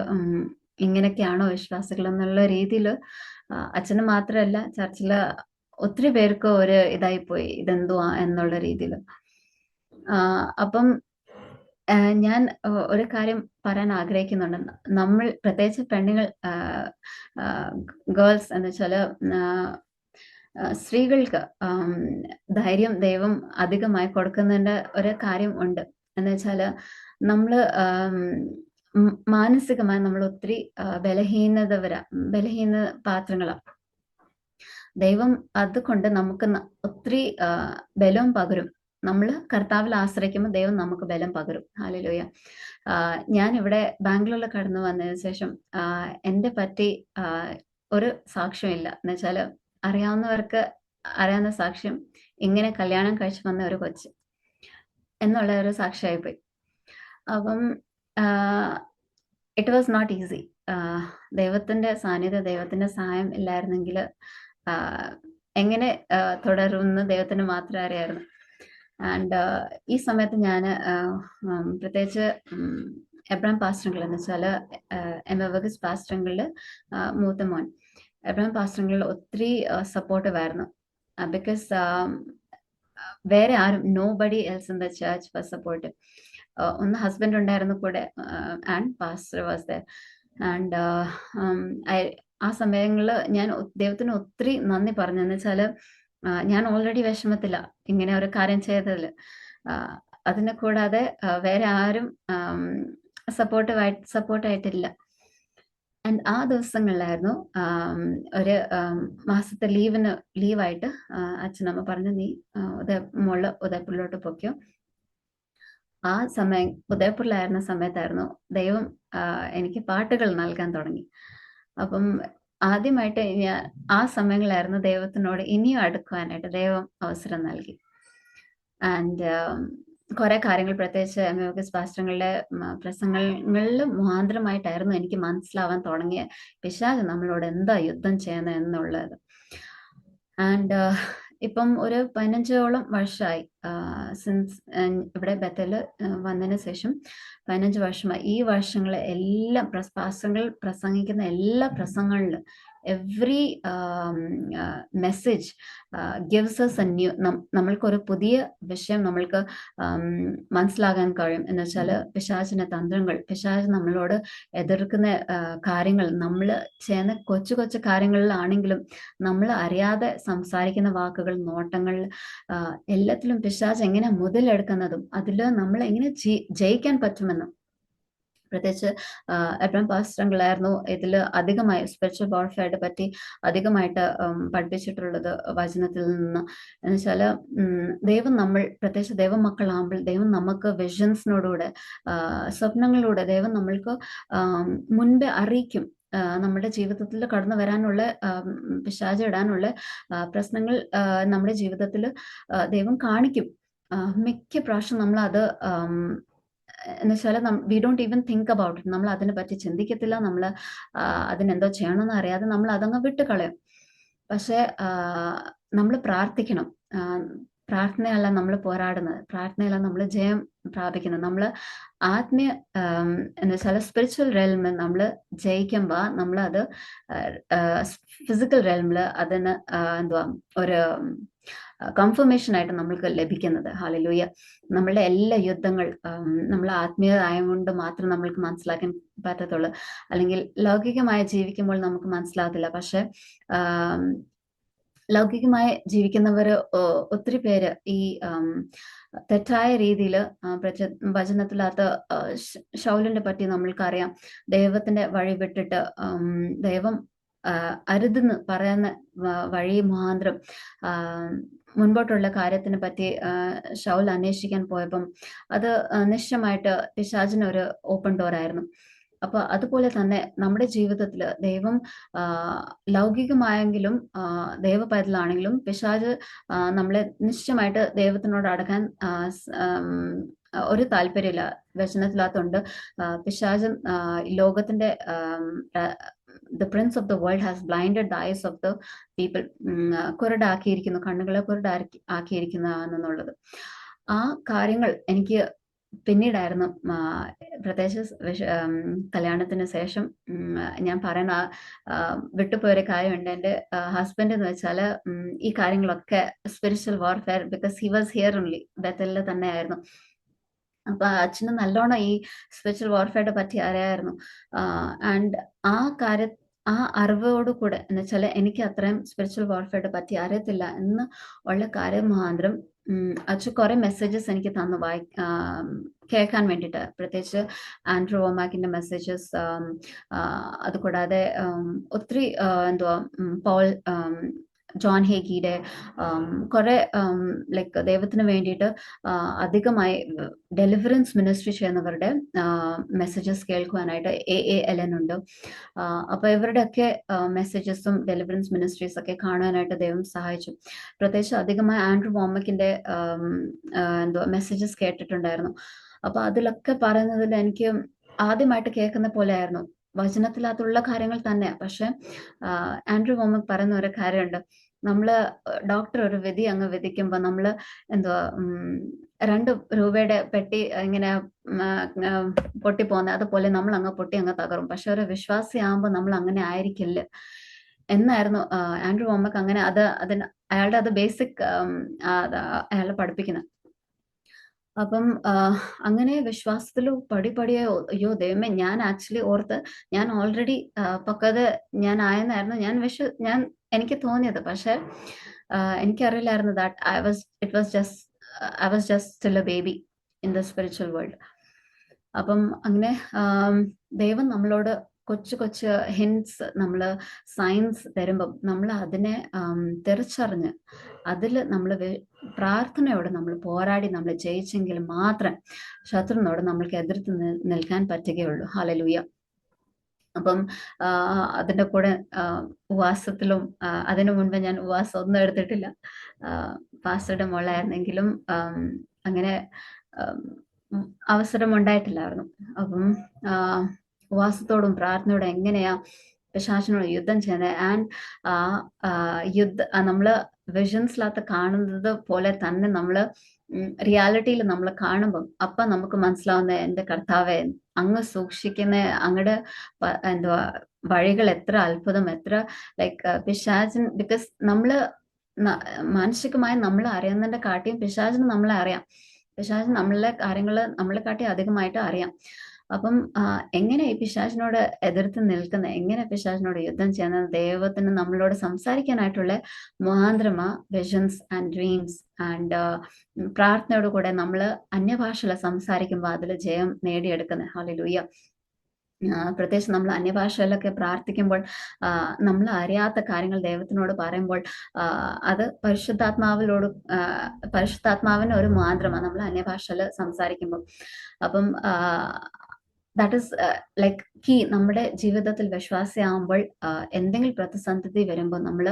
ഇങ്ങനെയൊക്കെയാണോ വിശ്വാസികൾ എന്നുള്ള രീതിയിൽ അച്ഛന് മാത്രമല്ല ചർച്ചിൽ ഒത്തിരി പേർക്ക് ഒരു ഇതായിപ്പോയി, ഇതെന്തുവാ എന്നുള്ള രീതിയിൽ. അപ്പം ഞാൻ ഒരു കാര്യം പറയാൻ ആഗ്രഹിക്കുന്നുണ്ട്. നമ്മൾ പ്രത്യേകിച്ച് പെണ്ണുങ്ങൾ, ഗേൾസ് എന്ന് വെച്ചാൽ സ്ത്രീകൾക്ക് ധൈര്യം ദൈവം അധികമായി കൊടുക്കുന്നതിൻ്റെ ഒരു കാര്യം ഉണ്ട്. എന്ന് വെച്ചാൽ നമ്മൾ മാനസികമായി നമ്മൾ ഒത്തിരി ബലഹീന പാത്രങ്ങളാണ്. ദൈവം അതുകൊണ്ട് നമുക്ക് ഒത്തിരി ബലം പകരും. നമ്മൾ കർത്താവിൽ ആശ്രയിക്കുമ്പോൾ ദൈവം നമുക്ക് ബലം പകരും. ഹല്ലേലൂയ. ഞാൻ ഇവിടെ ബാംഗ്ലൂരിൽ കടന്നു വന്നതിന് ശേഷം എന്നെ പറ്റി ഒരു സാക്ഷ്യമില്ല. എന്ന് വെച്ചാൽ അറിയാവുന്നവർക്ക് അറിയാവുന്ന സാക്ഷ്യം, ഇങ്ങനെ കല്യാണം കഴിച്ചു വന്ന ഒരു കൊച്ച് എന്നുള്ള ഒരു സാക്ഷ്യമായിപ്പോയി. അപ്പം ഇറ്റ് വാസ് നോട്ട് ഈസി. ദൈവത്തിന്റെ സാന്നിധ്യം, ദൈവത്തിന്റെ സഹായം ഇല്ലായിരുന്നെങ്കിൽ എങ്ങനെ തുടരുമെന്ന് ദൈവത്തിന് മാത്രമേ അറിയായിരുന്നു. ആൻഡ് ഈ സമയത്ത് ഞാൻ പ്രത്യേകിച്ച് എബ്രഹാം പാസ്റ്ററുകൾ എന്ന് വെച്ചാൽ എമവഗസ് പാസ്റ്ററുകളിൽ മൂത്ത മോൻ എബ്രഹാം പാസ്റ്ററുകളിൽ ഒത്തിരി സപ്പോർട്ടീവായിരുന്നു. ബിക്കോസ് വേറെ ആരും, nobody else in the church was supportive. ഒന്ന് ഹസ്ബൻഡ് ഉണ്ടായിരുന്നു കൂടെ, and pastor was there. And ആ സമയങ്ങളിൽ ഞാൻ ദൈവത്തിന് ഒത്തിരി നന്ദി പറഞ്ഞു. എന്ന് വെച്ചാൽ ഞാൻ ഓൾറെഡി വിഷമത്തില്ല ഇങ്ങനെ ഒരു കാര്യം ചെയ്തതിൽ. അതിനെ കൂടാതെ വേറെ ആരും സപ്പോർട്ടായിട്ടില്ല. ആൻഡ് ആ ദിവസങ്ങളിലായിരുന്നു ഒരു മാസത്തെ ലീവായിട്ട് അച്ഛനമ്മ പറഞ്ഞു, നീ ഉദയപൂരിലോട്ട് പൊക്കോ. ആ സമയം ഉദയപൂരിലായിരുന്ന സമയത്തായിരുന്നു ദൈവം എനിക്ക് പാട്ടുകൾ നൽകാൻ തുടങ്ങി. അപ്പം ആദ്യമായിട്ട് ഞാൻ ആ സമയങ്ങളിലായിരുന്നു ദൈവത്തിനോട് ഇനിയും അടുക്കുവാനായിട്ട് ദൈവം അവസരം നൽകി. ആൻഡ് കുറെ കാര്യങ്ങൾ, പ്രത്യേകിച്ച് എംഎസ് പാസ്റ്ററുകളുടെ പ്രസംഗങ്ങളിൽ മുഖാന്തരമായിട്ടായിരുന്നു എനിക്ക് മനസ്സിലാവാൻ തുടങ്ങിയ പിശാച് നമ്മളോട് എന്താ യുദ്ധം ചെയ്യുന്നത് എന്നുള്ളത്. ആൻഡ് ഇപ്പം ഒരു 15ഓളം വർഷമായി സിൻസ് ഇവിടെ ബത്തേൽ വന്നതിന് ശേഷം 15 വർഷമായി. ഈ വർഷങ്ങൾ എല്ലാം പാസ്റ്ററുകൾ പ്രസംഗിക്കുന്ന എല്ലാ പ്രസംഗങ്ങളിലും every message gives us a new, നമ്മൾക്കൊരു പുതിയ വിഷയം നമ്മൾക്ക് മനസ്സിലാകാൻ കഴിയും. എന്ന് വെച്ചാൽ പിശാചിന്റെ തന്ത്രങ്ങൾ, പിശാച് നമ്മളോട് എതിർക്കുന്ന കാര്യങ്ങൾ, നമ്മൾ ചെയ്യുന്ന കൊച്ചു കൊച്ചു കാര്യങ്ങളിലാണെങ്കിലും നമ്മൾ അറിയാതെ സംസാരിക്കുന്ന വാക്കുകൾ, നോട്ടങ്ങൾ, എല്ലാത്തിലും പിശാച് എങ്ങനെ മുതലെടുക്കുന്നതും അതിൽ നമ്മൾ എങ്ങനെ ജയിക്കാൻ പറ്റുമെന്നും, പ്രത്യേകിച്ച് എബ്രഹാം പാസ്റ്ററുകളായിരുന്നു ഇതിൽ അധികമായി സ്പിരിച്വൽ വാർഫെയറിനെ പറ്റി അധികമായിട്ട് പഠിപ്പിച്ചിട്ടുള്ളത് വചനത്തിൽ നിന്ന്. എന്ന് വെച്ചാൽ ദൈവം പ്രത്യേകിച്ച് ദൈവമക്കളാകുമ്പോൾ ദൈവം നമുക്ക് വിഷൻസിനോടുകൂടെ, സ്വപ്നങ്ങളിലൂടെ ദൈവം നമ്മൾക്ക് മുൻപേ അറിയിക്കും. നമ്മുടെ ജീവിതത്തിൽ കടന്നു വരാനുള്ള പിശാച് ഇടാനുള്ള പ്രശ്നങ്ങൾ നമ്മുടെ ജീവിതത്തിൽ ദൈവം കാണിക്കും. മിക്ക പ്രാവശ്യം നമ്മൾ അത് എന്ന് വെച്ചാൽ we don't even think about it. നമ്മൾ അതിനെ പറ്റി ചിന്തിക്കത്തില്ല, നമ്മൾ അതിനെന്തോ ചെയ്യണമെന്ന് അറിയാതെ നമ്മൾ അതങ്ങ് വിട്ടുകളയും. പക്ഷെ നമ്മൾ പ്രാർത്ഥിക്കണം. പ്രാർത്ഥനയല്ല നമ്മൾ പോരാടുന്നത്, പ്രാർത്ഥനയല്ല നമ്മൾ ജയം പ്രാപിക്കുന്നത്. നമ്മൾ ആത്മീയ എന്ന് വെച്ചാൽ സ്പിരിച്വൽ റെയിൽമിൽ നമ്മൾ ജയിക്കുമ്പോൾ നമ്മൾ അത് ഫിസിക്കൽ റെയിൽമിൽ അതിന് എന്തുവാ ഒരു കൺഫർമേഷൻ ആയിട്ട് നമ്മൾക്ക് ലഭിക്കുന്നത്. ഹല്ലേലൂയ. നമ്മളുടെ എല്ലാ യുദ്ധങ്ങൾ നമ്മൾ ആത്മീയതായം കൊണ്ട് മാത്രം നമ്മൾക്ക് മനസ്സിലാക്കാൻ പറ്റത്തുള്ളൂ. അല്ലെങ്കിൽ ലൗകികമായി ജീവിക്കുമ്പോൾ നമുക്ക് മനസ്സിലാകത്തില്ല. പക്ഷെ ലൗകികമായി ജീവിക്കുന്നവർ ഒത്തിരി പേര് ഈ തെറ്റായ രീതിയിൽ വചനത്തിലാത്ത ശൗലിനെ പറ്റി നമ്മൾക്കറിയാം. ദൈവത്തിന്റെ വഴി വിട്ടിട്ട് ദൈവം അരുതെന്ന് പറയുന്ന വഴി മുഖാന്തരം മുൻപോട്ടുള്ള കാര്യത്തിനെ പറ്റി ശൗൽ അന്വേഷിക്കാൻ പോയപ്പം അത് നിശ്ചയമായിട്ട് പിശാചിന് ഒരു ഓപ്പൺ ഡോർ ആയിരുന്നു. അപ്പൊ അതുപോലെ തന്നെ നമ്മുടെ ജീവിതത്തിൽ ദൈവം ലൗകികമായെങ്കിലും ദൈവപൈതലാണെങ്കിലും പിശാച് നമ്മളെ നിശ്ചയമായിട്ട് ദൈവത്തിനോട് അടുക്കാൻ ഒരു താല്പര്യമില്ല. വചനത്തിലാത്തുണ്ട് പിശാച് ലോകത്തിന്റെ the prince of the world has blinded the eyes of the people, കുരുടാക്കിയിരിക്കുന്നു, കണ്ണുകളെ കുരുടാക്കിയിരിക്കുന്നതാണെന്നുള്ളത്. ആ കാര്യങ്ങൾ എനിക്ക് പിന്നീടായിരുന്നു, പ്രത്യേകിച്ച് കല്യാണത്തിന് ശേഷം ഞാൻ പറയുന്ന വിട്ടുപോയൊരു കാര്യമുണ്ട്. എൻ്റെ ഹസ്ബൻഡ് എന്ന് വെച്ചാൽ ഈ കാര്യങ്ങളൊക്കെ spiritual warfare, because he was here only, ബെത്തലിൽ തന്നെ ആയിരുന്നു. അപ്പൊ അച്ഛന് നല്ലോണം ഈ സ്പിരിച്വൽ വാർഫെയറിനെ പറ്റി അറിയായിരുന്നു. ആൻഡ് ആ അറിവോടുകൂടെ എന്ന് വെച്ചാൽ എനിക്ക് അത്രയും സ്പിരിച്വൽ വാർഫെയറിനെ പറ്റി അറിയത്തില്ല എന്ന് ഉള്ള കാര്യം മുഖാന്തരം അച്ഛൻ കുറെ മെസ്സേജസ് എനിക്ക് തന്നു കേൾക്കാൻ വേണ്ടിയിട്ട്. പ്രത്യേകിച്ച് ആൻഡ്രൂ വോമാക്കിന്റെ മെസ്സേജസ്, അതുകൂടാതെ ഒത്തിരി എന്തുവാ പോൾ ജോൺ ഹേഗിയുടെ കുറെ ലൈക്ക് ദൈവത്തിന് വേണ്ടിയിട്ട് അധികമായി ഡെലിവറൻസ് മിനിസ്ട്രി ചെയ്യുന്നവരുടെ മെസ്സേജസ് കേൾക്കുവാനായിട്ട് AALN ഉണ്ട്. അപ്പൊ ഇവരുടെയൊക്കെ മെസ്സേജസും ഡെലിവറൻസ് മിനിസ്ട്രീസ് ഒക്കെ കാണുവാനായിട്ട് ദൈവം സഹായിച്ചു. പ്രത്യേകിച്ച് അധികമായി ആൻഡ്രൂ വോമക്കിന്റെ എന്തോ മെസ്സേജസ് കേട്ടിട്ടുണ്ടായിരുന്നു. അപ്പൊ അതിലൊക്കെ പറയുന്നതിൽ എനിക്ക് ആദ്യമായിട്ട് കേൾക്കുന്ന പോലെ ആയിരുന്നു, വചനത്തിനകത്തുള്ള കാര്യങ്ങൾ തന്നെ. പക്ഷെ ആൻഡ്രൂ വോമക് പറയുന്ന ഒരു കാര്യമുണ്ട്, നമ്മള് ഡോക്ടർ ഒരു വിധി അങ്ങ് വിധിക്കുമ്പോ നമ്മള് എന്തുവാ 2 രൂപയുടെ പെട്ടി ഇങ്ങനെ പൊട്ടിപ്പോകുന്ന അതുപോലെ നമ്മൾ അങ്ങ് പൊട്ടി അങ്ങ് തകറും. പക്ഷെ ഒരു വിശ്വാസിയാകുമ്പോൾ നമ്മൾ അങ്ങനെ ആയിരിക്കില്ല എന്നായിരുന്നു ആൻഡ്രൂ വോമക് അങ്ങനെ അയാളുടെ അത് ബേസിക് അയാളെ പഠിപ്പിക്കുന്നത്. അപ്പം അങ്ങനെ വിശ്വാസത്തിൽ പടിപടിയെ, അയ്യോ ദൈവമേ, ഞാൻ ആക്ച്വലി ഓർത്ത് ഞാൻ ഓൾറെഡി പക്വത ഞാൻ ആയെന്നായിരുന്നു ഞാൻ എനിക്ക് തോന്നിയത്. പക്ഷെ എനിക്കറിയില്ലായിരുന്നു that I was just still A baby. In the spiritual world. അപ്പം അങ്ങനെ ദൈവം നമ്മളോട് കൊച്ചു കൊച്ചു ഹിൻസ്, നമ്മൾ സയൻസ് തരുമ്പം നമ്മൾ അതിനെ തിരിച്ചറിഞ്ഞ് അതിൽ നമ്മൾ പ്രാർത്ഥനയോട് നമ്മൾ പോരാടി നമ്മൾ ജയിച്ചെങ്കിൽ മാത്രം ശത്രുവിനോട് നമ്മൾക്ക് എതിർത്ത് നിൽക്കാൻ പറ്റുകയുള്ളൂ. ഹല്ലേലൂയ. അപ്പം അതിൻ്റെ കൂടെ ഉപവാസത്തിലും അതിനു മുൻപ് ഞാൻ ഉപവാസം ഒന്നും എടുത്തിട്ടില്ല. പാസ്റ്ററുടെ മോളായിരുന്നെങ്കിലും അങ്ങനെ അവസരം ഉണ്ടായിട്ടില്ലായിരുന്നു. അപ്പം ഉപവാസത്തോടും പ്രാർത്ഥനയോടും എങ്ങനെയാ പിശാചിനോട് യുദ്ധം ചെയ്യുന്നത്. ആൻഡ് നമ്മള് വിഷൻസിനകത്ത് കാണുന്നത് പോലെ തന്നെ നമ്മള് റിയാലിറ്റിയിൽ നമ്മൾ കാണുമ്പം അപ്പം നമുക്ക് മനസ്സിലാവുന്ന എൻ്റെ കർത്താവെ അങ്ങ് സൂക്ഷിക്കുന്ന അങ്ങയുടെ എന്തുവാ വഴികൾ എത്ര അത്ഭുതം, എത്ര ലൈക്ക് പിശാചിൻ, ബിക്കോസ് നമ്മള് മാനസികമായി നമ്മൾ അറിയുന്നതിന്റെ കാട്ടിയും പിശാചിന് നമ്മളെ അറിയാം. പിശാചിന് നമ്മളെ കാര്യങ്ങൾ നമ്മളെ കാട്ടി അധികമായിട്ട് അറിയാം. അപ്പം എങ്ങനെ ഈ പിശാചിനോട് എതിർത്ത് നിൽക്കുന്ന, എങ്ങനെ പിശാചിനോട് യുദ്ധം ചെയ്യുന്നത്, ദൈവത്തിന് നമ്മളോട് സംസാരിക്കാനായിട്ടുള്ള മുഖാന്തരമാ വിഷൻസ് ആൻഡ് ഡ്രീംസ്. ആൻഡ് പ്രാർത്ഥനയോട് കൂടെ നമ്മൾ അന്യഭാഷയിൽ സംസാരിക്കുമ്പോൾ അതിൽ ജയം നേടിയെടുക്കുന്നത്. ഹല്ലേലൂയ. പ്രത്യേകിച്ച് നമ്മൾ അന്യഭാഷയിലൊക്കെ പ്രാർത്ഥിക്കുമ്പോൾ നമ്മൾ അറിയാത്ത കാര്യങ്ങൾ ദൈവത്തിനോട് പറയുമ്പോൾ അത് പരിശുദ്ധാത്മാവിന് ഒരു മാന്ത്രമാണ് നമ്മൾ അന്യഭാഷയിൽ സംസാരിക്കുമ്പോൾ. അപ്പം ദാറ്റ് ഈസ് ലൈക്ക് കീ. നമ്മുടെ ജീവിതത്തിൽ വിശ്വാസിയാകുമ്പോൾ എന്തെങ്കിലും പ്രതിസന്ധി വരുമ്പോൾ നമ്മൾ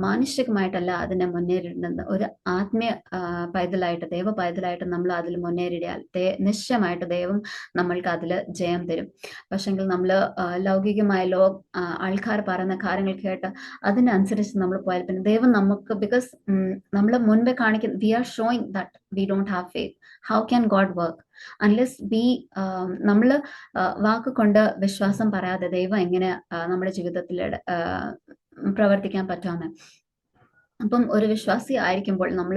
മാനുഷികമായിട്ടല്ല അതിനെ മുന്നേറിടുന്നത്. ഒരു ആത്മീയ പൈതലായിട്ട്, ദൈവ പൈതലായിട്ട് നമ്മൾ അതിൽ മുന്നേറിയാൽ നിശ്ചയമായിട്ട് ദൈവം നമ്മൾക്ക് അതിൽ ജയം തരും. പക്ഷെങ്കിൽ നമ്മൾ ലൗകികമായ ആൾക്കാർ പറയുന്ന കാര്യങ്ങൾ കേട്ട് അതിനനുസരിച്ച് നമ്മൾ പോയാൽ പിന്നെ ദൈവം നമുക്ക്, ബിക്കോസ് നമ്മൾ മുൻപേ കാണിക്കുന്ന we are showing that we don't have faith. How can God work unless നമ്മൾ വാക്കുകൊണ്ട് വിശ്വാസം പറയാതെ ദൈവം എങ്ങനെ നമ്മുടെ ജീവിതത്തിൽ പ്രവർത്തിക്കാൻ പറ്റുമെന്ന്. അപ്പം ഒരു വിശ്വാസി ആയിരിക്കുമ്പോൾ നമ്മൾ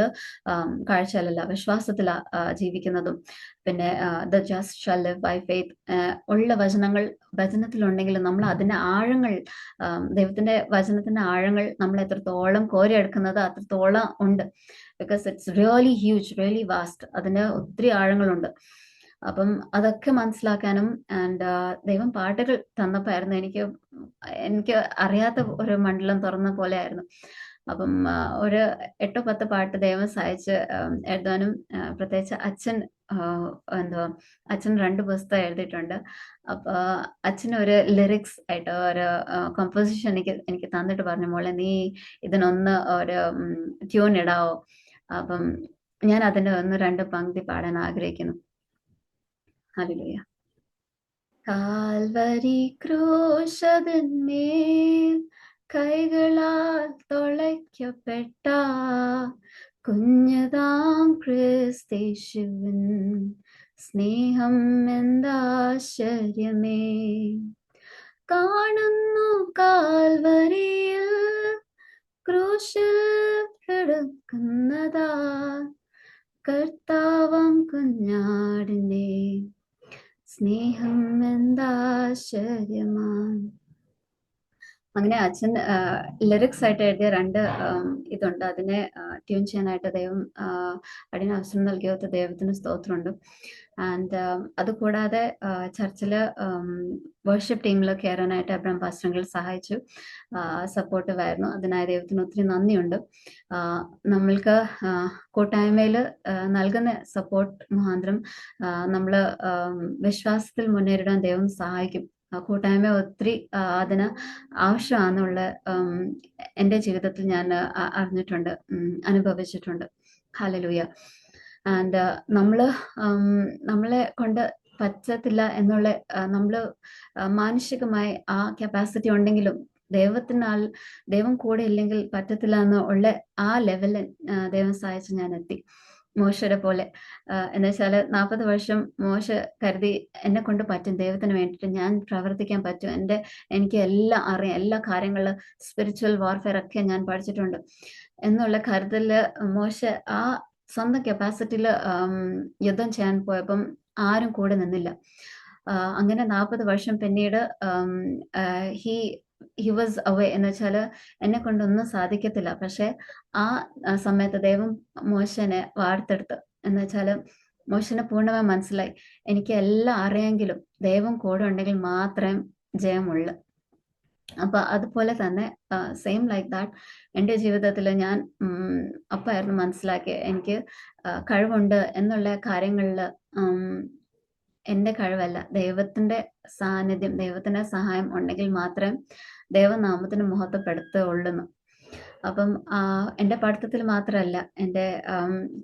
കാഴ്ചയിലല്ല വിശ്വാസത്തിലാ ജീവിക്കുന്നതും. പിന്നെ the just shall live by faith ഉള്ള വചനത്തിലുണ്ടെങ്കിൽ നമ്മൾ അതിന്റെ ആഴങ്ങൾ, ദൈവത്തിന്റെ വചനത്തിന്റെ ആഴങ്ങൾ നമ്മൾ എത്രത്തോളം കോരിയെടുക്കുന്നത് അത്രത്തോളം ഉണ്ട്. Because it's really huge, really vast. അതിന് ഒത്തിരി ആഴങ്ങളുണ്ട്. അപ്പം അതൊക്കെ മനസ്സിലാക്കാനും ആൻഡ് ദൈവം പാട്ടുകൾ തന്നപ്പോഴായിരുന്നു എനിക്ക് അറിയാത്ത ഒരു മണ്ഡലം തുറന്ന പോലെ ആയിരുന്നു. അപ്പം ഒരു 8-10 പാട്ട് ദൈവം സഹായിച്ച് എഴുതാനും, പ്രത്യേകിച്ച് അച്ഛൻ 2 പുസ്തകം എഴുതിയിട്ടുണ്ട്. അപ്പൊ അച്ഛന് ഒരു ലിറിക്സ് ആയിട്ട് ഒരു കമ്പോസിഷൻ എനിക്ക് തന്നിട്ട് പറഞ്ഞു, മോളെ നീ ഇതിനൊന്ന് ഒരു ട്യൂൺ ഇടാവോ? അപ്പം ഞാൻ അതിന്റെ 1-2 പങ്ക്തി പാടാൻ ആഗ്രഹിക്കുന്നു. ഹല്ലേലൂയ. കാൽവരി ക്രൂശതിന്മേൽ കൈകളാൽ തുളയ്ക്കപ്പെട്ട കുഞ്ഞതാം ക്രിസ്തേശുവിൻ സ്നേഹം എന്താശ്ചര്യമേ. കാണുന്നു കാൽവരിയിൽ ക്രൂശിൽ കിടക്കുന്നതാ കർത്താവം കുഞ്ഞാടിനെ സ്നേഹം എന്താശ്ചര്യമാണ്. അങ്ങനെ അച്ഛൻ ലിറിക്സ് ആയിട്ട് എഴുതിയ 2 ഇതുണ്ട്. അതിനെ ട്യൂൺ ചെയ്യാനായിട്ട് ദൈവം അതിന് അവസരം നൽകിയത് ദൈവത്തിന് സ്തോത്രമുണ്ട്. ആൻഡ് അതുകൂടാതെ ചർച്ചിൽ വർഷിപ്പ് ടീമിൽ കയറാനായിട്ട് അബ്രഹാം പാസ്റ്റർ സഹായിച്ചു, സപ്പോർട്ടീവ് ആയിരുന്നു. അതിനായി ദൈവത്തിന് ഒത്തിരി നന്ദിയുണ്ട്. നമ്മൾക്ക് കൂട്ടായ്മയിൽ നൽകുന്ന സപ്പോർട്ട് മുഖാന്തരം നമ്മൾ വിശ്വാസത്തിൽ മുന്നേറിടാൻ ദൈവം സഹായിക്കും. കൂട്ടായ്മ ഒത്തിരി അതിന് ആവശ്യമാണെന്നുള്ള എൻ്റെ ജീവിതത്തിൽ ഞാൻ അറിഞ്ഞിട്ടുണ്ട്, അനുഭവിച്ചിട്ടുണ്ട്. ഹല്ലേലൂയ. ആൻഡ് നമ്മളെ കൊണ്ട് പറ്റത്തില്ല എന്നുള്ള നമ്മൾ മാനുഷികമായി ആ കപ്പാസിറ്റി ഉണ്ടെങ്കിലും ദൈവം കൂടെ ഇല്ലെങ്കിൽ പറ്റത്തില്ല എന്നുള്ള ആ ലെവലിൽ ദൈവം സഹായിച്ച് ഞാൻ എത്തി. മോശയുടെ പോലെ എന്ന് വെച്ചാൽ 40 വർഷം മോശ കരുതി എന്നെ കൊണ്ട് പറ്റും, ദൈവത്തിന് വേണ്ടിയിട്ട് ഞാൻ പ്രവർത്തിക്കാൻ പറ്റും, എനിക്ക് എല്ലാം അറിയാം, എല്ലാ കാര്യങ്ങളിലും സ്പിരിച്വൽ വാർഫെയർ ഒക്കെ ഞാൻ പഠിച്ചിട്ടുണ്ട് എന്നുള്ള കരുതല് മോശ ആ സ്വന്തം കപ്പാസിറ്റിയിൽ യുദ്ധം ചെയ്യാൻ പോയപ്പം ആരും കൂടെ നിന്നില്ല. അങ്ങനെ 40 വർഷം പിന്നീട് ഹി വാസ് അവേ എന്ന് വെച്ചാൽ എന്നെ കൊണ്ടൊന്നും സാധിക്കത്തില്ല. പക്ഷെ ആ സമയത്ത് ദൈവം മോശനെ വാർത്തെടുത്ത് എന്ന് വെച്ചാൽ മോശന് പൂർണ്ണമായി മനസ്സിലായി. എനിക്ക് എല്ലാം അറിയാമെങ്കിലും ദൈവം കൂടെ ഉണ്ടെങ്കിൽ മാത്രമേ ജയമുള്ളൂ. അപ്പൊ അതുപോലെ തന്നെ സെയിം ലൈക്ക് ദാറ്റ് എൻ്റെ ജീവിതത്തിൽ ഞാൻ അപ്പായിരുന്നു മനസ്സിലാക്കിയത് എനിക്ക് കഴിവുണ്ട് എന്നുള്ള കാര്യങ്ങളിൽ എൻ്റെ കഴിവല്ല, ദൈവത്തിൻ്റെ സാന്നിധ്യം, ദൈവത്തിൻ്റെ സഹായം ഉണ്ടെങ്കിൽ മാത്രമേ ദൈവനാമത്തിന് മഹത്വപ്പെടുത്തുകയുള്ളൂ. അപ്പം എൻ്റെ പഠിത്തത്തിൽ മാത്രമല്ല, എൻ്റെ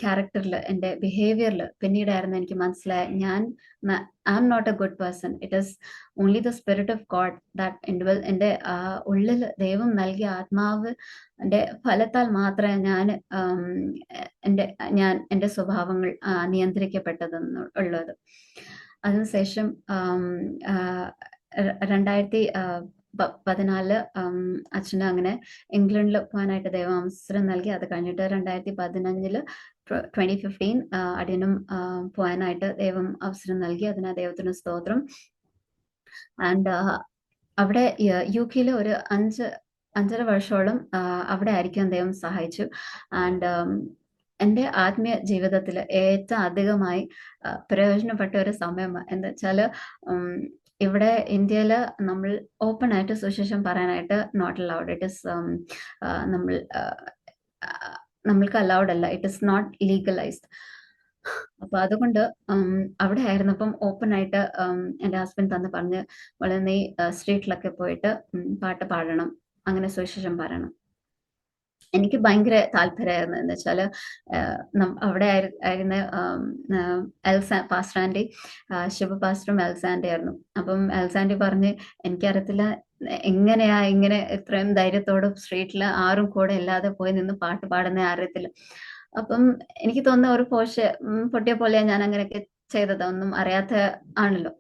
ക്യാരക്ടറിൽ, എൻ്റെ ബിഹേവിയറിൽ പിന്നീടായിരുന്നു എനിക്ക് മനസ്സിലായ I am not a good person. It is only the spirit of God that indwell എൻ്റെ ഉള്ളിൽ ദൈവം നൽകിയ ആത്മാവിൻ്റെ ഫലത്താൽ മാത്രമേ ഞാൻ എൻ്റെ സ്വഭാവങ്ങൾ നിയന്ത്രിക്കപ്പെട്ടതെന്നുള്ളത്. അതിനുശേഷം 2014 അച്ഛന് അങ്ങനെ ഇംഗ്ലണ്ടിൽ പോകാനായിട്ട് ദൈവം അവസരം നൽകി. അത് കഴിഞ്ഞിട്ട് 2015 2015 അടിയനും പോകാനായിട്ട് ദൈവം അവസരം നൽകി. അതിന് ദൈവത്തിന് സ്തോത്രം. ആൻഡ് അവിടെ UK ഒരു 5.5 വർഷത്തോളം അവിടെ ആയിരിക്കാൻ ദൈവം സഹായിച്ചു. ആൻഡ് എൻ്റെ ആത്മീയ ജീവിതത്തിൽ ഏറ്റവും അധികമായി പ്രയോജനപ്പെട്ട ഒരു സമയം എന്താ വെച്ചാൽ, ഇവിടെ ഇന്ത്യയിൽ നമ്മൾ ഓപ്പൺ ആയിട്ട് സുവിശേഷം പറയാനായിട്ട് നോട്ട് അലൗഡ്. ഇറ്റ് ഇസ് നമ്മൾക്ക് അലൗഡ് അല്ല, ഇറ്റ് ഇസ് നോട്ട് ലീഗലൈസ്ഡ്. അപ്പൊ അതുകൊണ്ട് അവിടെ ആയിരുന്നപ്പം ഓപ്പൺ ആയിട്ട് എൻ്റെ ഹസ്ബൻഡ് തന്ന് പറഞ്ഞ്, വളരെ നീ സ്ട്രീറ്റിലൊക്കെ പോയിട്ട് പാട്ട് പാടണം, അങ്ങനെ സുവിശേഷം പറയണം. എനിക്ക് ഭയങ്കര താല്പര്യമായിരുന്നു. എന്ന് വെച്ചാൽ അവിടെ ആയിരുന്ന പാസ്റ്റർ ആൻറ്റി, ശിവ പാസ്റ്ററും എൽസാൻഡി ആയിരുന്നു. അപ്പം എൽസാൻഡി പറഞ്ഞ്, എനിക്കറിയത്തില്ല എങ്ങനെയാ ഇങ്ങനെ ഇത്രയും ധൈര്യത്തോടെ സ്ട്രീറ്റിൽ ആരും കൂടെ ഇല്ലാതെ പോയി നിന്ന് പാട്ട് പാടുന്ന അറിയത്തില്ല. അപ്പം എനിക്ക് തോന്നുന്ന ഒരു പൊട്ടിയ പോലെയാണ് ഞാൻ അങ്ങനെയൊക്കെ ചെയ്തത്. ഒന്നും അറിയാത്ത ആണല്ലോ.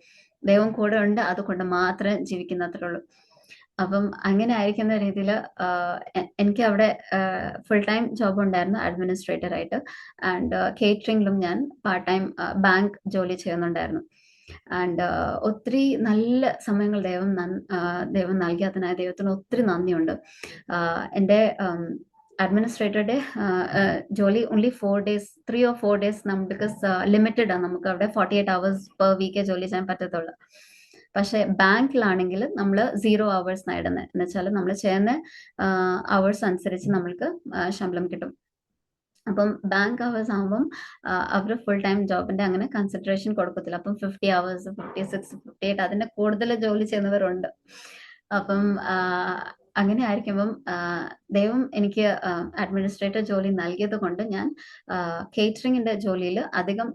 ദൈവം കൂടെ ഉണ്ട്, അതുകൊണ്ട് മാത്രം ജീവിക്കുന്നത്രേ ഉള്ളൂ. അപ്പം അങ്ങനെ ആയിരിക്കുന്ന രീതിയിൽ എനിക്ക് അവിടെ ഫുൾ ടൈം ജോബ് ഉണ്ടായിരുന്നു, അഡ്മിനിസ്ട്രേറ്റർ ആയിട്ട്. ആൻഡ് കേറ്ററിംഗിലും ഞാൻ പാർട്ട് ടൈം ബാങ്ക് ജോലി ചെയ്യുന്നുണ്ടായിരുന്നു. ആൻഡ് ഒത്തിരി നല്ല സമയങ്ങൾ ദൈവം നൽകി. അതിനായി ദൈവത്തിന് ഒത്തിരി നന്ദിയുണ്ട്. എൻ്റെ അഡ്മിനിസ്ട്രേറ്ററുടെ ജോലി only 4 days 3 or 4 days because limited ആണ്. നമുക്ക് അവിടെ 48 hours പെർ വീക്കേ ജോലി ചെയ്യാൻ പറ്റത്തുള്ളൂ. പക്ഷെ ബാങ്കിലാണെങ്കിൽ നമ്മൾ 0 hours ഇടുന്നത്. എന്ന് വെച്ചാൽ നമ്മൾ ചെയ്യുന്ന അവേഴ്സ് അനുസരിച്ച് നമ്മൾക്ക് ശമ്പളം കിട്ടും. അപ്പം ബാങ്ക് അവേഴ്സ് ആകുമ്പം അവർ ഫുൾ ടൈം ജോബിന്റെ അങ്ങനെ കൺസിഡറേഷൻ കൊടുക്കത്തില്ല. അപ്പം 50 hours 56 58 അതിന്റെ കൂടുതൽ ജോലി ചെയ്യുന്നവരുണ്ട്. അപ്പം അങ്ങനെ ആയിരിക്കുമ്പം ദൈവം എനിക്ക് അഡ്മിനിസ്ട്രേറ്റർ ജോലി നൽകിയത് കൊണ്ട് ഞാൻ കേറ്ററിംഗിന്റെ ജോലിയിൽ അധികം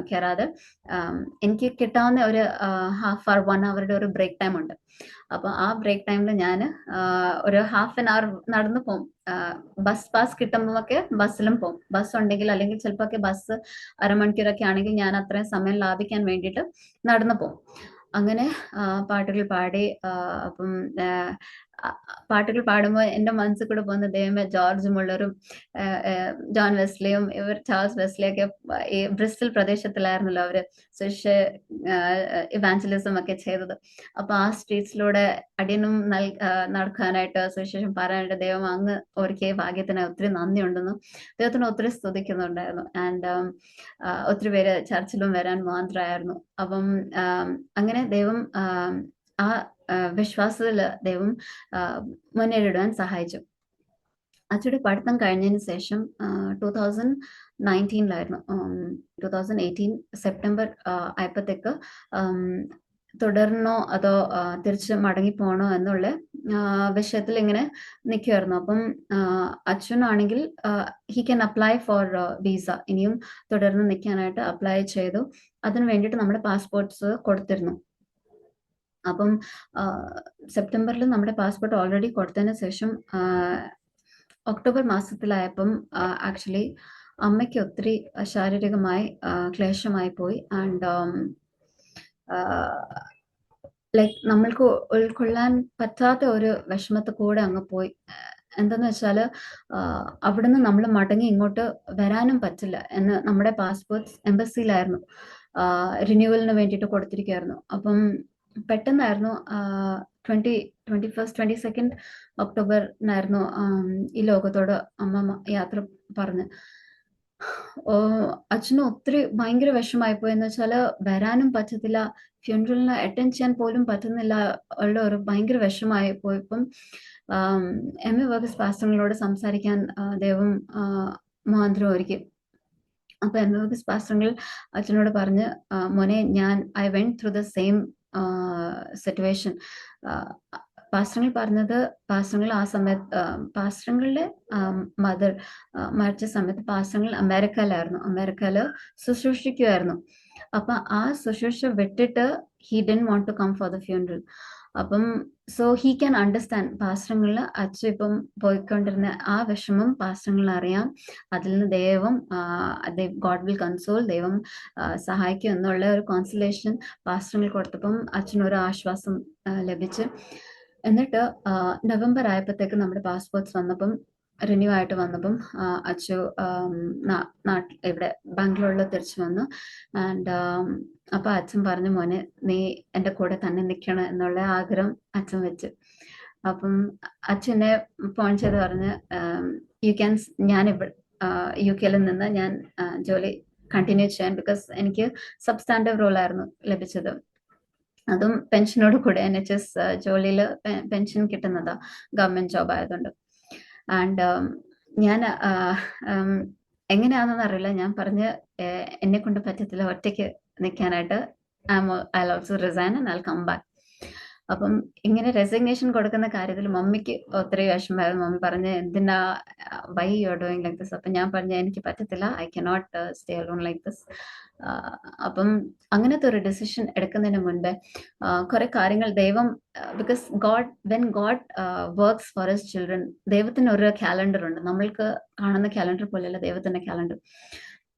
കയറാതെ എനിക്ക് കിട്ടാവുന്ന ഒരു ഹാഫ് അവർ 1 hour ഒരു ബ്രേക്ക് ടൈം ഉണ്ട്. അപ്പൊ ആ ബ്രേക്ക് ടൈമിൽ ഞാൻ ഒരു ഹാഫ് ആൻ അവർ നടന്നു പോകും. ബസ് പാസ് കിട്ടുമ്പോഴൊക്കെ ബസ്സിലും പോകും. ബസ് ഉണ്ടെങ്കിൽ, അല്ലെങ്കിൽ ചിലപ്പോൾ ഒക്കെ ബസ് അരമണിക്കൂറൊക്കെ ആണെങ്കിൽ ഞാൻ അത്രയും സമയം ലാഭിക്കാൻ വേണ്ടിയിട്ട് നടന്നു പോകും. അങ്ങനെ പാട്ടുകൾ പാടി, അപ്പം പാട്ടുകൾ പാടുമ്പോൾ എൻ്റെ മനസ്സിൽ കൂടെ പോകുന്ന ദൈവമേ, ജോർജ് മുള്ളറും ജോൺ വെസ്ലിയും ചാൾസ് വെസ്ലിയൊക്കെ ഈ ബ്രിസ്റ്റൽ പ്രദേശത്തിലായിരുന്നല്ലോ അവര് ഇവാഞ്ചലിസം ഒക്കെ ചെയ്തത്. അപ്പൊ ആ സ്ട്രീറ്റ്സിലൂടെ അടിയനും നടക്കാനായിട്ട് സുവിശേഷം പറയാനായിട്ട് ദൈവം അങ്ങ് ഒരുക്കിയ ഭാഗ്യത്തിന് ഒത്തിരി നന്ദിയുണ്ടെന്നും ദൈവത്തിന് ഒത്തിരി സ്തുതിക്കുന്നുണ്ടായിരുന്നു. ആൻഡ് ഒത്തിരി പേര് ചർച്ചിലും വരാൻ മുഖാന്തരമായിരുന്നു. അപ്പം അങ്ങനെ ദൈവം ആ വിശ്വാസത്തിൽ ദൈവം മുന്നേറിടുവാൻ സഹായിച്ചു. അച്ഛയുടെ പഠിത്തം കഴിഞ്ഞതിന് ശേഷം 2019 2018 സെപ്റ്റംബർ ആയപ്പോഴത്തേക്ക് തുടരണോ അതോ തിരിച്ച് മടങ്ങിപ്പോണോ എന്നുള്ള വിഷയത്തിൽ ഇങ്ങനെ നിൽക്കുമായിരുന്നു. അപ്പം അച്ഛനാണെങ്കിൽ he can apply for visa, ഇനിയും തുടർന്ന് നിൽക്കാനായിട്ട് അപ്ലൈ ചെയ്തു. അതിന് വേണ്ടിയിട്ട് നമ്മുടെ പാസ്പോർട്ട്സ് കൊടുത്തിരുന്നു. അപ്പം സെപ്റ്റംബറിൽ നമ്മുടെ പാസ്പോർട്ട് ഓൾറെഡി കൊടുത്തതിന് ശേഷം ഒക്ടോബർ മാസത്തിലായപ്പം ആക്ച്വലി അമ്മയ്ക്ക് ഒത്തിരി ശാരീരികമായി ക്ലേശമായി പോയി. ആൻഡ് ലൈക്ക് നമ്മൾക്ക് ഉൾക്കൊള്ളാൻ പറ്റാത്ത ഒരു വിഷമത്തിൽ കൂടെ അങ്ങ് പോയി. എന്തെന്ന് വെച്ചാൽ അവിടുന്ന് നമ്മൾ മടങ്ങി ഇങ്ങോട്ട് വരാനും പറ്റില്ല എന്ന് നമ്മുടെ പാസ്പോർട്ട്സ് എംബസിയിലായിരുന്നു, റിന്യൂവലിന് വേണ്ടിയിട്ട് കൊടുത്തിരിക്കുകയായിരുന്നു. അപ്പം പെട്ടെന്നായിരുന്നു 22nd ഒക്ടോബറിനായിരുന്നു ഈ ലോകത്തോട് അമ്മ യാത്ര പറഞ്ഞ്. അച്ഛന് ഒത്തിരി ഭയങ്കര വിഷമായിപ്പോയി. എന്ന് വെച്ചാല് വരാനും പറ്റത്തില്ല, ഫ്യൂണറലിന് അറ്റൻഡ് ചെയ്യാൻ പോലും പറ്റുന്നില്ല ഉള്ള ഒരു ഭയങ്കര വിഷമായി പോയപ്പം എം.എ. വർഗീസ് പാസ്റ്ററിനോട് സംസാരിക്കാൻ ദൈവം മുഖാന്തരം ഒരുക്കി. അപ്പൊ എം.എ. വർഗീസ് പാസ്റ്റർ അച്ഛനോട് പറഞ്ഞ്, മോനെ I went through the same situation. Pastor പറഞ്ഞത്, പാസ്റ്റർ ആ സമയത്ത് പാസ്റ്ററുടെ മദർ മരിച്ച സമയത്ത് പാസ്റ്റർ അമേരിക്കയില് ശുശ്രൂഷിക്കുമായിരുന്നു. അപ്പൊ ആ ശുശ്രൂഷ വിട്ടിട്ട് he didn't want to come for the funeral. അപ്പം സോ ഹി ക്യാൻ അണ്ടർസ്റ്റാൻഡ്. പാസ്റ്ററിന് അച്ഛൻ ഇപ്പം പോയിക്കൊണ്ടിരുന്ന ആ വിഷമം പാസ്റ്ററിന് അറിയാം. അതിൽ നിന്ന് ദൈവം ഗോഡ് വിൽ കൺസോൾ, ദൈവം സഹായിക്കും എന്നുള്ള ഒരു കോൺസലേഷൻ പാസ്റ്ററിന് കൊടുത്തപ്പം അച്ഛനൊരു ആശ്വാസം ലഭിച്ച്. എന്നിട്ട് നവംബർ ആയപ്പോഴത്തേക്ക് നമ്മുടെ പാസ്പോർട്ട്സ് വന്നപ്പം, റിന്യൂ ആയിട്ട് വന്നപ്പം അച്ചു ഇവിടെ ബാംഗ്ലൂരിൽ തിരിച്ചു വന്നു. ആൻഡ് അപ്പൊ അച്ഛൻ പറഞ്ഞു, മോനെ നീ എൻ്റെ കൂടെ തന്നെ നിൽക്കണം എന്നുള്ള ആഗ്രഹം അച്ഛൻ വെച്ച്. അപ്പം അച്ഛനെ ഫോൺ ചെയ്ത് പറഞ്ഞ്, ഞാൻ യു കെയിൽ നിന്ന് ഞാൻ ജോലി കണ്ടിന്യൂ ചെയ്യാൻ, ബിക്കോസ് എനിക്ക് സബ്സ്റ്റാൻഡീവ് റോൾ ആയിരുന്നു ലഭിച്ചത്. അതും പെൻഷനോട് കൂടെ NHS ജോലിയിൽ പെൻഷൻ കിട്ടുന്നതാ, ഗവൺമെന്റ് ജോബ് ആയതുകൊണ്ട്. ആൻഡ് ഞാൻ എങ്ങനെയാണെന്ന് അറിയില്ല, ഞാൻ പറഞ്ഞ് എന്നെ കൊണ്ട് പറ്റത്തില്ല ഒറ്റയ്ക്ക് നിൽക്കാനായിട്ട്, I also resign and I come back. അപ്പം ഇങ്ങനെ റെസിഗ്നേഷൻ കൊടുക്കുന്ന കാര്യത്തിൽ മമ്മിക്ക് ഒത്തിരി വിഷമമായിരുന്നു. മമ്മി പറഞ്ഞ്, എന്തിനാ why you are doing like this. അപ്പം ഞാൻ പറഞ്ഞ എനിക്ക് പറ്റത്തില്ല, I cannot stay alone like this. അപ്പം അങ്ങനത്തെ ഒരു ഡിസിഷൻ എടുക്കുന്നതിന് മുൻപേ കുറെ കാര്യങ്ങൾ ദൈവം, because when God works for his children, ദൈവത്തിന് ഒരു കാലണ്ടർ ഉണ്ട്. നമ്മൾക്ക് കാണുന്ന കാലണ്ടർ പോലെയല്ല ദൈവത്തിന്റെ കാലണ്ടർ.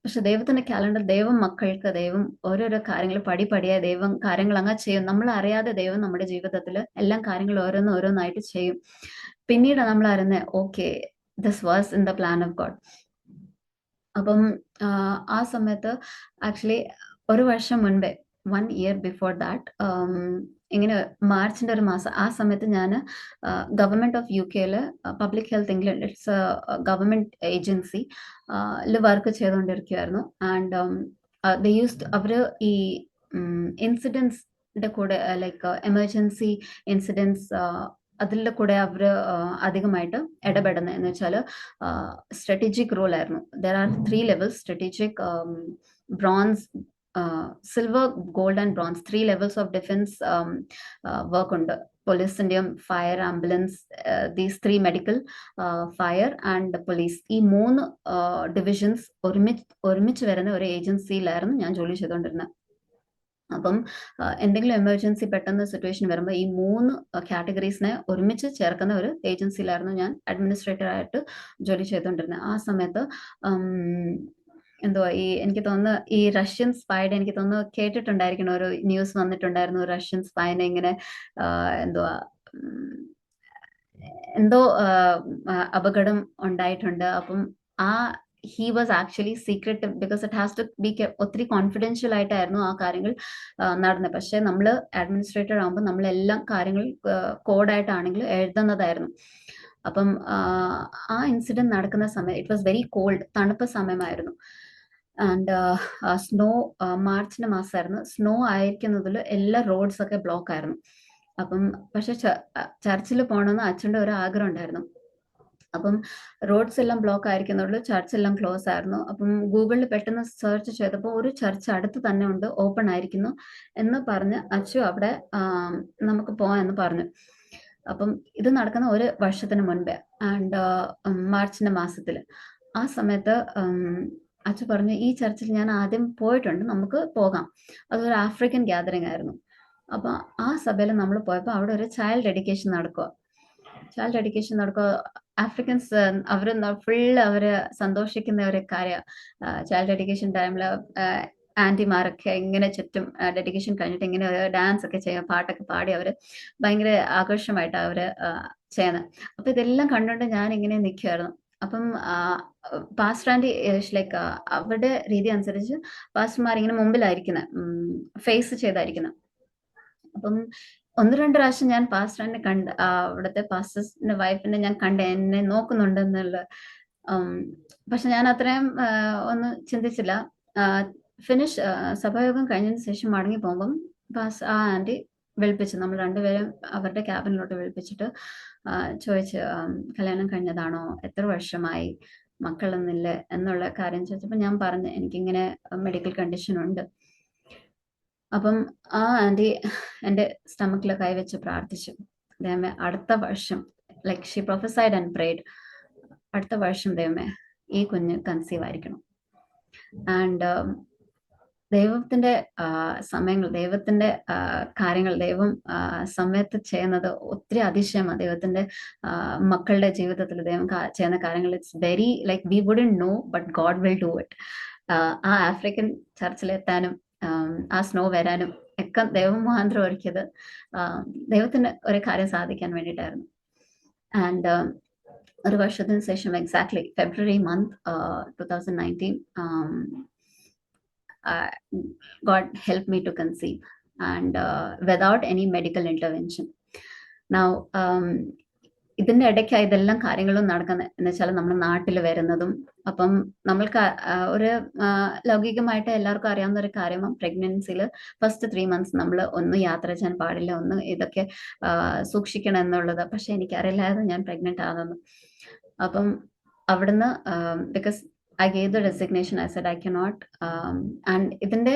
പക്ഷെ ദൈവത്തിന്റെ കാലണ്ടർ, ദൈവം മക്കൾക്ക് ദൈവം ഓരോരോ കാര്യങ്ങൾ പടിപടിയായി ദൈവം കാര്യങ്ങൾ അങ്ങ് ചെയ്യും. നമ്മൾ അറിയാതെ ദൈവം നമ്മുടെ ജീവിതത്തിൽ എല്ലാം കാര്യങ്ങൾ ഓരോന്നായിട്ട് ചെയ്യും. പിന്നീട് നമ്മൾ അറിയുന്നത്, okay, this was in the plan of God. അപ്പം ആ സമയത്ത് ആക്ച്വലി ഒരു വർഷം മുൻപേ, 1 year ബിഫോർ ദാറ്റ്, ഇങ്ങനെ മാർച്ചിന്റെ ഒരു മാസം ആ സമയത്ത് ഞാൻ government of UK public health England, it's government agency work ചെയ്തുകൊണ്ടിരിക്കുകയായിരുന്നു. ആൻഡ് അവര് ഈ ഇൻസിഡൻസിന്റെ കൂടെ, ലൈക്ക് എമർജൻസി ഇൻസിഡൻസ്, അതിൻ്റെ കൂടെ അവര് അധികമായിട്ട് ഇടപെടുന്നത് എന്ന് വെച്ചാൽ സ്ട്രാറ്റജിക് റോൾ ആയിരുന്നു. There are 3 levels: strategic, bronze, silver, gold and bronze. 3 levels of defence work ഉണ്ട്. പോലീസിന്റെയും fire, ambulance, these 3 medical, fire and police, ഈ 3 ഡിവിഷൻസ് ഒരുമിച്ച് വരുന്ന ഒരു ഏജൻസിയിലായിരുന്നു ഞാൻ ജോലി ചെയ്തുകൊണ്ടിരുന്നത്. അപ്പം എന്തെങ്കിലും എമർജൻസി പെട്ടെന്ന് സിറ്റുവേഷൻ വരുമ്പോൾ ഈ 3 കാറ്റഗറീസിനെ ഒരുമിച്ച് ചേർക്കുന്ന ഒരു ഏജൻസിയിലായിരുന്നു ഞാൻ അഡ്മിനിസ്ട്രേറ്റർ ആയിട്ട് ജോലി ചെയ്തുകൊണ്ടിരുന്നത്. ആ സമയത്ത് എന്തുവാ, എനിക്ക് തോന്നുന്നു ഈ റഷ്യൻ സ്പൈയുടെ, എനിക്ക് തോന്നുന്നു കേട്ടിട്ടുണ്ടായിരിക്കണം, ഒരു ന്യൂസ് വന്നിട്ടുണ്ടായിരുന്നു, റഷ്യൻ സ്പൈനെ ഇങ്ങനെ എന്തുവാ എന്തോ അപകടം ഉണ്ടായിട്ടുണ്ട്. അപ്പം he was actually secret because it has to be ഒത്തിരി കോൺഫിഡൻഷ്യൽ ആയിട്ടായിരുന്നു ആ കാര്യങ്ങൾ നടന്നത്. പക്ഷെ നമ്മൾ അഡ്മിനിസ്ട്രേറ്റർ ആകുമ്പോൾ നമ്മളെല്ലാം കാര്യങ്ങൾ കോഡായിട്ടാണെങ്കിലും എഴുതുന്നതായിരുന്നു. അപ്പം ആ ഇൻസിഡന്റ് നടക്കുന്ന സമയം, ഇറ്റ് വാസ് വെരി കോൾഡ്, തണുപ്പ് സമയമായിരുന്നു. ആൻഡ് സ്നോ, മാർച്ചിന്റെ മാസമായിരുന്നു. സ്നോ ആയിരിക്കുന്നതിൽ എല്ലാ റോഡ്സ് ഒക്കെ ബ്ലോക്ക് ആയിരുന്നു. അപ്പം പക്ഷെ ചർച്ചിൽ പോകണമെന്ന് അച്ഛൻ്റെ ഒരു ആഗ്രഹം ഉണ്ടായിരുന്നു. അപ്പം റോഡ്സ് എല്ലാം ബ്ലോക്ക് ആയിരിക്കുന്നുള്ളൂ, ചർച്ച് എല്ലാം ക്ലോസ് ആയിരുന്നു. അപ്പം ഗൂഗിളിൽ പെട്ടെന്ന് സെർച്ച് ചെയ്തപ്പോൾ ഒരു ചർച്ച് അടുത്ത് തന്നെ ഉണ്ട്, ഓപ്പൺ ആയിരിക്കുന്നു എന്ന് പറഞ്ഞ് അച്ചു അവിടെ നമുക്ക് പോവാം എന്ന് പറഞ്ഞു. അപ്പം ഇത് നടക്കുന്ന ഒരു വർഷത്തിന് മുൻപേ, ആൻഡ് മാർച്ചിന്റെ മാസത്തിൽ. ആ സമയത്ത് അച്ചു പറഞ്ഞു, ഈ ചർച്ചിൽ ഞാൻ ആദ്യം പോയിട്ടുണ്ട്, നമുക്ക് പോകാം. അതൊരു ആഫ്രിക്കൻ ഗ്യാതറിംഗ് ആയിരുന്നു. അപ്പൊ ആ സഭയിൽ നമ്മൾ പോയപ്പോൾ അവിടെ ഒരു ചൈൽഡ് ഡെഡിക്കേഷൻ നടക്കുക. ആഫ്രിക്കൻസ് അവര് ഫുള്ള് അവര് സന്തോഷിക്കുന്ന ഒരു കാര്യം. ചൈൽഡ് ഡെഡിക്കേഷൻ ടൈമില് ആന്റിമാരൊക്കെ ഇങ്ങനെ ചുറ്റും ഡെഡിക്കേഷൻ കഴിഞ്ഞിട്ട് ഇങ്ങനെ ഡാൻസ് ഒക്കെ ചെയ്യാം, പാട്ടൊക്കെ പാടി അവര് ഭയങ്കര ആഘോഷമായിട്ട് അവര് ചെയ്യുന്നത്. അപ്പൊ ഇതെല്ലാം കണ്ടുകൊണ്ട് ഞാൻ ഇങ്ങനെ നിൽക്കുമായിരുന്നു. അപ്പം പാസ്റ്റർ ആൻറ്റി ലൈക്ക് അവരുടെ രീതി അനുസരിച്ച് പാസ്റ്റർമാർ ഇങ്ങനെ മുമ്പിലായിരിക്കുന്നത്, ഫേസ് ചെയ്തായിരിക്കുന്നത്. അപ്പം 1-2 പ്രാവശ്യം ഞാൻ പാസ്റ്ററിനെ അവിടുത്തെ പാസ്റ്ററിന്റെ വൈഫിനെ ഞാൻ കണ്ട് എന്നെ നോക്കുന്നുണ്ടെന്നുള്ള പക്ഷെ ഞാൻ അത്രയും ഒന്നും ചിന്തിച്ചില്ല. ഫിനിഷ് സഭായോഗം കഴിഞ്ഞതിന് ശേഷം മടങ്ങി പോകുമ്പം ആ ആൻറ്റി വിളിപ്പിച്ചു. നമ്മൾ രണ്ടുപേരും അവരുടെ ക്യാബിനിലോട്ട് വിളിപ്പിച്ചിട്ട് ചോദിച്ചു, കല്യാണം കഴിഞ്ഞതാണോ, എത്ര വർഷമായി, മക്കളൊന്നില്ല എന്നുള്ള കാര്യം ചോദിച്ചപ്പോൾ ഞാൻ പറഞ്ഞു എനിക്കിങ്ങനെ മെഡിക്കൽ കണ്ടീഷൻ ഉണ്ട്. അപ്പം ആ ആൻറ്റി എൻ്റെ സ്റ്റമക്കിൽ കൈവച്ച് പ്രാർത്ഥിച്ചു, ദൈവമേ അടുത്ത വർഷം, like she prophesied and prayed, അടുത്ത വർഷം ദൈവമേ ഈ കുഞ്ഞ് കൺസീവ് ആയിരിക്കണം. ആൻഡ് ദൈവത്തിന്റെ സമയങ്ങൾ, ദൈവത്തിന്റെ കാര്യങ്ങൾ ദൈവം സമയത്ത് ചെയ്യുന്നത് ഒത്തിരി അതിശയമാണ്. ദൈവത്തിന്റെ മക്കളുടെ ജീവിതത്തിൽ ദൈവം ചെയ്യുന്ന കാര്യങ്ങൾ it's very like we wouldn't know but God will do it. ആ ആഫ്രിക്കൻ ചർച്ചിലെത്താനും ആ സ്നോ വരാനും ഒക്കെ ദൈവം മുഖാന്തരം ഒരുക്കിയത് ദൈവത്തിന് ഒരു കാര്യം സാധിക്കാൻ വേണ്ടിയിട്ടായിരുന്നു. ആൻഡ് ഒരു വർഷത്തിന് ശേഷം exactly February month 2019 God helped me to conceive, and without any medical intervention. Now ഇതിന്റെ ഇടയ്ക്ക് ഇതെല്ലാം കാര്യങ്ങളും നടക്കുന്നത് എന്ന് വെച്ചാൽ നമ്മൾ നാട്ടിൽ വരുന്നതും, അപ്പം നമ്മൾക്ക് ഒരു ലൗകികമായിട്ട് എല്ലാവർക്കും അറിയാവുന്ന ഒരു കാര്യമാണ് പ്രഗ്നൻസിയിൽ ഫസ്റ്റ് 3 months നമ്മൾ ഒന്നും യാത്ര ചെയ്യാൻ പാടില്ല, ഒന്ന് ഇതൊക്കെ സൂക്ഷിക്കണം എന്നുള്ളത്. പക്ഷെ എനിക്കറിയില്ലായിരുന്നു ഞാൻ പ്രഗ്നന്റ് ആണെന്ന്. അപ്പം അവിടുന്ന് because I gave the resignation. I said I cannot. And ഇതിന്റെ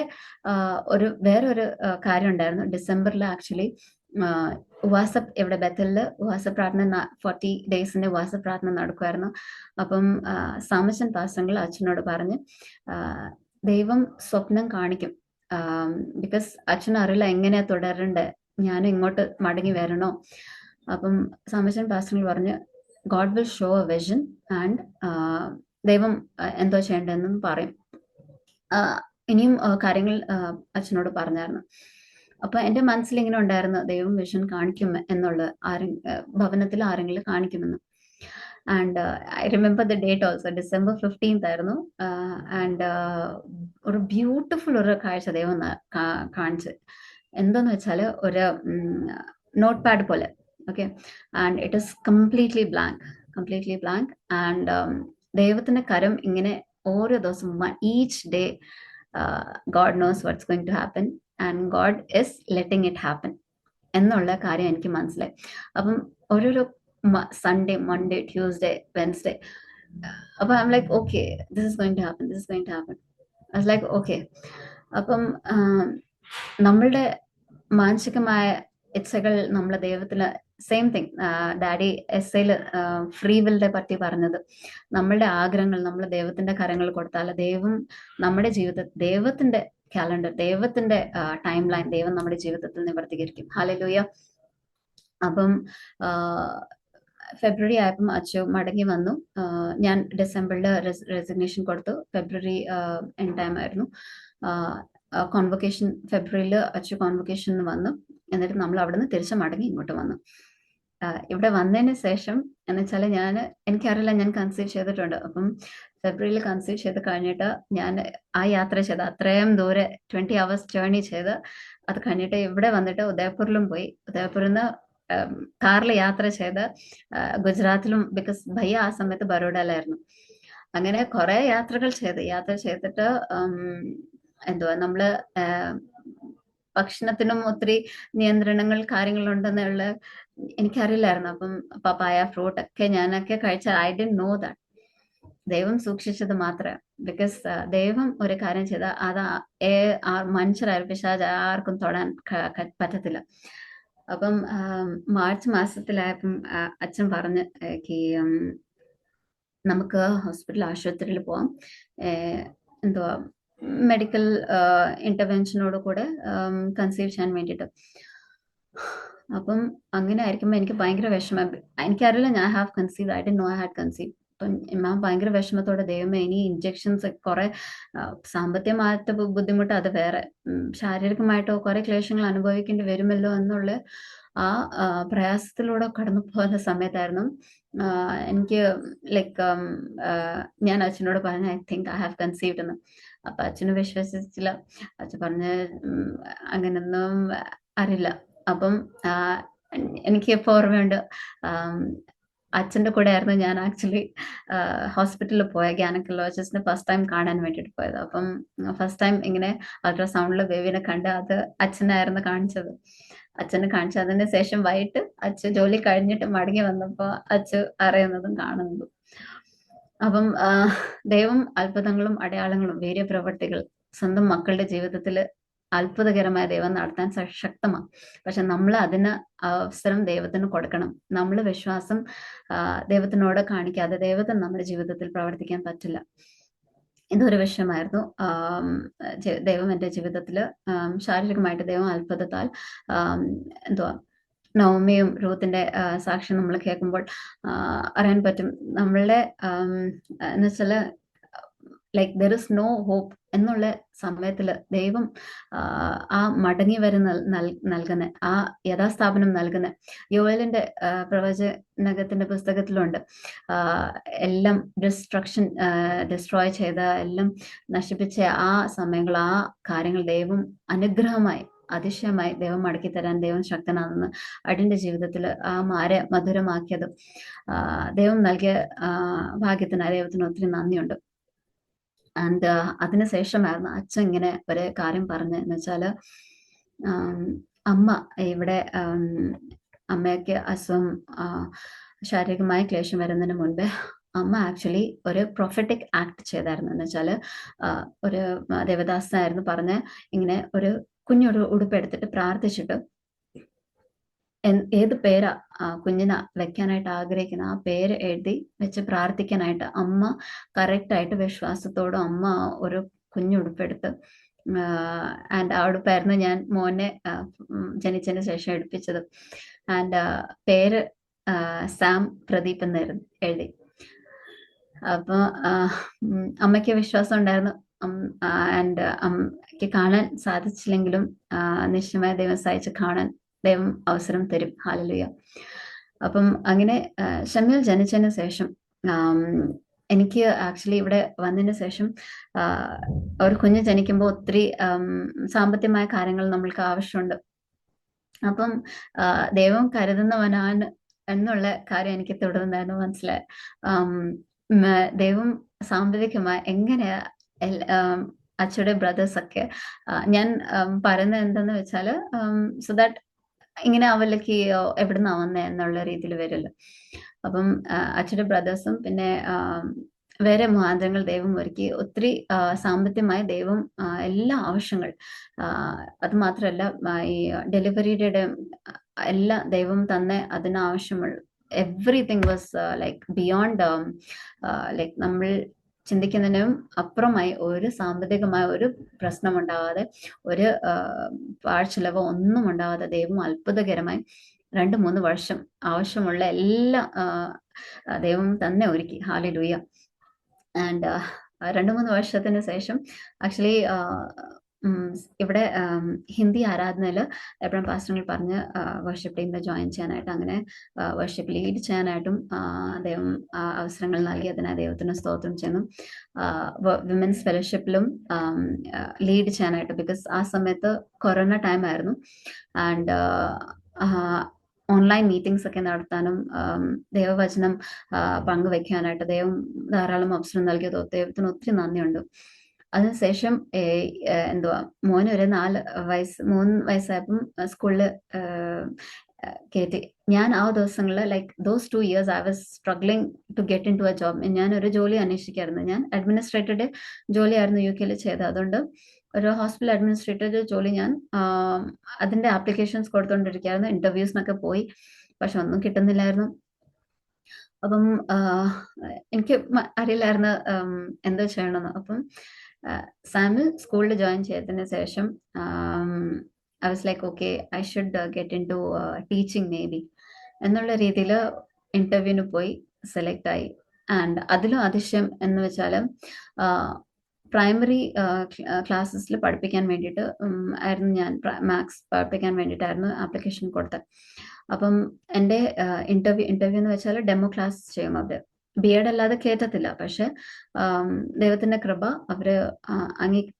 വേറൊരു കാര്യം ഉണ്ടായിരുന്നു. ഡിസംബറിൽ ആക്ച്വലി വാട്സപ്പ് ഇവിടെ ബെത്തലില് വാട്സപ്പ് പ്രാർത്ഥന 40 ഡേയ്സിന്റെ വാട്സപ്പ് പ്രാർത്ഥന നടക്കുമായിരുന്നു. അപ്പം സാമശൻ പാസ്റ്റങ്ങൾ അച്ഛനോട് പറഞ്ഞ് ദൈവം സ്വപ്നം കാണിക്കും, ബിക്കോസ് അച്ഛനും അറിയില്ല എങ്ങനെയാ തുടരണ്ടേ, ഞാൻ ഇങ്ങോട്ട് മടങ്ങി വരണോ. അപ്പം സാമശൻ പാസ്റ്റങ്ങൾ പറഞ്ഞ് God will show a vision and ദൈവം എന്തോ ചെയ്യേണ്ടതെന്നും പറയും. ഇനിയും കാര്യങ്ങൾ അച്ഛനോട് പറഞ്ഞായിരുന്നു. അപ്പൊ എന്റെ മനസ്സിൽ ഇങ്ങനെ ഉണ്ടായിരുന്നു ദൈവം വിഷൻ കാണിക്കും എന്നുള്ള, ഭവനത്തിൽ ആരെങ്കിലും കാണിക്കുമെന്ന്. And I remember the date also, December 15th ആയിരുന്നു. ആൻഡ് ഒരു ബ്യൂട്ടിഫുൾ ഒരു കാഴ്ച ദൈവം കാണിച്ച്. എന്താന്ന് വെച്ചാൽ ഒരു നോട്ട് പാഡ് പോലെ, okay, and it is completely blank. And ദൈവത്തിന്റെ കരം ഇങ്ങനെ ഓരോ ദിവസം, each day God knows what's going to happen and God is letting it happen എന്നുള്ള കാര്യം എനിക്ക് മനസ്സിലായി. അപ്പം ഓരോരോ സൺഡേ, മൺഡേ, ട്യൂസ്ഡേ, വെൻസ്ഡേ, അപ്പൊ I am like okay, this is going to happen. I was like okay. അപ്പം നമ്മളുടെ മാനസികമായ ഇച്ഛകൾ നമ്മളെ ദൈവത്തിന്, സെയിം തിങ് ഡാഡി എസ്സേല് ഫ്രീ വില്ലിനെ പറ്റി പറഞ്ഞത്, നമ്മളുടെ ആഗ്രഹങ്ങൾ നമ്മൾ ദൈവത്തിന്റെ കരങ്ങൾ കൊടുത്താൽ ദൈവം നമ്മുടെ ദൈവത്തിന്റെ കാലണ്ടർ, ദൈവത്തിന്റെ ടൈം ലൈൻ ദൈവം നമ്മുടെ ജീവിതത്തിൽ നിവർത്തീകരിക്കും. ഹല്ലേലൂയ. അപ്പം ഫെബ്രുവരി ആയപ്പം അച്ചു മടങ്ങി വന്നു. ഞാൻ ഡിസംബറിൽ റെസിഗ്നേഷൻ കൊടുത്തു. ഫെബ്രുവരി എൻ ടൈം ആയിരുന്നു കോൺവൊക്കേഷൻ. ഫെബ്രുവരിയിൽ അച്ചു കോൺവൊക്കേഷന് വന്നു. എന്നിട്ട് നമ്മൾ അവിടെ നിന്ന് തിരിച്ചു മടങ്ങി ഇങ്ങോട്ട് വന്നു. ഇവിടെ വന്നതിന് ശേഷം എന്ന് വെച്ചാൽ എനിക്കറിയില്ല ഞാൻ കൺസീവ് ചെയ്തിട്ടുണ്ട്. അപ്പം ഫെബ്രുവരിയിൽ കൺസീവ് ചെയ്ത് കഴിഞ്ഞിട്ട് ഞാൻ ആ യാത്ര ചെയ്ത് അത്രയും ദൂരെ 20 hours ജേർണി ചെയ്ത് അത് കഴിഞ്ഞിട്ട് ഇവിടെ വന്നിട്ട് ഉദയപൂരിലും പോയി. ഉദയപൂരിൽ നിന്ന് കാറിൽ യാത്ര ചെയ്ത് ഗുജറാത്തിലും, ബിക്കോസ് ഭയ്യ ആ സമയത്ത് ബറോഡയിലായിരുന്നു. അങ്ങനെ കുറെ യാത്ര ചെയ്തിട്ട് എന്തുവാ നമ്മള് ഭക്ഷണത്തിനും ഒത്തിരി നിയന്ത്രണങ്ങൾ കാര്യങ്ങളുണ്ടെന്നുള്ള എനിക്കറിയില്ലായിരുന്നു. അപ്പം പപ്പായ, ഫ്രൂട്ട് ഒക്കെ ഞാനൊക്കെ കഴിച്ച ഐ ഡിഡ്ന്റ് നോ ദാറ്റ്. ദൈവം സൂക്ഷിച്ചത് മാത്രമേ, ബിക്കോസ് ദൈവം ഒരു കാര്യം ചെയ്ത അത് മനുഷ്യരായാലും പിശാച് ആർക്കും തൊടാൻ പറ്റത്തില്ല. അപ്പം മാർച്ച് മാസത്തിലായപ്പം അച്ഛൻ പറഞ്ഞ് നമുക്ക് ആശുപത്രിയിൽ പോവാം, എന്തുവാ മെഡിക്കൽ ഇന്റർവെൻഷനോട് കൂടെ കൺസീവ് ചെയ്യാൻ വേണ്ടിയിട്ട്. അപ്പം അങ്ങനെ ആയിരിക്കുമ്പോൾ എനിക്ക് ഭയങ്കര വിഷമം. എനിക്കറിയില്ല ഞാൻ have conceive, I didn't know I had conceive. അപ്പം ഭയങ്കര വിഷമത്തോടെ ദൈവമേ ഇനി ഇഞ്ചെക്ഷൻസ്, കുറെ സാമ്പത്തികമായിട്ട് ബുദ്ധിമുട്ട്, അത് വേറെ ശാരീരികമായിട്ടോ കുറെ ക്ലേശങ്ങൾ അനുഭവിക്കേണ്ടി വരുമല്ലോ എന്നുള്ള ആ പ്രയാസത്തിലൂടെ കടന്നു പോകുന്ന സമയത്തായിരുന്നു എനിക്ക് ലൈക്ക് ഞാൻ അച്ഛനോട് പറഞ്ഞു I think I have conceived എന്ന്. അപ്പൊ അച്ഛന് വിശ്വസിച്ചില്ല. അച്ഛൻ പറഞ്ഞ് അങ്ങനൊന്നും അറിയില്ല. അപ്പം എനിക്ക് ഇപ്പോൾ ഓർമ്മയുണ്ട്, അച്ഛൻ്റെ കൂടെ ആയിരുന്നു ഞാൻ ആക്ച്വലി ഹോസ്പിറ്റലിൽ പോയ ഗൈനക്കോളജിസ്റ്റിനെ ഫസ്റ്റ് ടൈം കാണാൻ വേണ്ടിയിട്ട് പോയത്. അപ്പം ഫസ്റ്റ് ടൈം ഇങ്ങനെ അൾട്രാസൗണ്ടിൽ ബേബിനെ കണ്ട് അത് അച്ഛനായിരുന്നു കാണിച്ചത്. അച്ഛനെ കാണിച്ചു. അതിന് ശേഷം വൈകിട്ട് അച്ഛൻ ജോലി കഴിഞ്ഞിട്ട് മടങ്ങി വന്നപ്പോൾ അച്ഛൻ അറിയുന്നതും കാണുന്നതും. അപ്പം ദൈവം അത്ഭുതങ്ങളും അടയാളങ്ങളും വീര്യപ്രവർത്തികൾ സ്വന്തം മക്കളുടെ ജീവിതത്തിൽ അത്ഭുതകരമായ ദൈവം നടത്താൻ ശക്തമാണ്. പക്ഷെ നമ്മൾ അതിന് അവസരം ദൈവത്തിന് കൊടുക്കണം. നമ്മൾ വിശ്വാസം ദൈവത്തിനോട് കാണിക്കാതെ ദൈവത്തിന് നമ്മുടെ ജീവിതത്തിൽ പ്രവർത്തിക്കാൻ പറ്റില്ല. ഇതൊരു വിഷയമായിരുന്നു. ദൈവം എൻ്റെ ജീവിതത്തിൽ ശാരീരികമായിട്ട് ദൈവം അത്ഭുതത്താൽ എന്തുവാ നവമിയും റൂത്തിന്റെ സാക്ഷ്യം നമ്മൾ കേൾക്കുമ്പോൾ അറിയാൻ പറ്റും. നമ്മളുടെ എന്ന് വെച്ചാല് like there is no hope എന്നുള്ള സമയത്തിൽ ദൈവം ആ മടങ്ങി വരുന്ന നൽകുന്ന ആ യഥാസ്ഥാപനം നൽകുന്ന യോവേലിന്റെ പ്രവചനത്തിന്റെ പുസ്തകത്തിലുണ്ട്. എല്ലാം ഡിസ്ട്രോയ് ചെയ്ത എല്ലാം നശിപ്പിച്ച ആ സമയങ്ങൾ, ആ കാര്യങ്ങൾ ദൈവം അനുഗ്രഹമായി അതിശയമായി ദൈവം മടക്കി തരാൻ ദൈവം ശക്തനാണെന്ന് അടിന്റെ ജീവിതത്തിൽ ആ മാരെ മധുരമാക്കിയത് ദൈവം നൽകിയ ഭാഗ്യത്തിന് ദൈവത്തിന് ഒത്തിരി നന്ദിയുണ്ട്. ആൻഡ് അതിനുശേഷമായിരുന്നു അച്ഛൻ ഇങ്ങനെ ഒരു കാര്യം പറഞ്ഞെന്ന് വെച്ചാല് അമ്മ ഇവിടെ അമ്മയ്ക്ക് അസുഖം ശാരീരികമായ ക്ലേശം വരുന്നതിന് മുൻപേ അമ്മ ആക്ച്വലി ഒരു പ്രൊഫറ്റിക് ആക്ട് ചെയ്തായിരുന്നു. എന്ന് വെച്ചാല് ഒരു ദേവദാസനായിരുന്നു പറഞ്ഞ് ഇങ്ങനെ ഒരു കുഞ്ഞൊരു ഉടുപ്പെടുത്തിട്ട് പ്രാർത്ഥിച്ചിട്ട് ഏത് പേരാ കുഞ്ഞിനെ വെക്കാനായിട്ട് ആഗ്രഹിക്കുന്ന ആ പേര് എഴുതി വെച്ച് പ്രാർത്ഥിക്കാനായിട്ട് അമ്മ കറക്റ്റായിട്ട് വിശ്വാസത്തോടും അമ്മ ഒരു കുഞ്ഞുടുപ്പെടുത്ത് ആൻഡ് ആ ഉടുപ്പായിരുന്നു ഞാൻ മോനെ ജനിച്ചതിന് ശേഷം എടുപ്പിച്ചത്. ആൻഡ് പേര് സാം പ്രദീപ് എന്നായിരുന്നു എഴുതി. അപ്പൊ അമ്മയ്ക്ക് വിശ്വാസം ഉണ്ടായിരുന്നു. ആൻഡ് അമ്മയ്ക്ക് കാണാൻ സാധിച്ചില്ലെങ്കിലും നിശ്ചയമായ ദൈവം സഹായിച്ച് കാണാൻ ദൈവം അവസരം തരും. ഹല്ലേലൂയ. അപ്പം അങ്ങനെ ഷമ്യൂൽ ജനിച്ചതിന് ശേഷം എനിക്ക് ആക്ച്വലി ഇവിടെ വന്നതിന് ശേഷം ഒരു കുഞ്ഞ് ജനിക്കുമ്പോൾ ഒത്തിരി സാമ്പത്തികമായ കാര്യങ്ങൾ നമ്മൾക്ക് ആവശ്യമുണ്ട്. അപ്പം ദൈവം കരുതുന്നവനാണ് എന്നുള്ള കാര്യം എനിക്ക് തുടർന്നായിരുന്നു മനസ്സിലായി. ദൈവം സാമ്പത്തികമായി എങ്ങനെയാ അച്ഛയുടെ ബ്രദേഴ്സ് ഒക്കെ ഞാൻ പറയുന്നത് എന്തെന്ന് വെച്ചാൽ സോ ദാറ്റ് ഇങ്ങനെ അവലേക്ക് എവിടുന്നാ വന്നേ എന്നുള്ള രീതിയിൽ വരില്ല. അപ്പം അച്ഛയുടെ ബ്രദേഴ്സും പിന്നെ വേറെ മുഖാന്തരങ്ങൾ ദൈവം ഒരുക്കി ഒത്തിരി സാമ്പത്തികമായി ദൈവം എല്ലാ ആവശ്യങ്ങൾ അത് മാത്രമല്ല ഈ ഡെലിവറിയുടെ എല്ലാ ദൈവം തന്നെ അതിനാവശ്യമുള്ള everything was like beyond like നമ്മൾ ചിന്തിക്കുന്നതിനും അപ്പുറമായി ഒരു സാമ്പത്തികമായ ഒരു പ്രശ്നം ഉണ്ടാവാതെ ഒരു പാഴ്ചിലവോ ഒന്നും ഉണ്ടാവാതെ ദൈവം അത്ഭുതകരമായി 2-3 വർഷം ആവശ്യമുള്ള എല്ലാ ദൈവം തന്നെ ഒരുക്കി. ഹല്ലേലൂയ. ആൻഡ് 2-3 വർഷത്തിന് ശേഷം ആക്ച്വലി ഇവിടെ ഹിന്ദി ആരാധനയിൽ എബ്രഹാം പാസ്റ്റർ പറഞ്ഞ് വർഷിപ്പ് ടീമിൽ ജോയിൻ ചെയ്യാനായിട്ട് അങ്ങനെ വർഷിപ്പ് ലീഡ് ചെയ്യാനായിട്ടും ദൈവം അവസരങ്ങൾ നൽകി. അതിനായി ദൈവത്തിന് സ്തോത്രം ചെയ്യുന്നു. വിമൻസ് ഫെലോഷിപ്പിലും ലീഡ് ചെയ്യാനായിട്ട് ബിക്കോസ് ആ സമയത്ത് കൊറോണ ടൈം ആയിരുന്നു. ആൻഡ് ഓൺലൈൻ മീറ്റിംഗ്സ് ഒക്കെ നടത്താനും ദൈവവചനം പങ്കുവെക്കാനായിട്ട് ദൈവം ധാരാളം അവസരം നൽകിയത് ദൈവത്തിന് ഒത്തിരി നന്ദിയുണ്ട്. അതിനുശേഷം എന്തുവാ മോന് ഒരു 3 വയസ്സായപ്പം സ്കൂളിൽ കയറ്റി. ഞാൻ ആ ദിവസങ്ങളിൽ like those 2 years I was struggling to get into a job. ഞാനൊരു ജോലി അന്വേഷിക്കായിരുന്നു. ഞാൻ അഡ്മിനിസ്ട്രേറ്ററുടെ ജോലിയായിരുന്നു UK ചെയ്തത്. അതുകൊണ്ട് ഒരു ഹോസ്പിറ്റൽ അഡ്മിനിസ്ട്രേറ്റർ ജോലി ഞാൻ അതിന്റെ ആപ്ലിക്കേഷൻസ് കൊടുത്തുകൊണ്ടിരിക്കുകയായിരുന്നു. ഇന്റർവ്യൂസിനൊക്കെ പോയി, പക്ഷെ ഒന്നും കിട്ടുന്നില്ലായിരുന്നു. അപ്പം എനിക്ക് അറിയില്ലായിരുന്നു എന്തോ ചെയ്യണമെന്ന്. അപ്പം സാമിൽ സ്കൂളിൽ ജോയിൻ ചെയ്തതിന് ശേഷം I was like okay I should get into teaching maybe എന്നുള്ള രീതിയിൽ ഇന്റർവ്യൂവിന് പോയി സെലക്ട് ആയി. ആൻഡ് അതിലും അതിശയം എന്ന് വെച്ചാൽ പ്രൈമറി ക്ലാസ്സസിൽ പഠിപ്പിക്കാൻ വേണ്ടിയിട്ട് ആയിരുന്നു ഞാൻ മാത്സ് പഠിപ്പിക്കാൻ വേണ്ടിയിട്ടായിരുന്നു ആപ്ലിക്കേഷൻ കൊടുത്തത്. അപ്പം എൻ്റെ ഇന്റർവ്യൂ എന്ന് വെച്ചാൽ ഡെമോ ക്ലാസ് ചെയ്യും. അവർ BEd അല്ലാതെ കേട്ടത്തില്ല. പക്ഷെ ദൈവത്തിന്റെ കൃപ അവര്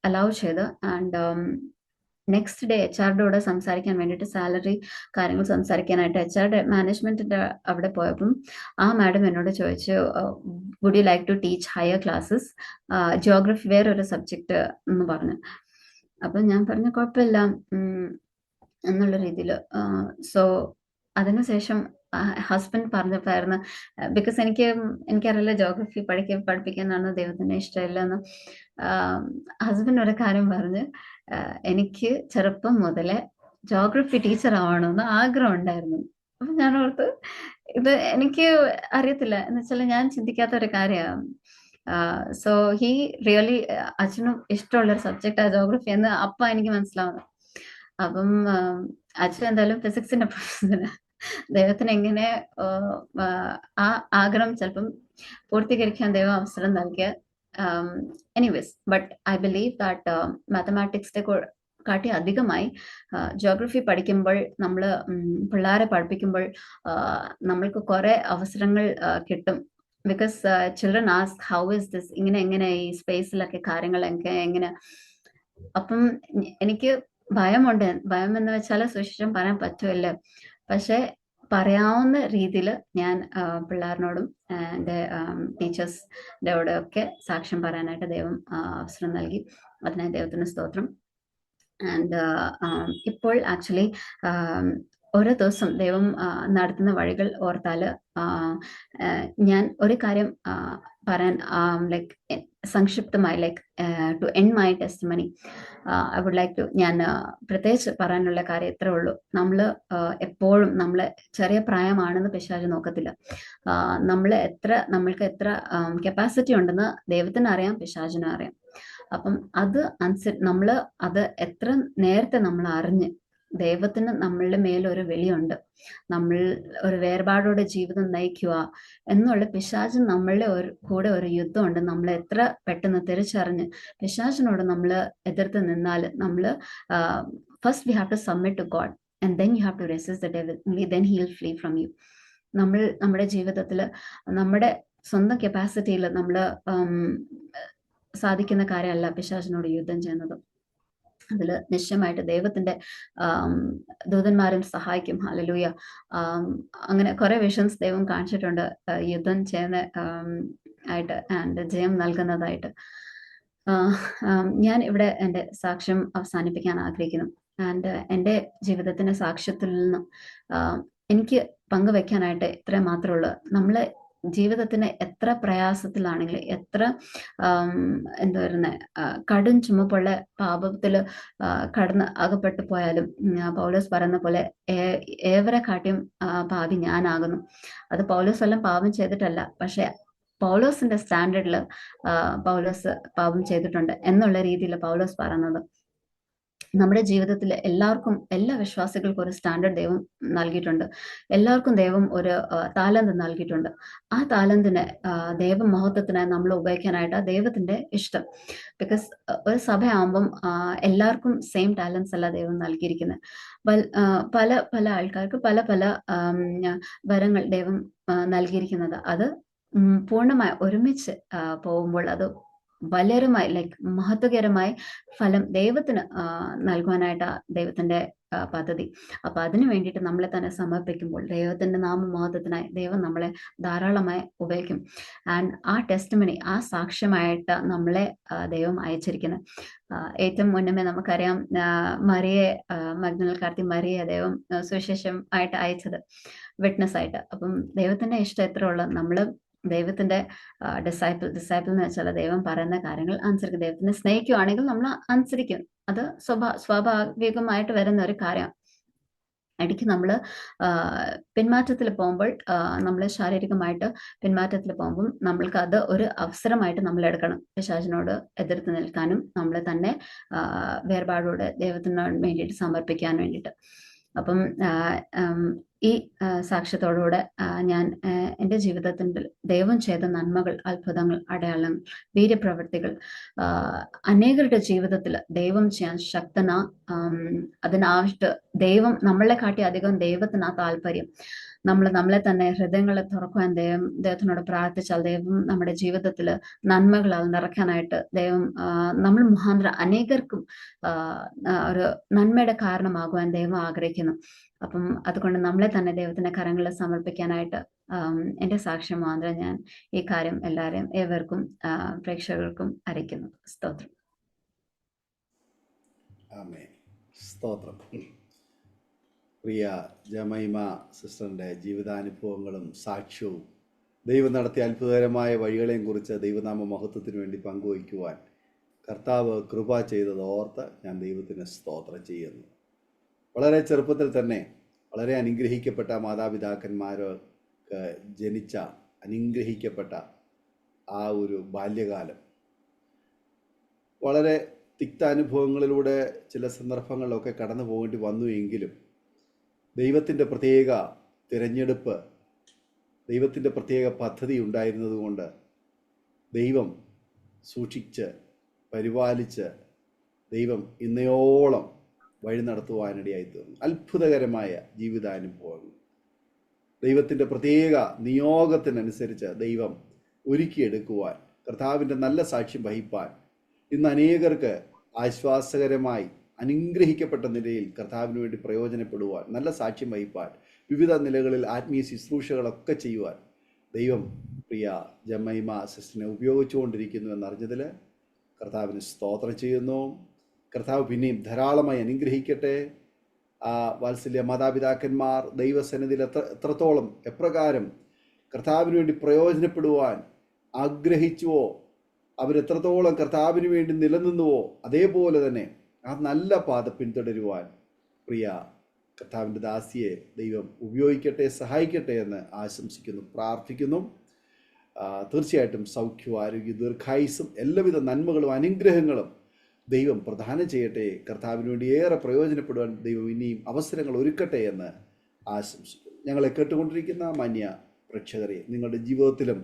അലൗ ചെയ്ത്. ആൻഡ് നെക്സ്റ്റ് ഡേ HR കൂടെ സംസാരിക്കാൻ വേണ്ടിയിട്ട് സാലറി കാര്യങ്ങൾ സംസാരിക്കാനായിട്ട് HR മാനേജ്മെന്റിന്റെ അവിടെ പോയപ്പം ആ മാഡം എന്നോട് ചോദിച്ചു, would you like to teach higher classes, geography വേറൊരു സബ്ജക്റ്റ് എന്ന് പറഞ്ഞു. അപ്പം ഞാൻ പറഞ്ഞു കുഴപ്പമില്ല എന്നുള്ള രീതിയിൽ. സോ അതിനുശേഷം ഹസ്ബൻഡ് പറഞ്ഞപ്പോഴായിരുന്നു, ബിക്കോസ് എനിക്കറിയില്ല ജോഗ്രഫി പഠിപ്പിക്കാനാണ് ദൈവത്തിന് ഇഷ്ടമില്ലെന്ന്. ഹസ്ബൻഡ് ഒരു കാര്യം പറഞ്ഞ്, എനിക്ക് ചെറുപ്പം മുതലേ ജോഗ്രഫി ടീച്ചർ ആവണമെന്ന് ആഗ്രഹം ഉണ്ടായിരുന്നു. അപ്പൊ ഞാൻ ഓർത്ത് ഇത് എനിക്ക് അറിയത്തില്ല എന്ന് വെച്ചാൽ ഞാൻ ചിന്തിക്കാത്ത ഒരു കാര്യമാണ്. സോ ഹി റിയലി അച്ഛനും ഇഷ്ടമുള്ളൊരു സബ്ജക്റ്റ് ജോഗ്രഫി എന്ന് അപ്പ എനിക്ക് മനസ്സിലാവുന്നു. അപ്പം അച്ഛൻ എന്തായാലും ഫിസിക്സിന്റെ പ്രൊഫസർ. ദൈവത്തിന് എങ്ങനെ ആ ആഗ്രഹം ചിലപ്പം പൂർത്തീകരിക്കാൻ ദൈവം അവസരം നൽകിയ. Anyways, but I believe that മാത്തമാറ്റിക്സിനെ കാട്ടി അധികമായി ജോഗ്രഫി പഠിക്കുമ്പോൾ നമ്മൾ പിള്ളേരെ പഠിപ്പിക്കുമ്പോൾ നമ്മൾക്ക് കുറെ അവസരങ്ങൾ കിട്ടും. Because children ask how is this, എങ്ങനെ ഈ സ്പേസിലൊക്കെ കാര്യങ്ങളൊക്കെ എങ്ങനെ. അപ്പം എനിക്ക് ഭയമുണ്ട്. ഭയം എന്ന് വെച്ചാൽ സുശേഷം പറയാൻ പറ്റുമല്ലോ, പക്ഷെ പറയാവുന്ന രീതിയിൽ ഞാൻ പിള്ളേരിനോടും എൻ്റെ ടീച്ചേഴ്സിൻ്റെ കൂടെ ഒക്കെ സാക്ഷ്യം പറയാനായിട്ട് ദൈവം അവസരം നൽകി. അതിനായി ദൈവത്തിന് സ്തോത്രം. ആൻഡ് ഇപ്പോൾ ആക്ച്വലി ഓരോ ദിവസം ദൈവം നടത്തുന്ന വഴികൾ ഓർത്താൽ ഞാൻ ഒരു കാര്യം പറയാൻ ലൈക്ക് സംക്ഷിപ്തമായി, like to end my testimony, I would like to, ഞാൻ പ്രത്യേകിച്ച് പറയാനുള്ള കാര്യം ഇത്രേ ഉള്ളൂ. നമ്മൾ എപ്പോഴും നമ്മൾ ചെറിയ പ്രായമാണെന്ന് പിശാച് നോക്കത്തില്ല. നമ്മൾക്ക് എത്ര കപ്പാസിറ്റി ഉണ്ടെന്ന് ദൈവത്തിന് അറിയാം, പിശാചിനും അറിയാം. അപ്പം അത് നമ്മൾ അത് എത്ര നേരത്തെ നമ്മൾ അറിഞ്ഞ് ദൈവത്തിന് നമ്മളുടെ മേലൊരു വിളിയുണ്ട്, നമ്മൾ ഒരു വേർപാടോടെ ജീവിതം നയിക്കുക എന്നുള്ള പിശാചിന് നമ്മളുടെ കൂടെ ഒരു യുദ്ധമുണ്ട്. നമ്മൾ എത്ര പെട്ടെന്ന് തിരിച്ചറിഞ്ഞ് പിശാചിനോട് നമ്മൾ എതിർത്ത് നിന്നാൽ നമ്മൾ first we have to submit to God and then you have to resist the devil, then he will flee from you. നമ്മുടെ ജീവിതത്തിൽ നമ്മുടെ സ്വന്തം കപ്പാസിറ്റിയിൽ നമ്മൾ സാധിക്കുന്ന കാര്യമല്ല പിശാചിനോട് യുദ്ധം ചെയ്യുന്നത്. അതിൽ നിശ്ചയമായിട്ട് ദൈവത്തിന്റെ ദൂതന്മാരും സഹായിക്കും. ഹല്ലേലൂയ. അങ്ങനെ കുറെ വിഷൻസ് ദൈവം കാണിച്ചിട്ടുണ്ട് യുദ്ധം ചെയ്യുന്ന ആയിട്ട് ആൻഡ് ജയം നൽകുന്നതായിട്ട്. ഞാൻ ഇവിടെ എൻ്റെ സാക്ഷ്യം അവസാനിപ്പിക്കാൻ ആഗ്രഹിക്കുന്നു. ആൻഡ് എൻ്റെ ജീവിതത്തിന്റെ സാക്ഷ്യത്തിൽ നിന്നും എനിക്ക് പങ്കുവെക്കാനായിട്ട് ഇത്രയും മാത്രമേ ഉള്ളൂ. നമ്മളെ ജീവിതത്തിന് എത്ര പ്രയാസത്തിലാണെങ്കിലും, എത്ര എന്താ പറയുന്നത്, കടും ചുമപ്പുള്ള പാപത്തിൽ കടന്ന് അകപ്പെട്ടു പോയാലും പൗലോസ് പറയുന്ന പോലെ ഏവരെ കാട്ടിയും പാപി ഞാനാകുന്നു. അത് പൗലോസ് എല്ലാം പാപം ചെയ്തിട്ടല്ല, പക്ഷെ പൗലോസിന്റെ സ്റ്റാൻഡേർഡിൽ പൗലോസ് പാപം ചെയ്തിട്ടുണ്ട് എന്നുള്ള രീതിയിൽ പൗലോസ് പറയുന്നത്. നമ്മുടെ ജീവിതത്തിൽ എല്ലാവർക്കും, എല്ലാ വിശ്വാസികൾക്കും ഒരു സ്റ്റാൻഡേർഡ് ദൈവം നൽകിയിട്ടുണ്ട്. എല്ലാവർക്കും ദൈവം ഒരു താലന്ത് നൽകിയിട്ടുണ്ട്. ആ താലന്തിനെ ദൈവമഹത്വത്തിനായി നമ്മൾ ഉപയോഗിക്കാനായിട്ട് ദൈവത്തിന്റെ ഇഷ്ടം. ബിക്കോസ് ഒരു സഭയാകുമ്പം എല്ലാവർക്കും സെയിം ടാലൻസ് അല്ല ദൈവം നൽകിയിരിക്കുന്നത്. പല പല ആൾക്കാർക്ക് പല പല വരങ്ങൾ ദൈവം നൽകിയിരിക്കുന്നത്. അത് പൂർണ്ണമായി ഒരുമിച്ച് പോകുമ്പോൾ അത് വലരമായി, ലൈക്ക് മഹത്വകരമായി ഫലം ദൈവത്തിന് നൽകുവാനായിട്ട് ദൈവത്തിന്റെ പദ്ധതി. അപ്പൊ അതിനു വേണ്ടിയിട്ട് നമ്മളെ തന്നെ സമർപ്പിക്കുമ്പോൾ ദൈവത്തിന്റെ നാമമഹത്വത്തിനായി ദൈവം നമ്മളെ ധാരാളമായി ഉപയോഗിക്കും. ആൻഡ് ആ ടെസ്റ്റിമണി, ആ സാക്ഷ്യമായിട്ട് നമ്മളെ ദൈവം അയച്ചിരിക്കുന്നത്. ഏറ്റവും മുന്നമേ നമുക്കറിയാം മറിയെ, മഗ്ദലക്കാരത്തി മറിയെ ദൈവം സുവിശേഷം ആയിട്ട് അയച്ചത് വിറ്റ്നസ് ആയിട്ട്. അപ്പം ദൈവത്തിന്റെ ഇഷ്ടം എത്ര ഉള്ള നമ്മള് ദൈവത്തിന്റെ ഡിസൈപ്പിൾ എന്ന് വെച്ചാൽ ദൈവം പറയുന്ന കാര്യങ്ങൾ അനുസരിക്കും. ദൈവത്തിനെ സ്നേഹിക്കുകയാണെങ്കിൽ നമ്മൾ അനുസരിക്കും. അത് സ്വാഭാവികമായിട്ട് വരുന്ന ഒരു കാര്യം. ഇടയ്ക്ക് നമ്മൾ പിന്മാറ്റത്തിൽ പോകുമ്പോൾ, നമ്മൾ ശാരീരികമായിട്ട് പിന്മാറ്റത്തിൽ പോകുമ്പോൾ നമ്മൾക്ക് അത് ഒരു അവസരമായിട്ട് നമ്മൾ എടുക്കണം, പിശാചിനോട് എതിർത്ത് നിൽക്കാനും നമ്മളെ തന്നെ വേർപാടോടെ ദൈവത്തിനോട് വേണ്ടിയിട്ട് സമർപ്പിക്കാൻ വേണ്ടിയിട്ട്. അപ്പം ഈ സാക്ഷ്യത്തോടുകൂടെ ഞാൻ എൻ്റെ ജീവിതത്തിൻ്റെ ദൈവം ചെയ്ത നന്മകൾ, അത്ഭുതങ്ങൾ, അടയാളങ്ങൾ, വീര്യപ്രവൃത്തികൾ അനേകരുടെ ജീവിതത്തിൽ ദൈവം ചെയ്യാൻ ശക്തനാ. അതിനാവശ്യത്ത് ദൈവം നമ്മളെ കാട്ടി അധികം ദൈവത്തിന് ആ താല്പര്യം. നമ്മളെ തന്നെ ഹൃദയങ്ങളെ തുറക്കുവാൻ ദൈവത്തിനോട് പ്രാർത്ഥിച്ചാൽ ദൈവം നമ്മുടെ ജീവിതത്തിൽ നന്മകളാൽ നിറയ്ക്കാനായിട്ട് ദൈവം നമ്മൾ മുഖാന്തരം അനേകർക്കും ഒരു നന്മയുടെ കാരണമാകുവാൻ ദൈവം ആഗ്രഹിക്കുന്നു. അപ്പം അതുകൊണ്ട് നമ്മളെ തന്നെ ദൈവത്തിന്റെ കരങ്ങളിൽ സമർപ്പിക്കാനായിട്ട് എന്റെ സാക്ഷ്യം മാത്രം ഞാൻ ഈ കാര്യം ഏവർക്കും പ്രേക്ഷകർക്കും അറിയിക്കുന്നു. സ്തോത്രം. ആമേൻ. സ്തോത്രം. പ്രിയ ജമൈമ സിസ്റ്ററിൻ്റെ ജീവിതാനുഭവങ്ങളും സാക്ഷ്യവും ദൈവം നടത്തിയ അത്ഭുതകരമായ വഴികളെയും കുറിച്ച് ദൈവനാമ മഹത്വത്തിന് വേണ്ടി പങ്കുവയ്ക്കുവാൻ കർത്താവ് കൃപ ചെയ്തത് ഓർത്ത് ഞാൻ ദൈവത്തിന് സ്തോത്രം ചെയ്യുന്നു. വളരെ ചെറുപ്പത്തിൽ തന്നെ വളരെ അനുഗ്രഹിക്കപ്പെട്ട മാതാപിതാക്കന്മാർക്ക് ജനിച്ച അനുഗ്രഹിക്കപ്പെട്ട ആ ഒരു ബാല്യകാലം വളരെ തിക്താനുഭവങ്ങളിലൂടെ ചില സന്ദർഭങ്ങളിലൊക്കെ കടന്നു പോകേണ്ടി വന്നു എങ്കിലും ദൈവത്തിൻ്റെ പ്രത്യേക തിരഞ്ഞെടുപ്പ്, ദൈവത്തിൻ്റെ പ്രത്യേക പദ്ധതി ഉണ്ടായിരുന്നതുകൊണ്ട് ദൈവം സൂക്ഷിച്ച് പരിപാലിച്ച് ദൈവം ഇന്നയോളം വഴി നടത്തുവാനിടയായി തീർന്നു. അത്ഭുതകരമായ ജീവിതാനുഭവങ്ങൾ ദൈവത്തിൻ്റെ പ്രത്യേക നിയോഗത്തിനനുസരിച്ച് ദൈവം ഒരുക്കിയെടുക്കുവാൻ, കർത്താവിൻ്റെ നല്ല സാക്ഷ്യം വഹിപ്പാൻ, ഇന്ന് അനേകർക്ക് ആശ്വാസകരമായി അനുഗ്രഹിക്കപ്പെട്ട നിലയിൽ കർത്താവിന് വേണ്ടി പ്രയോജനപ്പെടുവാൻ, നല്ല സാക്ഷ്യം വഹിപ്പാൻ, വിവിധ നിലകളിൽ ആത്മീയ ശുശ്രൂഷകളൊക്കെ ചെയ്യുവാൻ ദൈവം പ്രിയ ജമൈമ സിസ്റ്ററിനെ ഉപയോഗിച്ചുകൊണ്ടിരിക്കുന്നു എന്നറിഞ്ഞതിൽ കർത്താവിന് സ്തോത്രം ചെയ്യുന്നു. കർത്താവ് പിന്നെയും ധാരാളമായി അനുഗ്രഹിക്കട്ടെ. വാത്സല്യ മാതാപിതാക്കന്മാർ ദൈവസന്നിധിയിൽ എത്രത്തോളം എപ്രകാരം കർത്താവിന് വേണ്ടി പ്രയോജനപ്പെടുവാൻ ആഗ്രഹിച്ചുവോ, അവരെത്രത്തോളം കർത്താവിന് വേണ്ടി നിലനിന്നുവോ, അതേപോലെ തന്നെ ആ നല്ല പാത പിന്തുടരുവാൻ പ്രിയ കർത്താവിൻ്റെ ദാസിയെ ദൈവം ഉപയോഗിക്കട്ടെ, സഹായിക്കട്ടെ എന്ന് ആശംസിക്കുന്നു, പ്രാർത്ഥിക്കുന്നു. തീർച്ചയായിട്ടും സൗഖ്യവും ആരോഗ്യ ദീർഘായുസ്സും എല്ലാവിധ നന്മകളും അനുഗ്രഹങ്ങളും ദൈവം പ്രദാനം ചെയ്യട്ടെ. കർത്താവിന് വേണ്ടി ഏറെ പ്രയോജനപ്പെടുവാൻ ദൈവം ഇനിയും അവസരങ്ങൾ ഒരുക്കട്ടെ എന്ന് ആശംസിക്കുന്നു. ഞങ്ങളെ കേട്ടുകൊണ്ടിരിക്കുന്ന മാന്യ പ്രേക്ഷകരെ, നിങ്ങളുടെ ജീവിതത്തിലും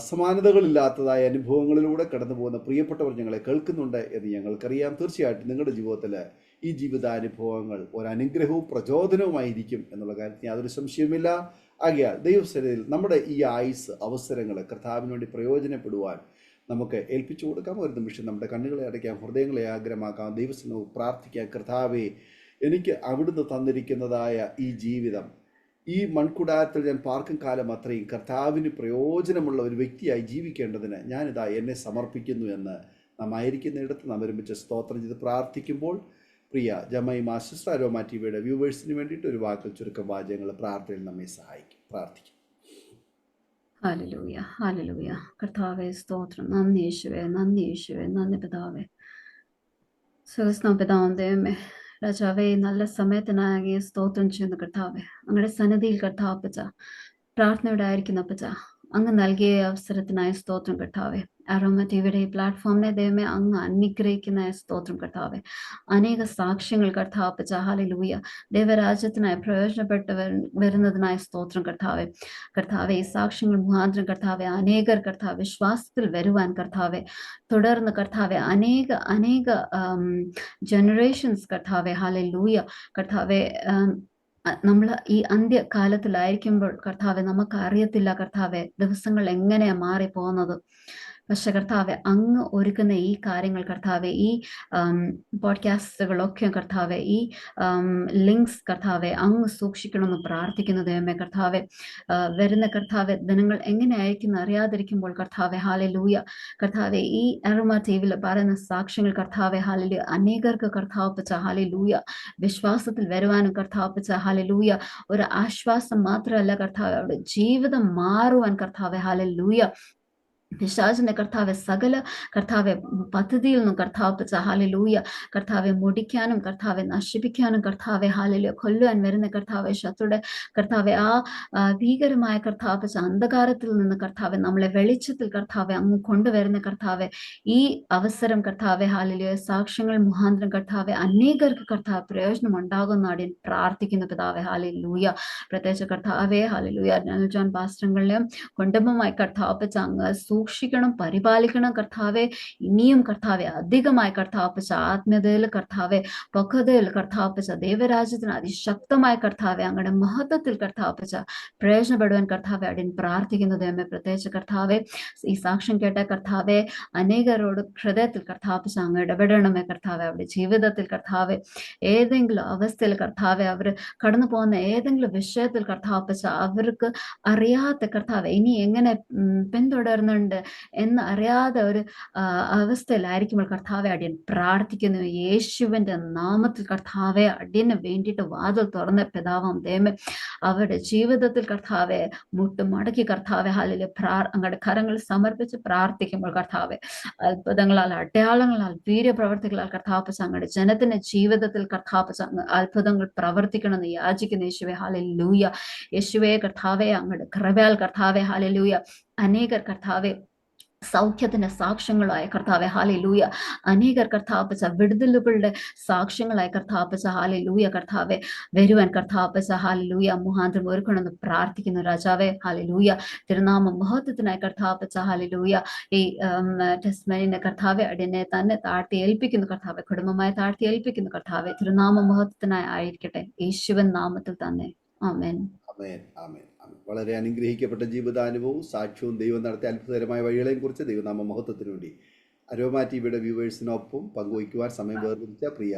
സമാനതകളില്ലാത്തതായ അനുഭവങ്ങളിലൂടെ കടന്നു പോകുന്ന പ്രിയപ്പെട്ടവർ ഞങ്ങളെ കേൾക്കുന്നുണ്ട് എന്ന് ഞങ്ങൾക്കറിയാം. തീർച്ചയായിട്ടും നിങ്ങളുടെ ജീവിതത്തിൽ ഈ ജീവിതാനുഭവങ്ങൾ ഒരനുഗ്രഹവും പ്രചോദനവുമായിരിക്കും എന്നുള്ള കാര്യത്തിന് യാതൊരു സംശയവുമില്ല. ആകയാൽ ദൈവസന്നിധിയിൽ നമ്മുടെ ഈ ആയുസ് അവസരങ്ങൾ കർത്താവിന് വേണ്ടി പ്രയോജനപ്പെടുവാൻ നമുക്ക് ഏൽപ്പിച്ചു കൊടുക്കാം. ഒരു നിമിഷം നമ്മുടെ കണ്ണുകളെ അടയ്ക്കാം, ഹൃദയങ്ങളെ ആഗ്രഹമാക്കാം, ദൈവസന്നിധിയിൽ പ്രാർത്ഥിക്കാം. കർത്താവേ, എനിക്ക് അവിടുന്ന് തന്നിരിക്കുന്നതായ ഈ ജീവിതം, ഈ മൺകുടാരത്തിൽ ഞാൻ പാർക്കും കാലം അത്രയും കർത്താവിന് പ്രയോജനമുള്ള ഒരു വ്യക്തിയായി ജീവിക്കേണ്ടതിന് ഞാനിതാ എന്നെ സമർപ്പിക്കുന്നു എന്ന് നാം ആയിരിക്കുന്നിടത്ത് നാം ഒരുമിച്ച് സ്തോത്രം ചെയ്ത് പ്രാർത്ഥിക്കുമ്പോൾ പ്രിയ ജമൈമ സിസ്റ്റർ അരോമ ടിവിയുടെ വ്യൂവേഴ്സിന് വേണ്ടിയിട്ട് ഒരു വാക്കിൽ ചുരുക്കം വാചകങ്ങൾ പ്രാർത്ഥനയിൽ നമ്മെ സഹായിക്കും. പ്രാർത്ഥിക്കും. Hallelujah, hallelujah. കർത്താവേ സ്തോത്രം. നന്ദി യേശുവേ, നന്ദി യേശുവേ, നന്ദി പിതാവേ. പിതാവും ദൈവമേ, രാജാവേ, നല്ല സമയത്തിനായി സ്തോത്രം ചെയ്യുന്ന കർത്താവേ, അങ്ങയുടെ സന്നിധിയിൽ കർത്താവപ്പച്ച പ്രാർത്ഥനയോടെ ആയിരിക്കുന്ന അപ്പച്ച, അങ്ങ് നൽകിയ അവസരത്തിനായ സ്തോത്രം കർത്താവേ. അരോമ ടിവിയുടെ ഈ പ്ലാറ്റ്ഫോമിനെ ദൈവമേ അങ്ങ് അനുഗ്രഹിക്കുന്ന സ്തോത്രം കർത്താവേ. അനേക സാക്ഷ്യങ്ങൾ കർത്താവപ്പച്ച, ഹല്ലേലൂയ, ദൈവരാജ്യത്തിനായി പ്രയോജനപ്പെട്ട് വരുന്നതിനായ സ്തോത്രം കർത്താവേ. കർത്താവെ, ഈ സാക്ഷ്യങ്ങൾ മുഖാന്തരം കർത്താവെ അനേകർ കർത്താവ് വിശ്വാസത്തിൽ വരുവാൻ കർത്താവെ, തുടർന്ന് കർത്താവെ അനേക ജനറേഷൻസ് കർത്താവെ, ഹല്ലേലൂയ കർത്താവെ, നമ്മൾ ഈ അന്ത്യകാലത്തിലായിരിക്കുമ്പോൾ കർത്താവെ നമുക്ക് അറിയത്തില്ല കർത്താവെ ദിവസങ്ങൾ എങ്ങനെയാ മാറിപ്പോകുന്നത്. പക്ഷെ കർത്താവെ, അങ്ങ് ഒരുക്കുന്ന ഈ കാര്യങ്ങൾ കർത്താവെ, ഈ പോഡ്കാസ്റ്റുകളൊക്കെ കർത്താവെ, ഈ ലിങ്ക്സ് കർത്താവെ അങ്ങ് സൂക്ഷിക്കണമെന്ന് പ്രാർത്ഥിക്കുന്നു ദൈവമേ. കർത്താവെ, വരുന്ന കർത്താവെ ദിനങ്ങൾ എങ്ങനെയായിരിക്കും അറിയാതിരിക്കുമ്പോൾ കർത്താവെ, ഹല്ലേലൂയ കർത്താവെ, ഈ അരോമ ടിവിയിൽ പറയുന്ന സാക്ഷ്യങ്ങൾ കർത്താവെ, ഹല്ലേലൂയ, അനേകർക്ക് കർത്താവപ്പച്ച, ഹല്ലേലൂയ, വിശ്വാസത്തിൽ വരുവാനും കർത്താവപ്പച്ച, ഹല്ലേലൂയ, ഒരു ആശ്വാസം മാത്രമല്ല കർത്താവെ, അവരുടെ ജീവിതം മാറുവാൻ കർത്താവെ, ഹല്ലേലൂയ, പിശാചിന്റെ കർത്താവെ സകല കർത്താവെ പദ്ധതിയിൽ നിന്നും കർത്താവപ്പച്ച, ഹല്ലേലൂയ കർത്താവെ മുടിക്കാനും കർത്താവെ നശിപ്പിക്കാനും കർത്താവെ, ഹല്ലേലൂയ, കൊല്ലുവാൻ വരുന്ന കർത്താവെ ശത്രുടെ കർത്താവെ ആ ഭീകരമായ കർത്താവപ്പച്ച അന്ധകാരത്തിൽ നിന്ന് കർത്താവെ നമ്മളെ വെളിച്ചത്തിൽ കർത്താവെ അങ്ങ് കൊണ്ടുവരുന്ന കർത്താവെ, ഈ അവസരം കർത്താവെ, ഹല്ലേലൂയ, സാക്ഷ്യങ്ങൾ മുഖാന്തരം കർത്താവെ അനേകർക്ക് കർത്താവ് പ്രയോജനം ഉണ്ടാകുന്ന അടിയൻ പ്രാർത്ഥിക്കുന്ന പിതാവെ, ഹല്ലേലൂയ. പ്രത്യേകിച്ച് കർത്താവെ, ഹല്ലേലൂയ, ജോൺ പാസ്റ്ററുകളെയും കുടുംബമായി കർത്താവപ്പച്ച അങ്ങ് സൂക്ഷിക്കണം, പരിപാലിക്കണം കർത്താവെ. ഇനിയും കർത്താവെ അധികമായി കർത്താപ്പച്ച ആത്മീയതയിൽ കർത്താവെ, പക്വതയിൽ കർത്താപ്പച്ച ദൈവരാജ്യത്തിന് അതിശക്തമായ കർത്താവെ അങ്ങയുടെ മഹത്വത്തിൽ കർത്താപ്പച്ച പ്രയോജനപ്പെടുവാൻ കർത്താവെ അടിയൻ പ്രാർത്ഥിക്കുന്നത് അമ്മേ. പ്രത്യേകിച്ച് കർത്താവെ ഈ സാക്ഷ്യം കേട്ട കർത്താവെ അനേകരോട് ഹൃദയത്തിൽ കർത്താപ്പച്ച അങ്ങ് ഇടപെടണമേ കർത്താവെ. അവരുടെ ജീവിതത്തിൽ കർത്താവെ ഏതെങ്കിലും അവസ്ഥയിൽ കർത്താവെ അവർ കടന്നു പോകുന്ന ഏതെങ്കിലും വിഷയത്തിൽ കർത്താപ്പച്ച അവർക്ക് അറിയാത്ത കർത്താവെ ഇനി എങ്ങനെ പിന്തുടരുന്നുണ്ട് എന്ന് അറിയാതെ ഒരു അവസ്ഥയിലായിരിക്കുമ്പോൾ കർത്താവെ അടിയൻ പ്രാർത്ഥിക്കുന്നു യേശുവിന്റെ നാമത്തിൽ കർത്താവെ അടിയന് വേണ്ടിയിട്ട് വാതിൽ തുറന്ന പിതാവാം ദൈവമേ, അവരുടെ ജീവിതത്തിൽ കർത്താവെ മുട്ടുമടക്കി കർത്താവെ ഹല്ലേലൂയ അങ്ങയുടെ കരങ്ങളിൽ സമർപ്പിച്ച് പ്രാർത്ഥിക്കുമ്പോൾ കർത്താവെ അത്ഭുതങ്ങളാൽ അടയാളങ്ങളാൽ വീര്യപ്രവർത്തികളാൽ കർത്താപ്പച്ച അങ്ങയുടെ ജനത്തിന്റെ ജീവിതത്തിൽ കർത്താപ്പച്ച അത്ഭുതങ്ങൾ പ്രവർത്തിക്കണമെന്ന് യാചിക്കുന്ന യേശുവേ ഹല്ലേലൂയ. യേശുവേ കർത്താവെ അങ്ങയുടെ കൃപയാൽ കർത്താവെ ഹല്ലേലൂയ അനേകർ കർത്താവെ സൗഖ്യത്തിന്റെ സാക്ഷ്യങ്ങളായ കർത്താവെ ഹല്ലേലൂയ, അനേകർ കർത്താപ്പച്ച വിടുതലുകളുടെ സാക്ഷ്യങ്ങളായ കർത്താപ്പച്ച ഹല്ലേലൂയ കർത്താവെ വരുവാൻ കർത്താപ്പച്ച ഹല്ലേലൂയ മുഖാന്തരം ഒരുക്കണമെന്ന് പ്രാർത്ഥിക്കുന്നു രാജാവെ ഹല്ലേലൂയ. തിരുനാമ മഹത്വത്തിനായി കർത്താപ്പച്ച ഹല്ലേലൂയ ഈ ടെസ്റ്റ്മനിനെ കർത്താവെ അടിയനെ തന്നെ താഴ്ത്തി ഏൽപ്പിക്കുന്നു കർത്താവെ, കുടുംബമായി താഴ്ത്തി ഏൽപ്പിക്കുന്നു കർത്താവെ. തിരുനാമ മഹത്വത്തിനായി ആയിരിക്കട്ടെ യേശുവിൻ നാമത്തിൽ തന്നെ. ആമേൻ. ആമേൻ. ആമേൻ. വളരെ അനുഗ്രഹിക്കപ്പെട്ട ജീവിതാനുഭവവും സാക്ഷ്യവും ദൈവം നടത്തിയ അത്ഭുതകരമായ വഴികളെയും കുറിച്ച് ദൈവനാമ മഹത്വത്തിനു വേണ്ടി അരോമ ടിവിയുടെ വ്യൂവേഴ്സിനൊപ്പം പങ്കുവയ്ക്കുവാൻ സമയം വേർതിരിച്ച പ്രിയ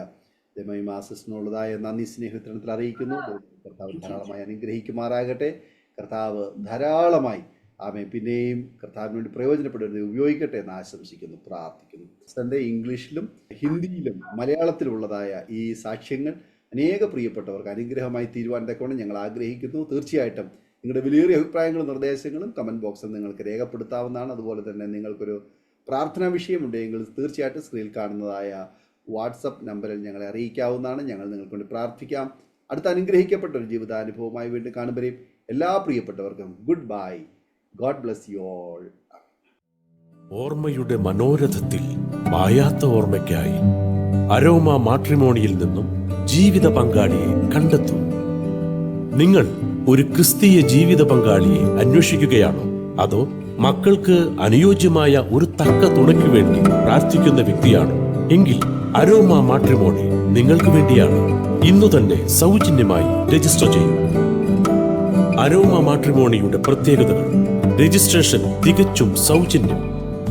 ദൈവമയ മാസസിനുള്ളതായ നന്ദി സ്നേഹത്തിനത്തിൽ അറിയിക്കുന്നു. കർത്താവ് ധാരാളമായി അനുഗ്രഹിക്കുമാറാകട്ടെ. കർത്താവ് ധാരാളമായി ആമേൻ പിന്നെയും കർത്താവിന് വേണ്ടി പ്രയോജനപ്പെടുന്നത് ഉപയോഗിക്കട്ടെ എന്ന് ആശംസിക്കുന്നു, പ്രാർത്ഥിക്കുന്നു. തൻ്റെ ഇംഗ്ലീഷിലും ഹിന്ദിയിലും മലയാളത്തിലുള്ളതായ ഈ സാക്ഷ്യങ്ങൾ അനേക പ്രിയപ്പെട്ടവർക്ക് അനുഗ്രഹമായി തീരുവാൻ തക്കവണ്ണം ഞങ്ങൾ ആഗ്രഹിക്കുന്നു. തീർച്ചയായിട്ടും നിങ്ങളുടെ വിലയേറിയ അഭിപ്രായങ്ങളും നിർദ്ദേശങ്ങളും കമൻറ്റ് ബോക്സിൽ നിങ്ങൾക്ക് രേഖപ്പെടുത്താവുന്നതാണ്. അതുപോലെ തന്നെ നിങ്ങൾക്കൊരു പ്രാർത്ഥനാ വിഷയമുണ്ടെങ്കിൽ തീർച്ചയായിട്ടും സ്ക്രീനിൽ കാണുന്നതായ വാട്സപ്പ് നമ്പറിൽ ഞങ്ങളെ അറിയിക്കാവുന്നതാണ്. ഞങ്ങൾ നിങ്ങൾക്ക് വേണ്ടി പ്രാർത്ഥിക്കാം. അടുത്ത അനുഗ്രഹിക്കപ്പെട്ട ഒരു ജീവിതാനുഭവമായി വീണ്ടും കാണുമ്പോഴേയും എല്ലാ പ്രിയപ്പെട്ടവർക്കും good bye. God bless you all. ഓർമ്മയുടെ മനോരഥത്തിൽ മായാത്ത ഓർമ്മയ്ക്കായി അരോമ മാട്രിമോണിയിൽ നിന്നും ജീവിത പങ്കാളിയെ കണ്ടെത്തൂ. നിങ്ങൾ ഒരു ക്രിസ്തീയ ജീവിത പങ്കാളിയെ അന്വേഷിക്കുകയാണോ? അതോ മക്കൾക്ക് അനുയോജ്യമായ ഒരു തക്ക തുണയ്ക്ക് വേണ്ടി പ്രാർത്ഥിക്കുന്ന വ്യക്തിയാണോ? എങ്കിൽ അരോമ മാട്രിമോണി നിങ്ങൾക്ക് വേണ്ടിയാണ്. ഇന്നു തന്നെ സൗജന്യമായി രജിസ്റ്റർ ചെയ്യൂ. അരോമ മാട്രിമോണിയുടെ പ്രത്യേകതകൾ: രജിസ്ട്രേഷൻ തികച്ചും സൗജന്യം.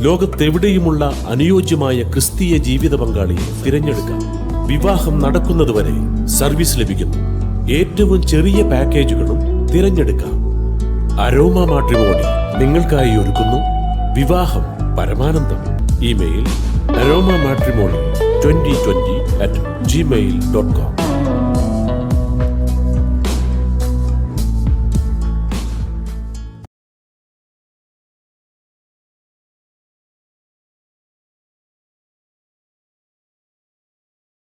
ലോകത്തെവിടെയുമുള്ള അനുയോജ്യമായ ക്രിസ്തീയ ജീവിത പങ്കാളിയെ തിരഞ്ഞെടുക്കാം. വിവാഹം നടക്കുന്നതുവരെ സർവീസ് ലഭിക്കുന്നു. ഏറ്റവും ചെറിയ പാക്കേജുകളും തിരഞ്ഞെടുക്കാം. അരോമ മാട്രിമോണി നിങ്ങൾക്കായി ഒരുക്കുന്നു വിവാഹം പരമാനന്ദം. Email aroma matrimony2020@gmail.com.